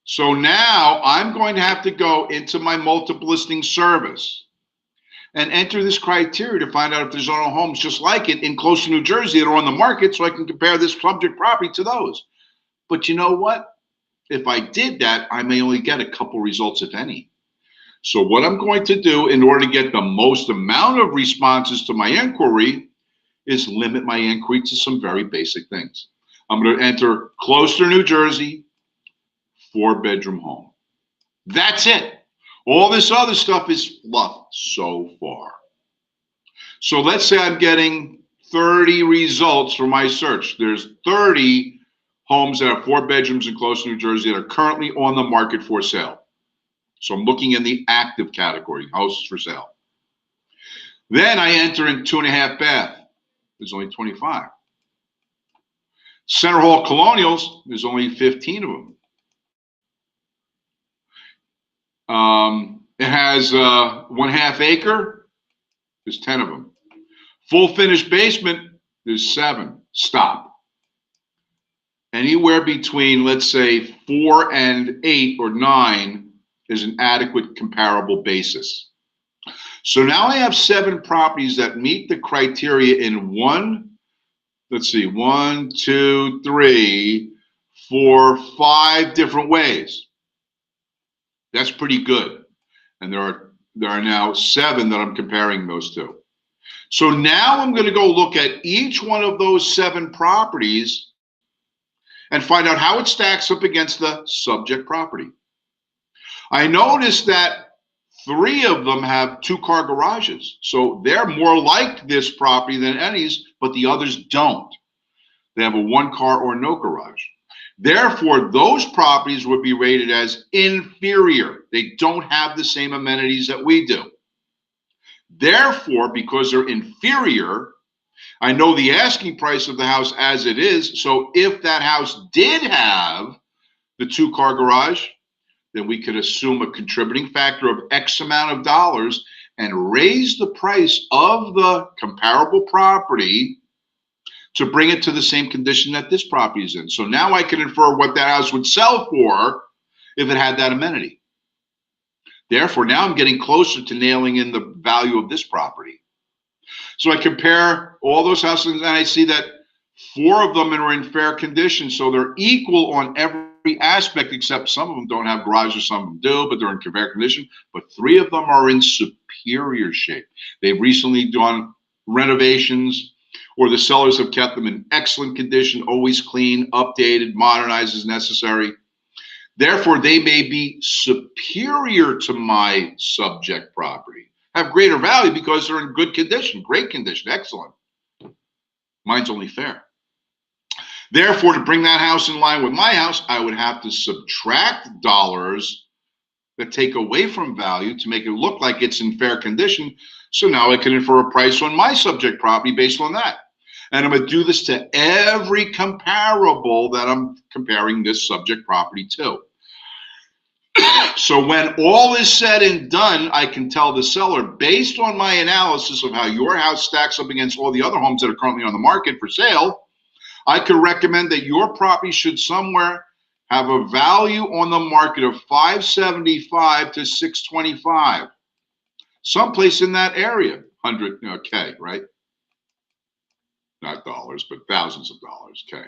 So now I'm going to have to go into my multiple listing service and enter this criteria to find out if there's other homes just like it in close to New Jersey that are on the market, so I can compare this subject property to those. But you know what? If I did that, I may only get a couple results, if any. So what I'm going to do in order to get the most amount of responses to my inquiry is limit my inquiry to some very basic things. I'm going to enter close to New Jersey, 4-bedroom home. That's it. All this other stuff is fluff so far. So let's say I'm getting 30 results from my search. There's 30 homes that have 4 bedrooms in close to New Jersey that are currently on the market for sale. So I'm looking in the active category, houses for sale. Then I enter in 2.5 bath. There's only 25. Center Hall Colonials, there's only 15 of them. It has 1/2 acre, there's 10 of them. Full finished basement, there's 7. Stop. Anywhere between, let's say, 4 and 8 or 9 is an adequate comparable basis. So now I have 7 properties that meet the criteria in 1, 2, 3, 4, 5 different ways. That's pretty good. And there are now 7 that I'm comparing those to. So now I'm going to go look at each one of those 7 properties and find out how it stacks up against the subject property. I noticed that 3 of them have 2-car garages. So they're more like this property than any's, but the others don't. They have a 1-car or no garage. Therefore, those properties would be rated as inferior. They don't have the same amenities that we do. Therefore, because they're inferior, I know the asking price of the house as it is. So if that house did have the 2-car garage, then we could assume a contributing factor of X amount of dollars and raise the price of the comparable property to bring it to the same condition that this property is in. So now I can infer what that house would sell for if it had that amenity. Therefore, now I'm getting closer to nailing in the value of this property. So I compare all those houses and I see that 4 of them are in fair condition. So they're equal on every aspect, except some of them don't have garages, some of them do, but they're in fair condition. But 3 of them are in superior shape. They've recently done renovations, or the sellers have kept them in excellent condition, always clean, updated, modernized as necessary. Therefore, they may be superior to my subject property, have greater value because they're in good condition, great condition, excellent. Mine's only fair. Therefore, to bring that house in line with my house, I would have to subtract dollars that take away from value to make it look like it's in fair condition. So now I can infer a price on my subject property based on that. And I'm going to do this to every comparable that I'm comparing this subject property to. So when all is said and done, I can tell the seller, based on my analysis of how your house stacks up against all the other homes that are currently on the market for sale, I could recommend that your property should somewhere have a value on the market of $575 to $625. Someplace in that area, 100K, right? Not dollars, but thousands of dollars, okay.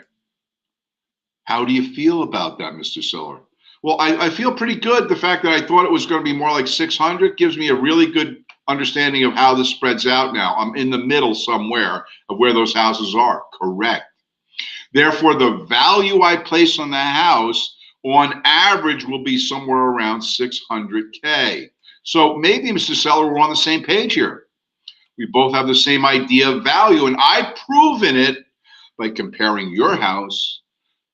How do you feel about that, Mr. Seller? Well, I feel pretty good. The fact that I thought it was going to be more like 600 gives me a really good understanding of how this spreads out now. I'm in the middle somewhere of where those houses are, correct. Therefore, the value I place on the house on average will be somewhere around 600K. So maybe, Mr. Seller, we're on the same page here. We both have the same idea of value, and I've proven it by comparing your house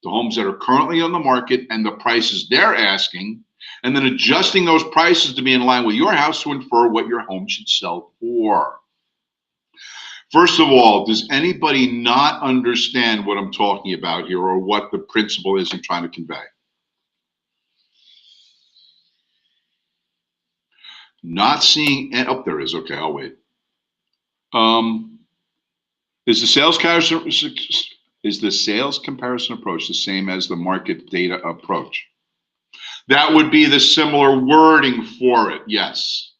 to homes that are currently on the market and the prices they're asking, and then adjusting those prices to be in line with your house to infer what your home should sell for. First of all, does anybody not understand what I'm talking about here or what the principle is I'm trying to convey? Not seeing, oh, there is, okay, I'll wait. Is the sales comparison approach the same as the market data approach? That would be the similar wording for it, yes.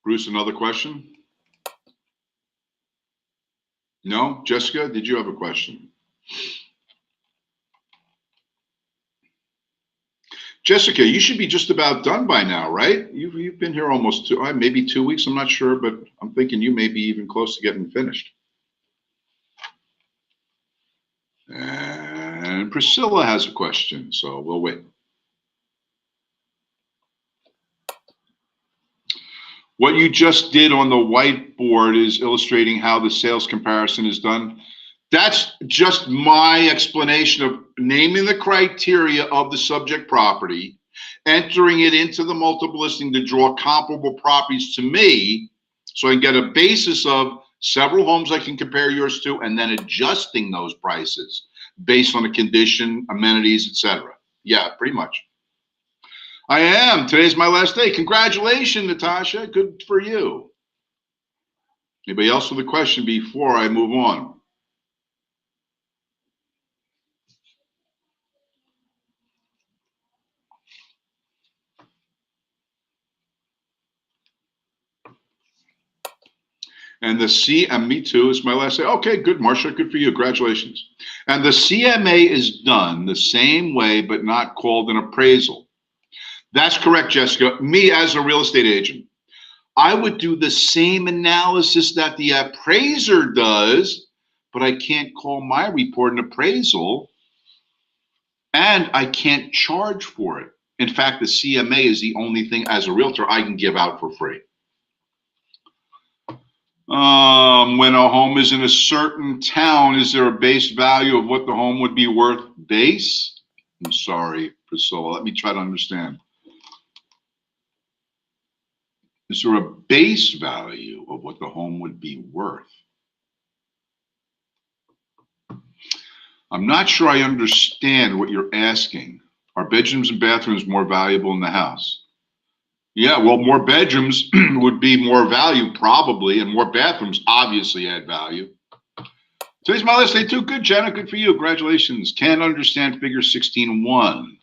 Bruce, another question? No? Jessica, did you have a question? Jessica, you should be just about done by now, right? You've been here almost maybe 2 weeks. I'm not sure, but I'm thinking you may be even close to getting finished. And Priscilla has a question, so we'll wait. What you just did on the whiteboard is illustrating how the sales comparison is done. That's just my explanation of naming the criteria of the subject property, entering it into the multiple listing to draw comparable properties to me, so I can get a basis of several homes I can compare yours to, and then adjusting those prices based on the condition, amenities, etc. Yeah, pretty much. I am. Today's my last day. Congratulations, Natasha. Good for you. Anybody else with a question before I move on? And me too, it's my last day. Okay, good, Marcia, good for you, congratulations. And the CMA is done the same way, but not called an appraisal. That's correct, Jessica. Me as a real estate agent, I would do the same analysis that the appraiser does, but I can't call my report an appraisal, and I can't charge for it. In fact, the CMA is the only thing as a realtor I can give out for free. When a home is in a certain town, is there a base value of what the home would be worth? Base? I'm sorry, Priscilla. Let me try to understand. Is there a base value of what the home would be worth? I'm not sure I understand what you're asking. Are bedrooms and bathrooms more valuable in the house? Yeah, well, more bedrooms would be more value probably, and more bathrooms obviously add value. Today's my last day too. Good, Jenna. Good for you. Congratulations. Can't understand figure 16.1.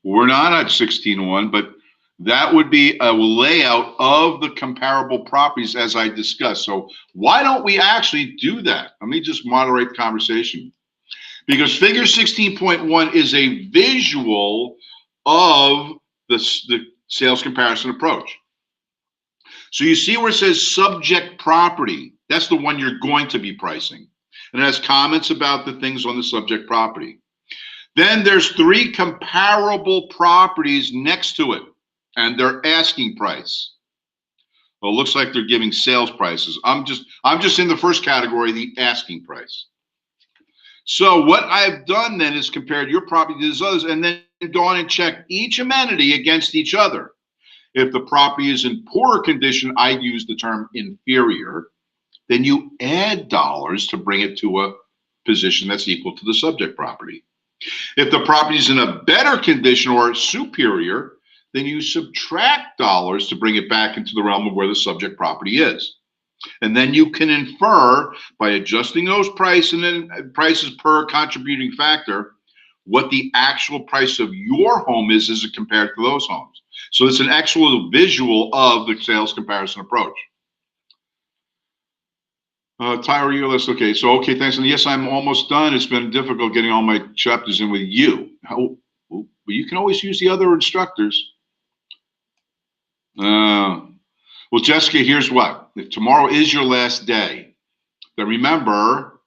We're not at 16.1, but that would be a layout of the comparable properties as I discussed. So why don't we actually do that? Let me just moderate the conversation. Because figure 16.1 is a visual of the sales comparison approach. So you see where it says subject property. That's the one you're going to be pricing. And it has comments about the things on the subject property. Then there's 3 comparable properties next to it, and their asking price. Well, it looks like they're giving sales prices. I'm just in the first category, the asking price. So what I've done then is compared your property to these others, and then gone and checked each amenity against each other. If the property is in poorer condition, I use the term inferior. Then you add dollars to bring it to a position that's equal to the subject property. If the property is in a better condition or superior, then you subtract dollars to bring it back into the realm of where the subject property is. And then you can infer by adjusting those prices per contributing factor what the actual price of your home is as compared to those homes. So it's an actual visual of the sales comparison approach. Tyra, your list. Okay, so thanks. And yes, I'm almost done. It's been difficult getting all my chapters in with you. But you can always use the other instructors. Well, Jessica, here's what. If tomorrow is your last day, then remember,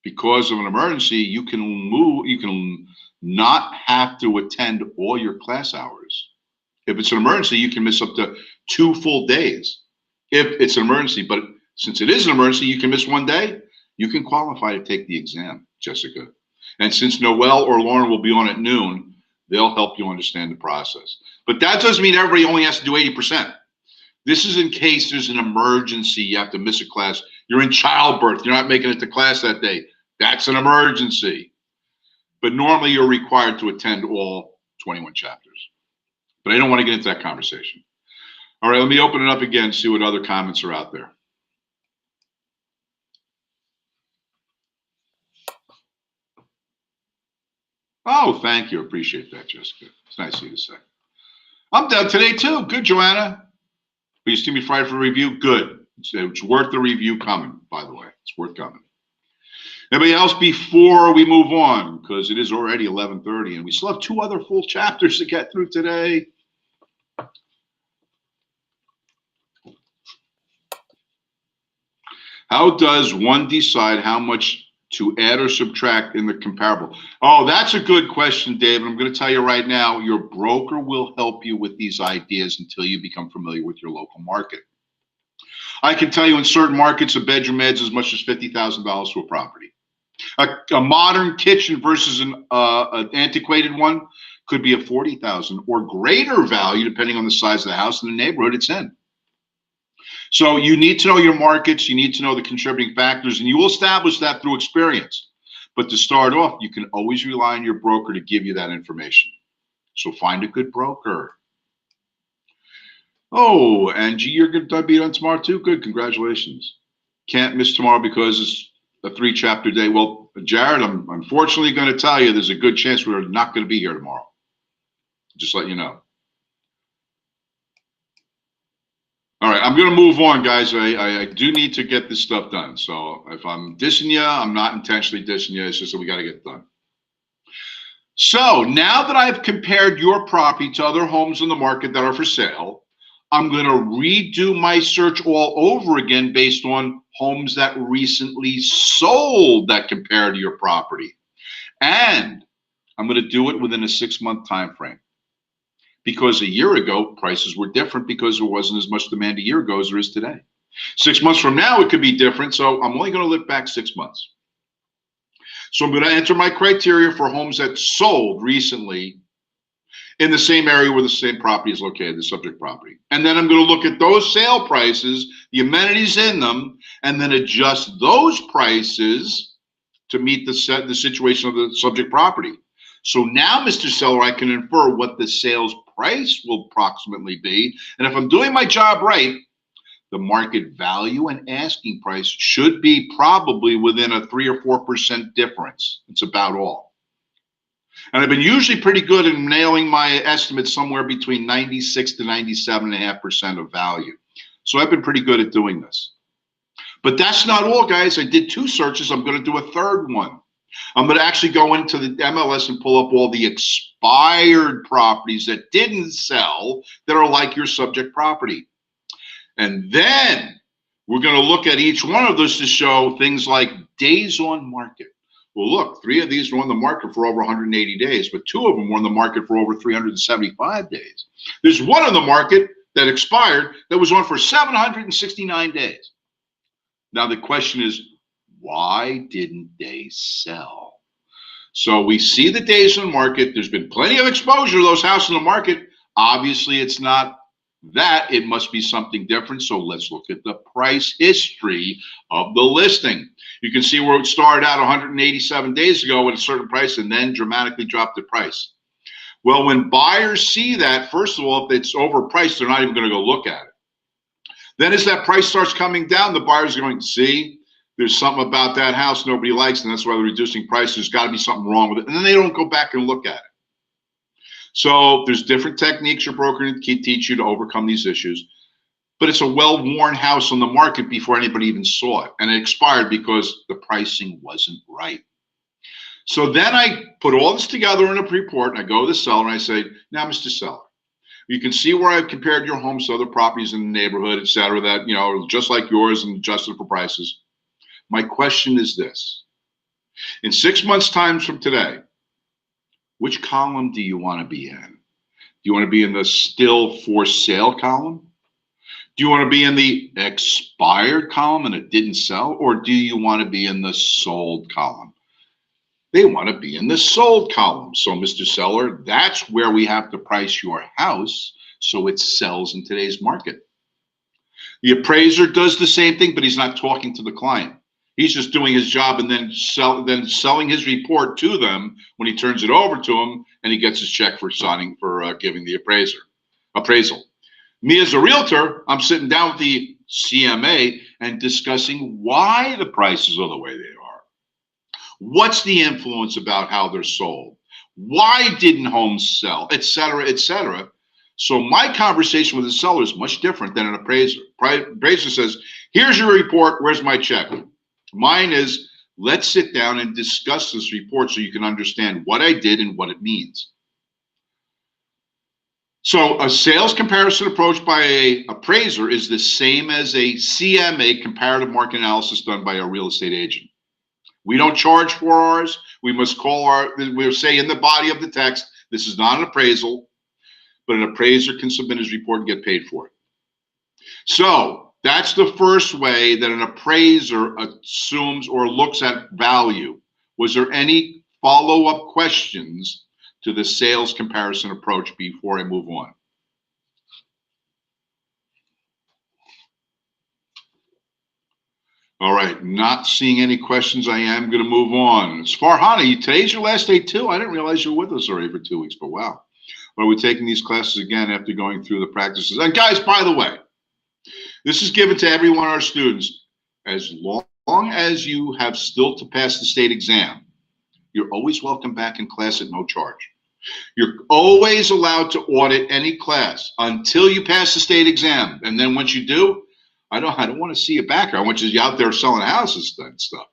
because of an emergency, you can not have to attend all your class hours. If it's an emergency, you can miss up to 2 full days. If it's an emergency, but since it is an emergency, you can miss 1 day. You can qualify to take the exam, Jessica. And since Noelle or Lauren will be on at noon, they'll help you understand the process. But that doesn't mean everybody only has to do 80%. This is in case there's an emergency, you have to miss a class. You're in childbirth, you're not making it to class that day. That's an emergency. But normally you're required to attend all 21 chapters. But I don't want to get into that conversation. All right, let me open it up again, see what other comments are out there. Oh, thank you. Appreciate that, Jessica. It's nice of you to say. I'm done today too. Good, Joanna. Will you see me Friday for a review? Good. It's worth the review coming, by the way. It's worth coming. Anybody else before we move on? Because it is already 11:30 and we still have 2 other full chapters to get through today. How does one decide how much to add or subtract in the comparable? Oh, that's a good question, David. I'm going to tell you right now, your broker will help you with these ideas until you become familiar with your local market. I can tell you in certain markets, a bedroom adds as much as $50,000 to a property. A modern kitchen versus an antiquated one could be a $40,000 or greater value depending on the size of the house and the neighborhood it's in. So you need to know your markets, you need to know the contributing factors, and you will establish that through experience. But to start off, you can always rely on your broker to give you that information. So find a good broker. Oh, Angie, you're going to be on tomorrow too? Good, congratulations. Can't miss tomorrow because it's a 3-chapter day. Well, Jared, I'm unfortunately going to tell you there's a good chance we're not going to be here tomorrow. Just let you know. All right, I'm going to move on, guys. I do need to get this stuff done. So if I'm dissing you, I'm not intentionally dissing you. It's just that we got to get it done. So now that I've compared your property to other homes on the market that are for sale, I'm going to redo my search all over again based on homes that recently sold that compare to your property. And I'm going to do it within a 6-month time frame. Because a year ago, prices were different because there wasn't as much demand a year ago as there is today. 6 months from now, it could be different. So I'm only going to look back 6 months. So I'm going to enter my criteria for homes that sold recently in the same area where the same property is located, the subject property. And then I'm going to look at those sale prices, the amenities in them, and then adjust those prices to meet the situation of the subject property. So now, Mr. Seller, I can infer what the sales price will approximately be. And if I'm doing my job right, the market value and asking price should be probably within a 3 or 4% difference. It's about all. And I've been usually pretty good in nailing my estimates somewhere between 96 to 97.5% of value. So I've been pretty good at doing this. But that's not all, guys. I did 2 searches. I'm going to do a 3rd one. I'm going to actually go into the MLS and pull up all the expired properties that didn't sell that are like your subject property. And then we're going to look at each one of those to show things like days on market. Well, look, 3 of these were on the market for over 180 days, but 2 of them were on the market for over 375 days. There's one on the market that expired that was on for 769 days. Now the question is, why didn't they sell? So we see the days on market. There's been plenty of exposure to those houses on the market. Obviously, it's not that. It must be something different. So let's look at the price history of the listing. You can see where it started out 187 days ago at a certain price and then dramatically dropped the price. Well, when buyers see that, first of all, if it's overpriced, they're not even going to go look at it. Then as that price starts coming down, the buyers are going to see there's something about that house nobody likes, and that's why they're reducing prices. There's got to be something wrong with it. And then they don't go back and look at it. So there's different techniques your broker can teach you to overcome these issues. But it's a well-worn house on the market before anybody even saw it. And it expired because the pricing wasn't right. So then I put all this together in a report, and I go to the seller, and I say, now, Mr. Seller, you can see where I've compared your homes to other properties in the neighborhood, et cetera, that, you know, just like yours and adjusted for prices. My question is this. In 6 months' time from today, which column do you want to be in? Do you want to be in the still for sale column? Do you want to be in the expired column and it didn't sell? Or do you want to be in the sold column? They want to be in the sold column. So, Mr. Seller, that's where we have to price your house so it sells in today's market. The appraiser does the same thing, but he's not talking to the client. He's just doing his job and then selling his report to them when he turns it over to him and he gets his check for signing for giving the appraisal. Me as a realtor, I'm sitting down with the CMA and discussing why the prices are the way they are. What's the influence about how they're sold? Why didn't homes sell, et cetera, et cetera. So my conversation with the seller is much different than an appraiser. Appraiser says, here's your report, where's my check? Mine is, let's sit down and discuss this report so you can understand what I did and what it means. So a sales comparison approach by an appraiser is the same as a CMA, comparative market analysis, done by a real estate agent. We don't charge for ours. We must call we'll say in the body of the text, this is not an appraisal, but an appraiser can submit his report and get paid for it. So that's the first way that an appraiser assumes or looks at value. Was there any follow-up questions to the sales comparison approach before I move on? All right, not seeing any questions. I am going to move on. It's Farhana, today's your last day too. I didn't realize you were with us already for 2 weeks, but wow. Well, we're taking these classes again after going through the practices. And guys, by the way, this is given to every one of our students. As long as you have still to pass the state exam, you're always welcome back in class at no charge. You're always allowed to audit any class until you pass the state exam. And then once you do, I don't want to see you back. I want you out there selling houses and stuff.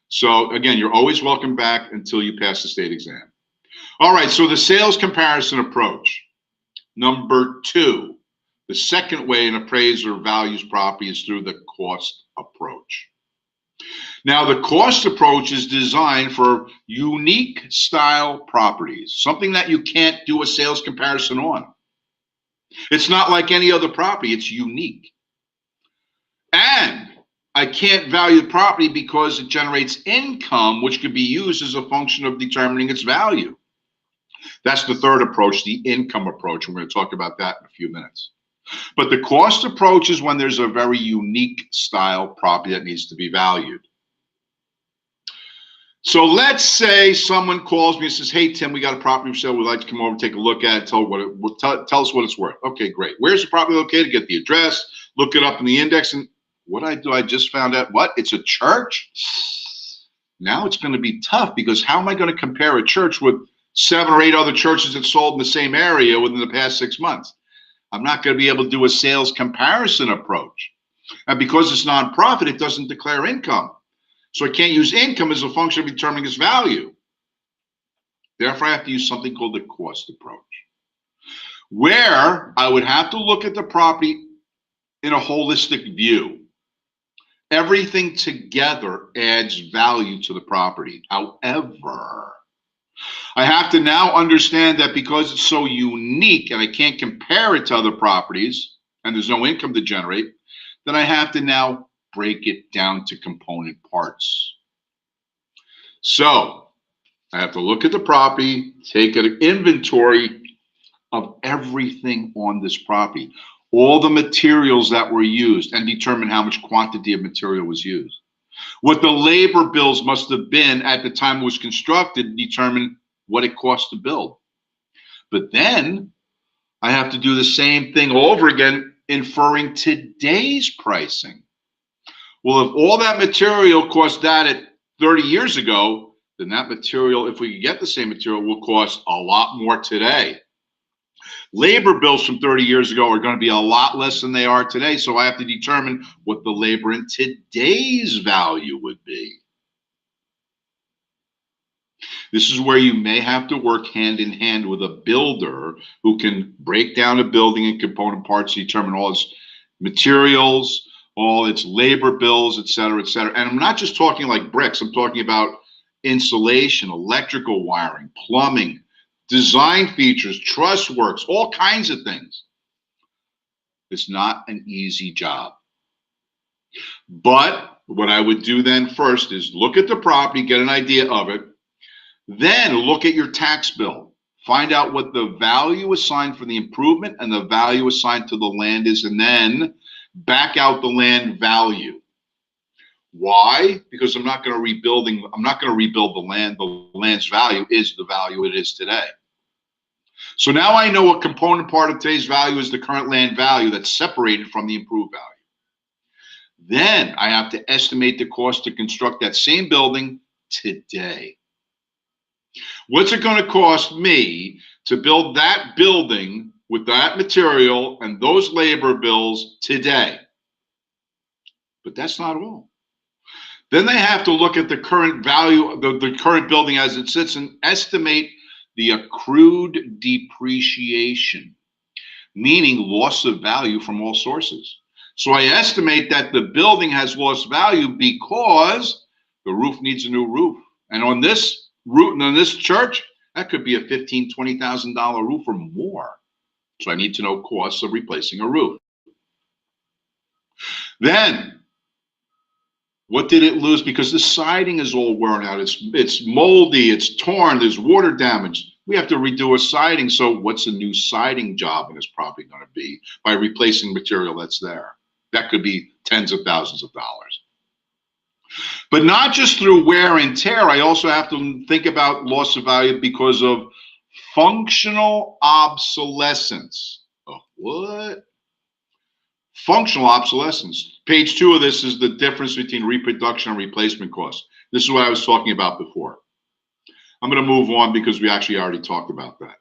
So again, you're always welcome back until you pass the state exam. All right, so the sales comparison approach. Number 2, the second way an appraiser values property is through the cost approach. Now, the cost approach is designed for unique style properties, something that you can't do a sales comparison on. It's not like any other property, it's unique. And I can't value the property because it generates income, which could be used as a function of determining its value. That's the third approach, the income approach. We're going to talk about that in a few minutes. But the cost approach is when there's a very unique style property that needs to be valued. So let's say someone calls me and says, hey, Tim, we got a property for sale. We'd like to come over and take a look at it. Tell us what it's worth. Okay, great. Where's the property located? Get the address, look it up in the index. And what I do, I just found out, what? It's a church? Now it's going to be tough, because how am I going to compare a church with 7 or 8 other churches that sold in the same area within the past 6 months? I'm not going to be able to do a sales comparison approach. And because it's nonprofit, it doesn't declare income. So I can't use income as a function of determining its value. Therefore, I have to use something called the cost approach, where I would have to look at the property in a holistic view. Everything together adds value to the property. However, I have to now understand that because it's so unique and I can't compare it to other properties and there's no income to generate, then I have to now break it down to component parts. So I have to look at the property, take an inventory of everything on this property, all the materials that were used, and determine how much quantity of material was used. What the labor bills must have been at the time it was constructed, determine what it cost to build. But then I have to do the same thing all over again, inferring today's pricing. Well, if all that material cost that at 30 years ago, then that material, if we could get the same material, will cost a lot more today. Labor bills from 30 years ago are going to be a lot less than they are today. So I have to determine what the labor in today's value would be. This is where you may have to work hand in hand with a builder who can break down a building in component parts, determine all its materials, all its labor bills, et cetera, et cetera. And I'm not just talking like bricks. I'm talking about insulation, electrical wiring, plumbing, design features, truss works, all kinds of things. It's not an easy job. But what I would do then first is look at the property, get an idea of it, then look at your tax bill. Find out what the value assigned for the improvement and the value assigned to the land is, and then back out the land value. Why? Because I'm not going to rebuild the land. The land's value is the value it is today. So now I know what component part of today's value is the current land value that's separated from the improved value. Then I have to estimate the cost to construct that same building today. What's it going to cost me to build that building with that material and those labor bills today. But that's not all. Then they have to look at the current value, the current building as it sits, and estimate the accrued depreciation, meaning loss of value from all sources. So I estimate that the building has lost value because the roof needs a new roof. And on this roof, on this church, that could be a $15,000, $20,000 roof or more. So I need to know costs of replacing a roof. Then, what did it lose? Because the siding is all worn out. It's moldy, it's torn, there's water damage. We have to redo a siding. So what's a new siding job in this property going to be by replacing material that's there? That could be tens of thousands of dollars. But not just through wear and tear. I also have to think about loss of value because of functional obsolescence. Oh, what? Functional obsolescence. Page 2 of this is the difference between reproduction and replacement costs. This is what I was talking about before. I'm going to move on because we actually already talked about that.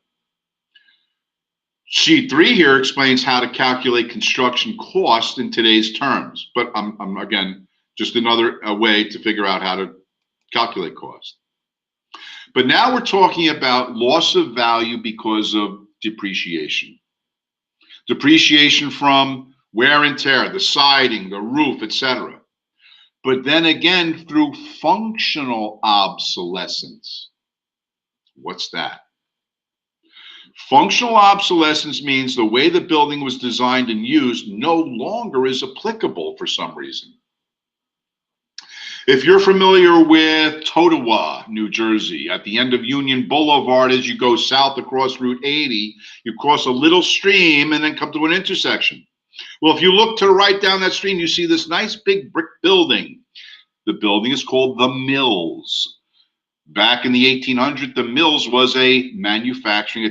Sheet 3 here explains how to calculate construction cost in today's terms, but I'm again, just another way to figure out how to calculate cost. But now we're talking about loss of value because of depreciation. Depreciation from wear and tear, the siding, the roof, etc. But then again, through functional obsolescence. What's that? Functional obsolescence means the way the building was designed and used no longer is applicable for some reason. If you're familiar with Totowa, New Jersey, at the end of Union Boulevard, as you go south across Route 80, you cross a little stream and then come to an intersection. Well, if you look to the right down that stream, you see this nice big brick building. The building is called the Mills. Back in the 1800s, the Mills was a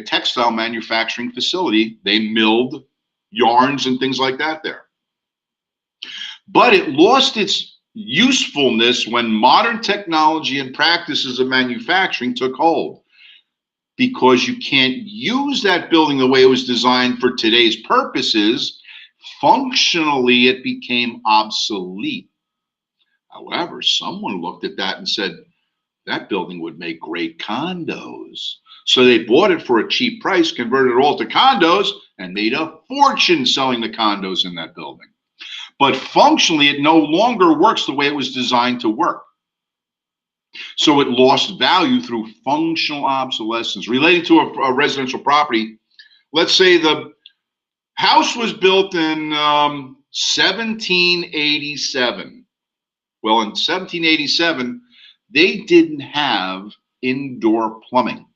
textile manufacturing facility. They milled yarns and things like that there. But it lost its usefulness when modern technology and practices of manufacturing took hold. Because you can't use that building the way it was designed for today's purposes, functionally it became obsolete. However, someone looked at that and said, that building would make great condos. So they bought it for a cheap price, converted it all to condos, and made a fortune selling the condos in that building. But functionally, it no longer works the way it was designed to work. So it lost value through functional obsolescence. Relating to a residential property, let's say the house was built in 1787. Well, in 1787, they didn't have indoor plumbing.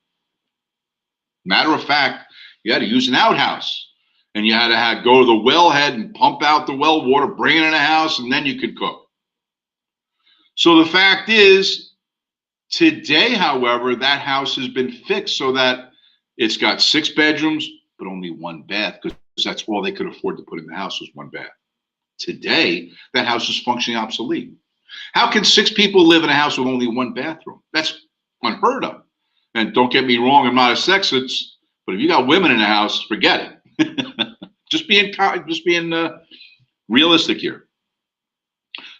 Matter of fact, you had to use an outhouse, and you had to go to the wellhead and pump out the well water, bring it in the house, and then you could cook. So the fact is, today, however, that house has been fixed so that it's got 6 bedrooms, but only 1 bath, because that's all they could afford to put in the house was 1 bath. Today, that house is functionally obsolete. How can 6 people live in a house with only 1 bathroom? That's unheard of. And don't get me wrong, I'm not a sexist, but if you got women in the house, forget it. just being realistic here.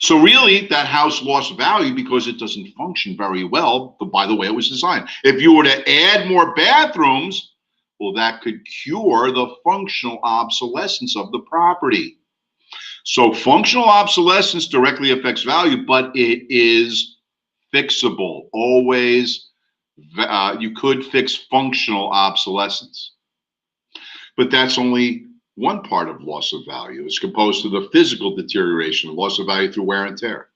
So really, that house lost value because it doesn't function very well by the way it was designed. If you were to add more bathrooms, well, that could cure the functional obsolescence of the property. So functional obsolescence directly affects value, but it is fixable. Always, you could fix functional obsolescence. But that's only one part of loss of value. It's composed to the physical deterioration, loss of value through wear and tear.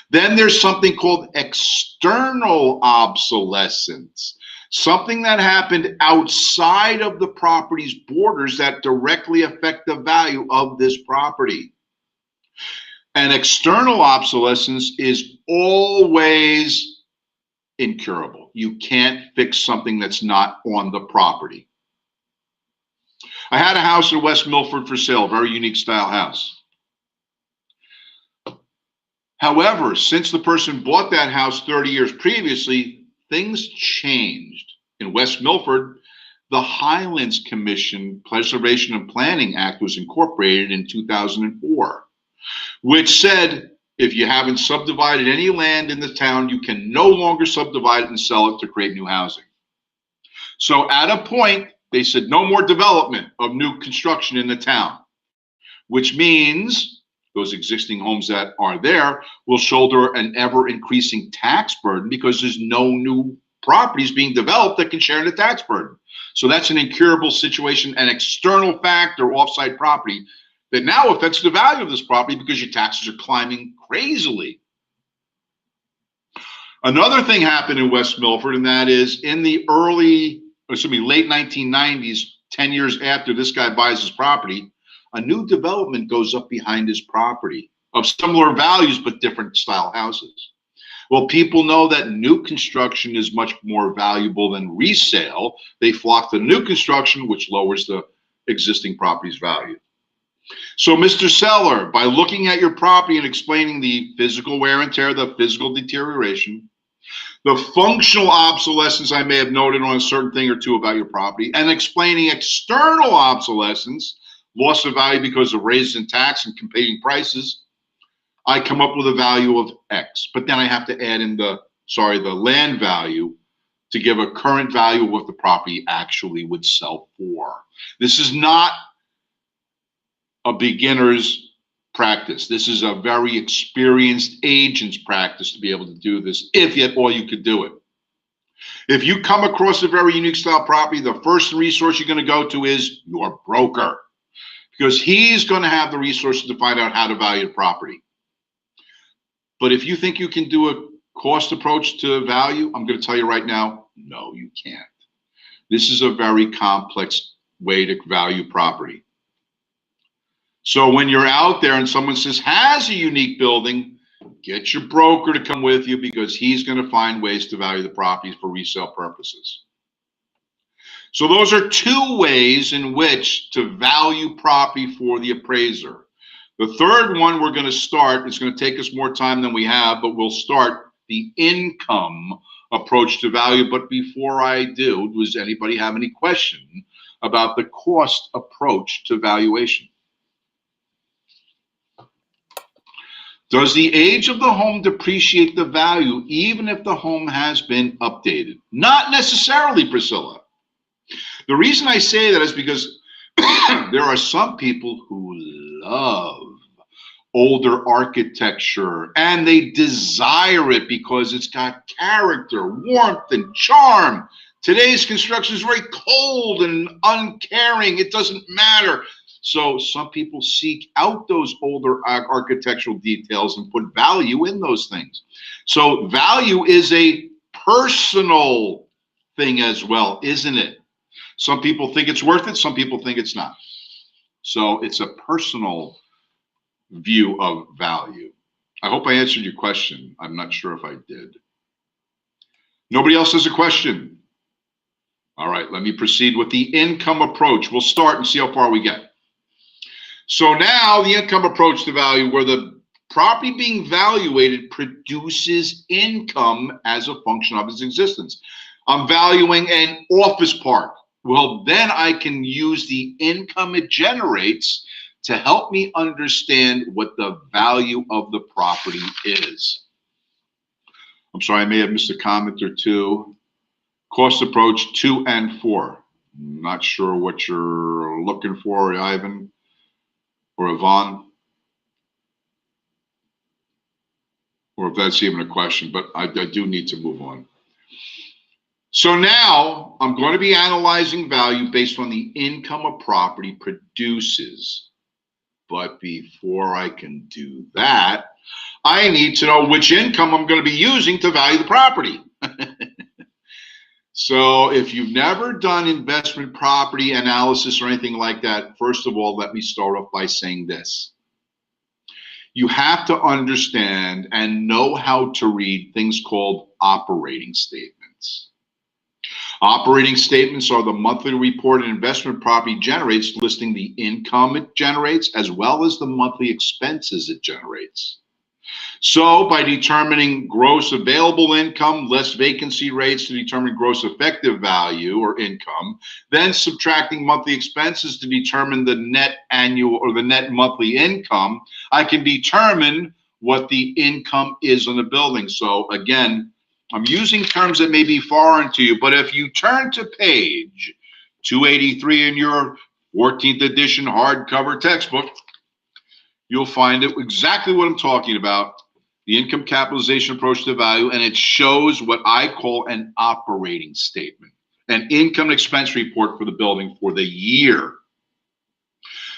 Then there's something called external obsolescence. Something that happened outside of the property's borders that directly affect the value of this property. And external obsolescence is always incurable. You can't fix something that's not on the property. I had a house in West Milford for sale, very unique style house. However, since the person bought that house 30 years previously, things changed. In West Milford, The Highlands Commission Preservation and Planning Act was incorporated in 2004, which said if you haven't subdivided any land in the town, you can no longer subdivide it and sell it to create new housing. So at a point, they said no more development of new construction in the town, which means those existing homes that are there will shoulder an ever-increasing tax burden because there's no new properties being developed that can share in the tax burden. So that's an incurable situation, an external factor, off-site property, that now affects the value of this property because your taxes are climbing crazily. Another thing happened in West Milford, and that is in the late 1990s, 10 years after this guy buys his property, a new development goes up behind his property of similar values but different style houses. Well, people know that new construction is much more valuable than resale. They flock to new construction, which lowers the existing property's value. So, Mr. Seller, by looking at your property and explaining the physical wear and tear, the physical deterioration, the functional obsolescence I may have noted on a certain thing or two about your property, and explaining external obsolescence, loss of value because of raises in tax and competing prices, I come up with a value of X. But then I have to add in the land value to give a current value of what the property actually would sell for. This is not a beginner's practice. This is a very experienced agent's practice to be able to do this, if at all you could do it. If you come across a very unique style property, the first resource you're going to go to is your broker, because he's going to have the resources to find out how to value the property. But if you think you can do a cost approach to value, I'm going to tell you right now, no, you can't. This is a very complex way to value property. So when you're out there and someone says has a unique building, get your broker to come with you, because he's going to find ways to value the properties for resale purposes. So those are two ways in which to value property for the appraiser. The third one we're going to start, it's going to take us more time than we have, but we'll start the income approach to value. But before I do, does anybody have any question about the cost approach to valuation? Does the age of the home depreciate the value even if the home has been updated? Not necessarily, Priscilla. The reason I say that is because there are some people who love older architecture and they desire it because it's got character, warmth, and charm. Today's construction is very cold and uncaring. It doesn't matter. So some people seek out those older architectural details and put value in those things. So value is a personal thing as well, isn't it? Some people think it's worth it. Some people think it's not. So it's a personal view of value. I hope I answered your question. I'm not sure if I did. Nobody else has a question? All right, let me proceed with the income approach. We'll start and see how far we get. So now the income approach to value, where the property being valuated produces income as a function of its existence. I'm valuing an office park. Well, then I can use the income it generates to help me understand what the value of the property is. I'm sorry, I may have missed a comment or two. Cost approach 2 and 4. Not sure what you're looking for, Ivan or Yvonne, or if that's even a question, but I do need to move on. So now I'm going to be analyzing value based on the income a property produces. But before I can do that, I need to know which income I'm going to be using to value the property. So if you've never done investment property analysis or anything like that, first of all, let me start off by saying this. You have to understand and know how to read things called operating statements. Operating statements are the monthly report an investment property generates, listing the income it generates as well as the monthly expenses it generates. So by determining gross available income less vacancy rates to determine gross effective value or income, then subtracting monthly expenses to determine the net annual or the net monthly income, I can determine what the income is on the building. So again, I'm using terms that may be foreign to you, but if you turn to page 283 in your 14th edition hardcover textbook, you'll find it exactly what I'm talking about, the income capitalization approach to value, and it shows what I call an operating statement, an income and expense report for the building for the year.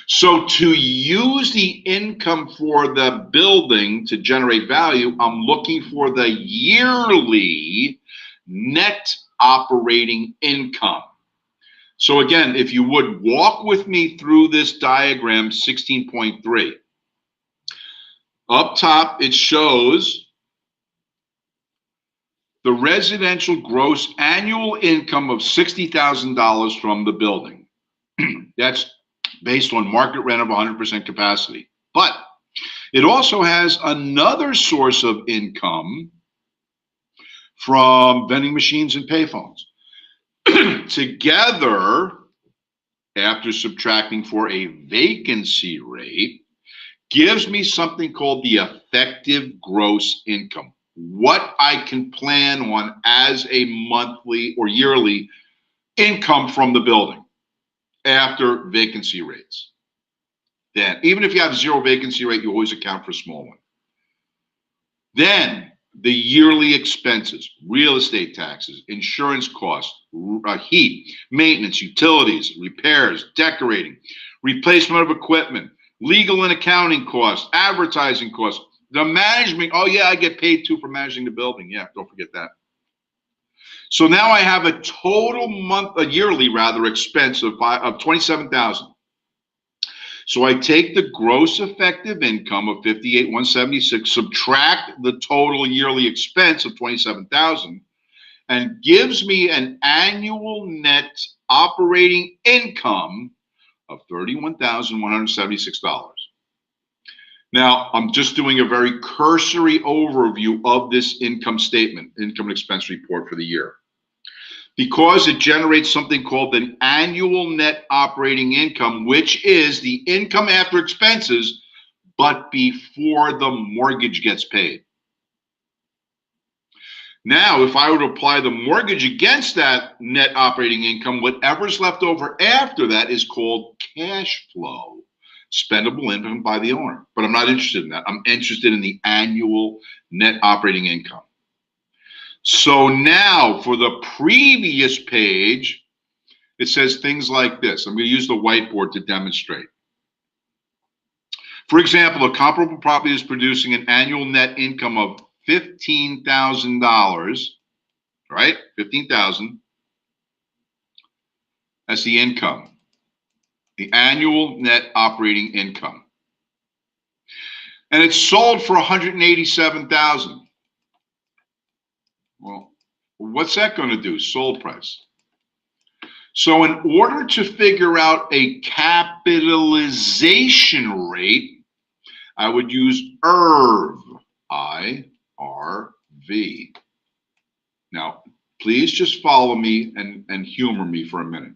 So to use the income for the building to generate value, I'm looking for the yearly net operating income. So again, if you would walk with me through this diagram 16.3. Up top, it shows the residential gross annual income of $60,000 from the building. That's based on market rent of 100% capacity. But it also has another source of income from vending machines and payphones. Together, after subtracting for a vacancy rate, gives me something called the effective gross income, what I can plan on as a monthly or yearly income from the building after vacancy rates. Then, even if you have zero vacancy rate, you always account for a small one. Then, the yearly expenses, real estate taxes, insurance costs, heat, maintenance, utilities, repairs, decorating, replacement of equipment, legal and accounting costs, advertising costs, the management. Oh yeah, I get paid too for managing the building. Yeah, don't forget that. So now I have a total yearly expense of $27,000. So I take the gross effective income of $58,176, subtract the total yearly expense of $27,000, and gives me an annual net operating income of $31,176. Now, I'm just doing a very cursory overview of this income statement, income and expense report for the year. Because it generates something called an annual net operating income, which is the income after expenses, but before the mortgage gets paid. Now, if I were to apply the mortgage against that net operating income, whatever's left over after that is called cash flow, spendable income by the owner. But I'm not interested in that. I'm interested in the annual net operating income. So now for the previous page, it says things like this. I'm going to use the whiteboard to demonstrate. For example, a comparable property is producing an annual net income of $15,000, right? $15,000. That's the income, the annual net operating income. And it's sold for $187,000. Well, what's that going to do? Sold price. So in order to figure out a capitalization rate, I would use IRV, I-R-V. Now, please just follow me and humor me for a minute.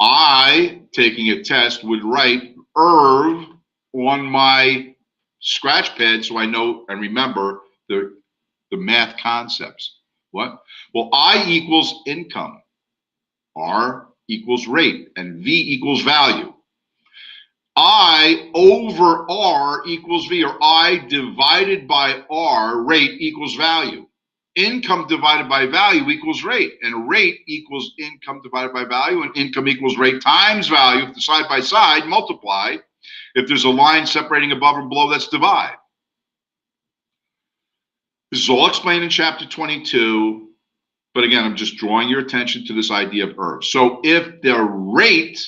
I, taking a test, would write IRV on my scratch pad so I know and remember the math concepts. What? Well, I equals income, R equals rate, and V equals value. I over R equals V, or I divided by R, rate equals value. Income divided by value equals rate, and rate equals income divided by value, and income equals rate times value. If they're side by side, multiply. If there's a line separating above and below, that's divide. This is all explained in chapter 22, but again, I'm just drawing your attention to this idea of IRV. So if the rate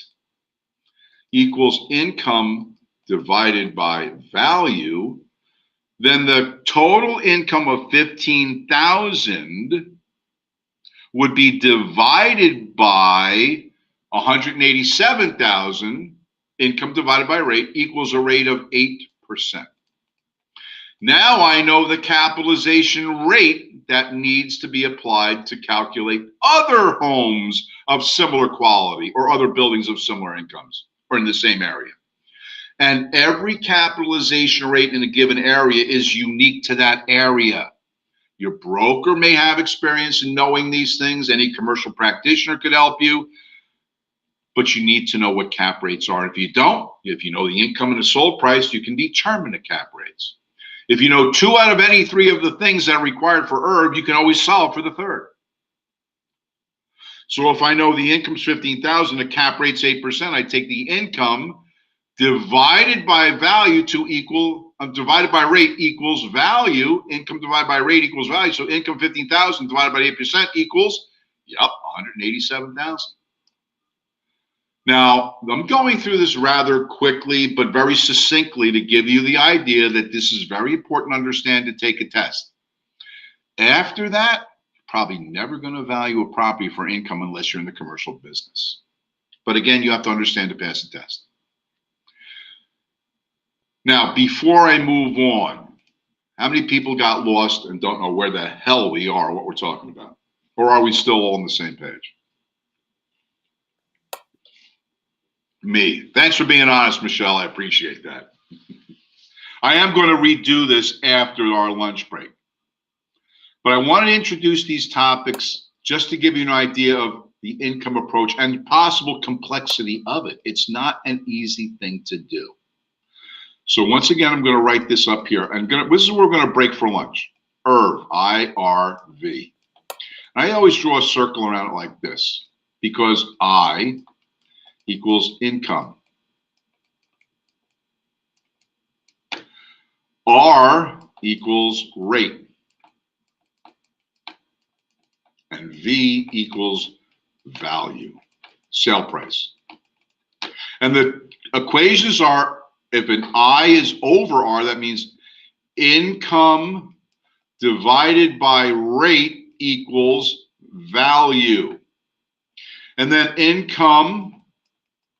equals income divided by value, then the total income of $15,000 would be divided by $187,000, income divided by rate, equals a rate of 8%. Now I know the capitalization rate that needs to be applied to calculate other homes of similar quality or other buildings of similar incomes or in the same area. And every capitalization rate in a given area is unique to that area. Your broker may have experience in knowing these things. Any commercial practitioner could help you. But you need to know what cap rates are. If you don't, if you know the income and the sold price, you can determine the cap rates. If you know 2 out of any 3 of the things that are required for IRB, you can always solve for the third. So if I know the income's $15,000, the cap rate's 8%, I take the income divided by value to equal, divided by rate equals value. Income divided by rate equals value. So income 15,000 divided by 8% equals, yep, 187,000. Now, I'm going through this rather quickly, but very succinctly to give you the idea that this is very important to understand to take a test. After that, you're probably never going to value a property for income unless you're in the commercial business. But again, you have to understand to pass the test. Now, before I move on, how many people got lost and don't know where the hell we are, what we're talking about? Or are we still all on the same page? Me. Thanks for being honest, Michelle. I appreciate that. I am going to redo this after our lunch break. But I want to introduce these topics just to give you an idea of the income approach and possible complexity of it. It's not an easy thing to do. So once again, I'm going to write this up here. This is where we're going to break for lunch. IRV, I-R-V. I always draw a circle around it like this because I equals income. R equals rate. And V equals value, sale price. And the equations are, if an I is over R, that means income divided by rate equals value. And then income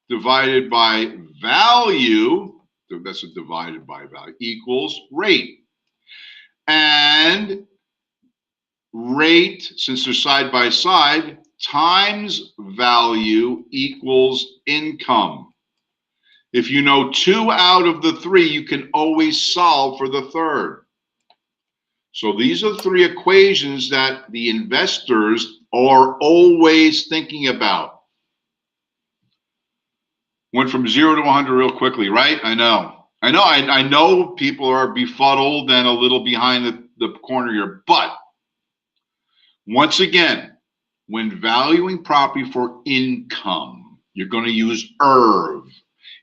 divided by value, that's a divided by value, equals rate. And rate, since they're side by side, times value equals income. If you know 2 out of the 3, you can always solve for the third. So these are 3 equations that the investors are always thinking about. Went from 0 to 100 real quickly, right? I know people are befuddled and a little behind the corner here, but once again, when valuing property for income, you're going to use IRV,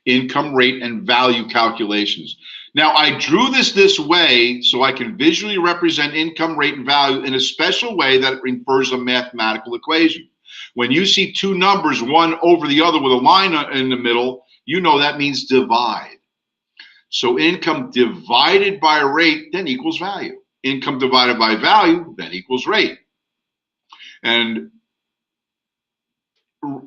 income rate and value calculations. Now, I drew this way so I can visually represent income rate and value in a special way that refers a mathematical equation. When you see 2 numbers, one over the other with a line in the middle, you know that means divide. So income divided by rate then equals value. Income divided by value then equals rate. And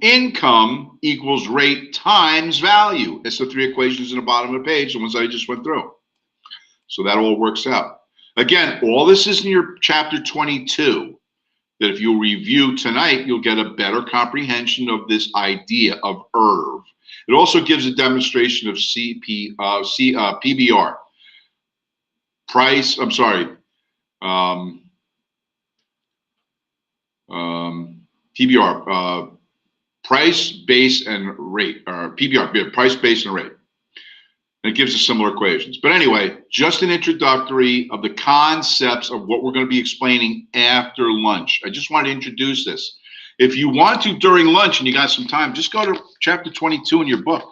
income equals rate times value. It's the 3 equations in the bottom of the page, the ones I just went through. So that all works out. Again, all this is in your chapter 22. That if you review tonight, you'll get a better comprehension of this idea of IRV. It also gives a demonstration of PBR. PBR, price, base, and rate, or PBR, price, base, and rate. And it gives us similar equations. But anyway, just an introductory of the concepts of what we're going to be explaining after lunch. I just wanted to introduce this. If you want to during lunch and you got some time, just go to chapter 22 in your book.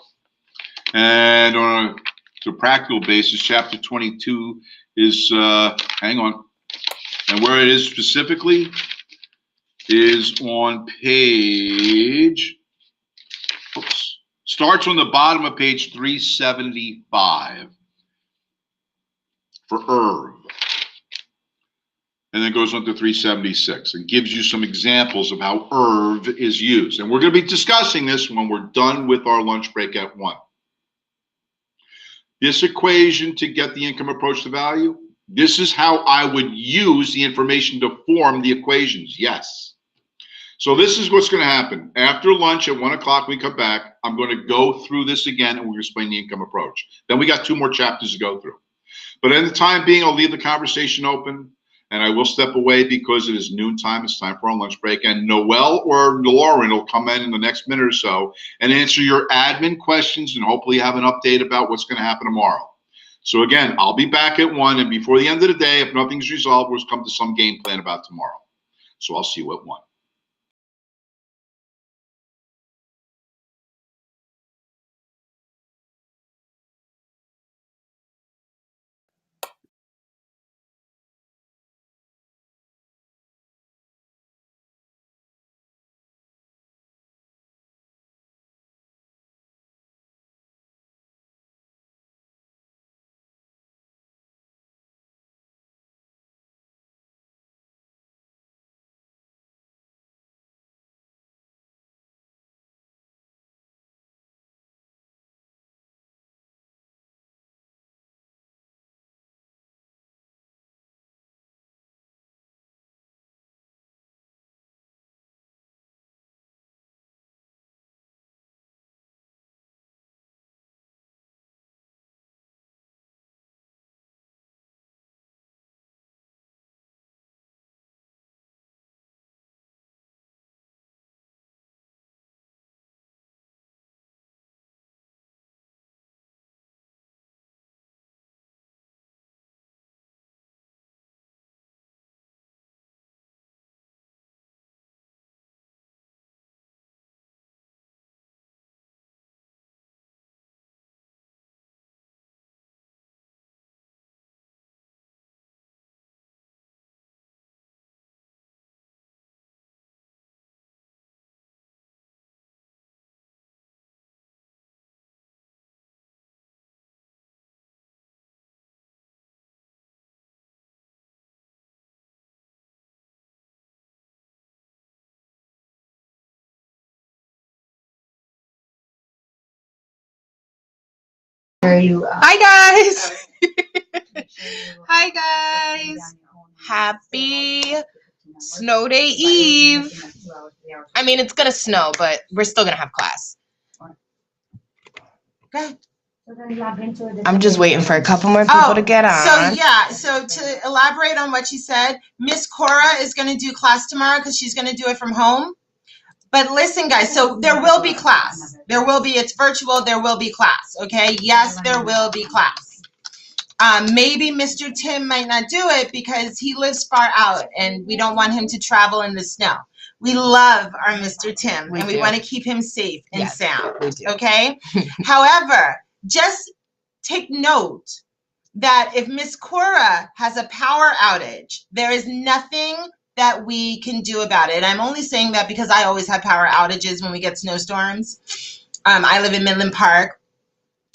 And on a practical basis, chapter 22 is, hang on, and where it is specifically is on page, starts on the bottom of page 375 for IRV. And then goes on to 376 and gives you some examples of how IRV is used. And we're going to be discussing this when we're done with our lunch break at 1. This equation to get the income approach to value, This is how I would use the information to form the equations. Yes. So this is what's going to happen. After lunch at 1 o'clock, we come back. I'm going to go through this again, and we're going to explain the income approach. Then we got 2 more chapters to go through. But in the time being, I'll leave the conversation open, and I will step away because it is noontime. It's time for our lunch break. And Noelle or Lauren will come in the next minute or so and answer your admin questions and hopefully have an update about what's going to happen tomorrow. So again, I'll be back at 1, and before the end of the day, if nothing's resolved, we'll come to some game plan about tomorrow. So I'll see you at 1. Hi guys. Hi guys. Happy snow day eve. I mean, it's gonna snow, but we're still gonna have class. Go ahead. I'm just waiting for a couple more people to get on. So to elaborate on what you said, Miss Cora is gonna do class tomorrow because she's gonna do it from home. But listen, guys, so there will be class. It's virtual, there will be class, okay? Yes, there will be class. Maybe Mr. Tim might not do it because he lives far out and we don't want him to travel in the snow. We love our Mr. Tim and we want to keep him safe and sound, okay? However, just take note that if Miss Cora has a power outage, there is nothing that we can do about it. I'm only saying that because I always have power outages when we get snowstorms. I live in Midland Park,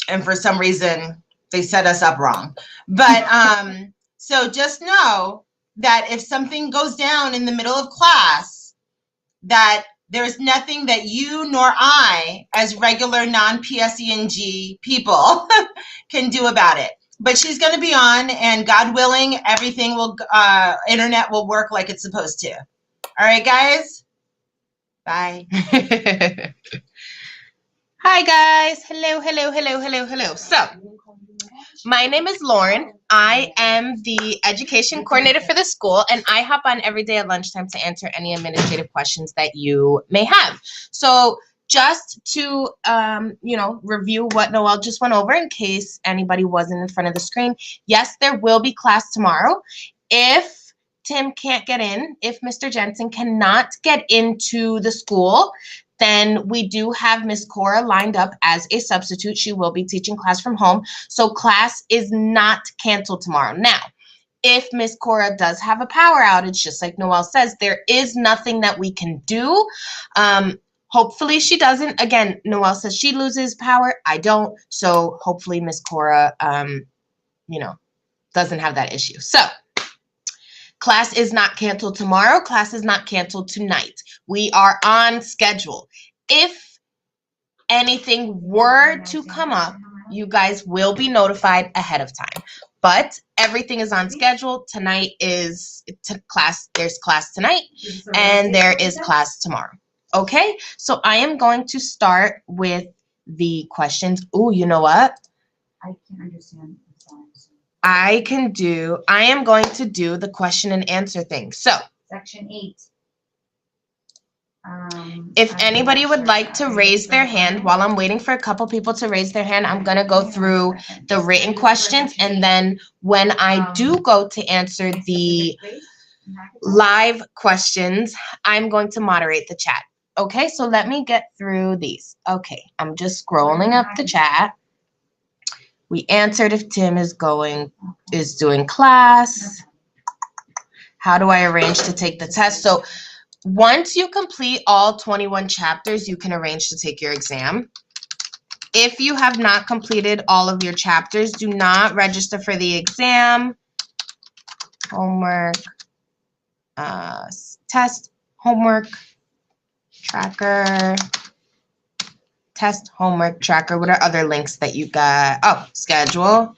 and for some reason, they set us up wrong. But so just know that if something goes down in the middle of class, that there's nothing that you nor I, as regular non-PSENG people, can do about it. But she's going to be on, and God willing, everything will, internet will work like it's supposed to. All right, guys? Bye. Hi, guys. Hello. So, my name is Lauren. I am the education coordinator for the school, and I hop on every day at lunchtime to answer any administrative questions that you may have. So, just to, review what Noelle just went over in case anybody wasn't in front of the screen. Yes, there will be class tomorrow. If Tim can't get in, if Mr. Jensen cannot get into the school, then we do have Miss Cora lined up as a substitute. She will be teaching class from home. So class is not canceled tomorrow. Now, if Miss Cora does have a power outage, just like Noelle says, there is nothing that we can do. Hopefully she doesn't. Again, Noelle says she loses power. I don't. So hopefully Miss Cora, doesn't have that issue. So class is not canceled tomorrow. Class is not canceled tonight. We are on schedule. If anything were to come up you guys will be notified ahead of time. But everything is on schedule. Tonight is class. There's class tonight, and there is class tomorrow. Okay, so I am going to start with the questions. Ooh, you know what? I can't understand. I am going to do the question and answer thing. So, Section 8. If anybody would like to raise their hand while I'm waiting for a couple people to raise their hand, I'm going to go through the written questions. And then when I do go to answer the live questions, I'm going to moderate the chat. Okay, so let me get through these. Okay, I'm just scrolling up the chat. We answered if Tim is doing class. How do I arrange to take the test? So once you complete all 21 chapters, you can arrange to take your exam. If you have not completed all of your chapters, do not register for the exam. Homework, test, homework, tracker, test, homework, tracker. What are other links that you got? Oh, schedule.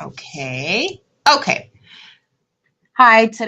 Okay. Okay. Hi, today.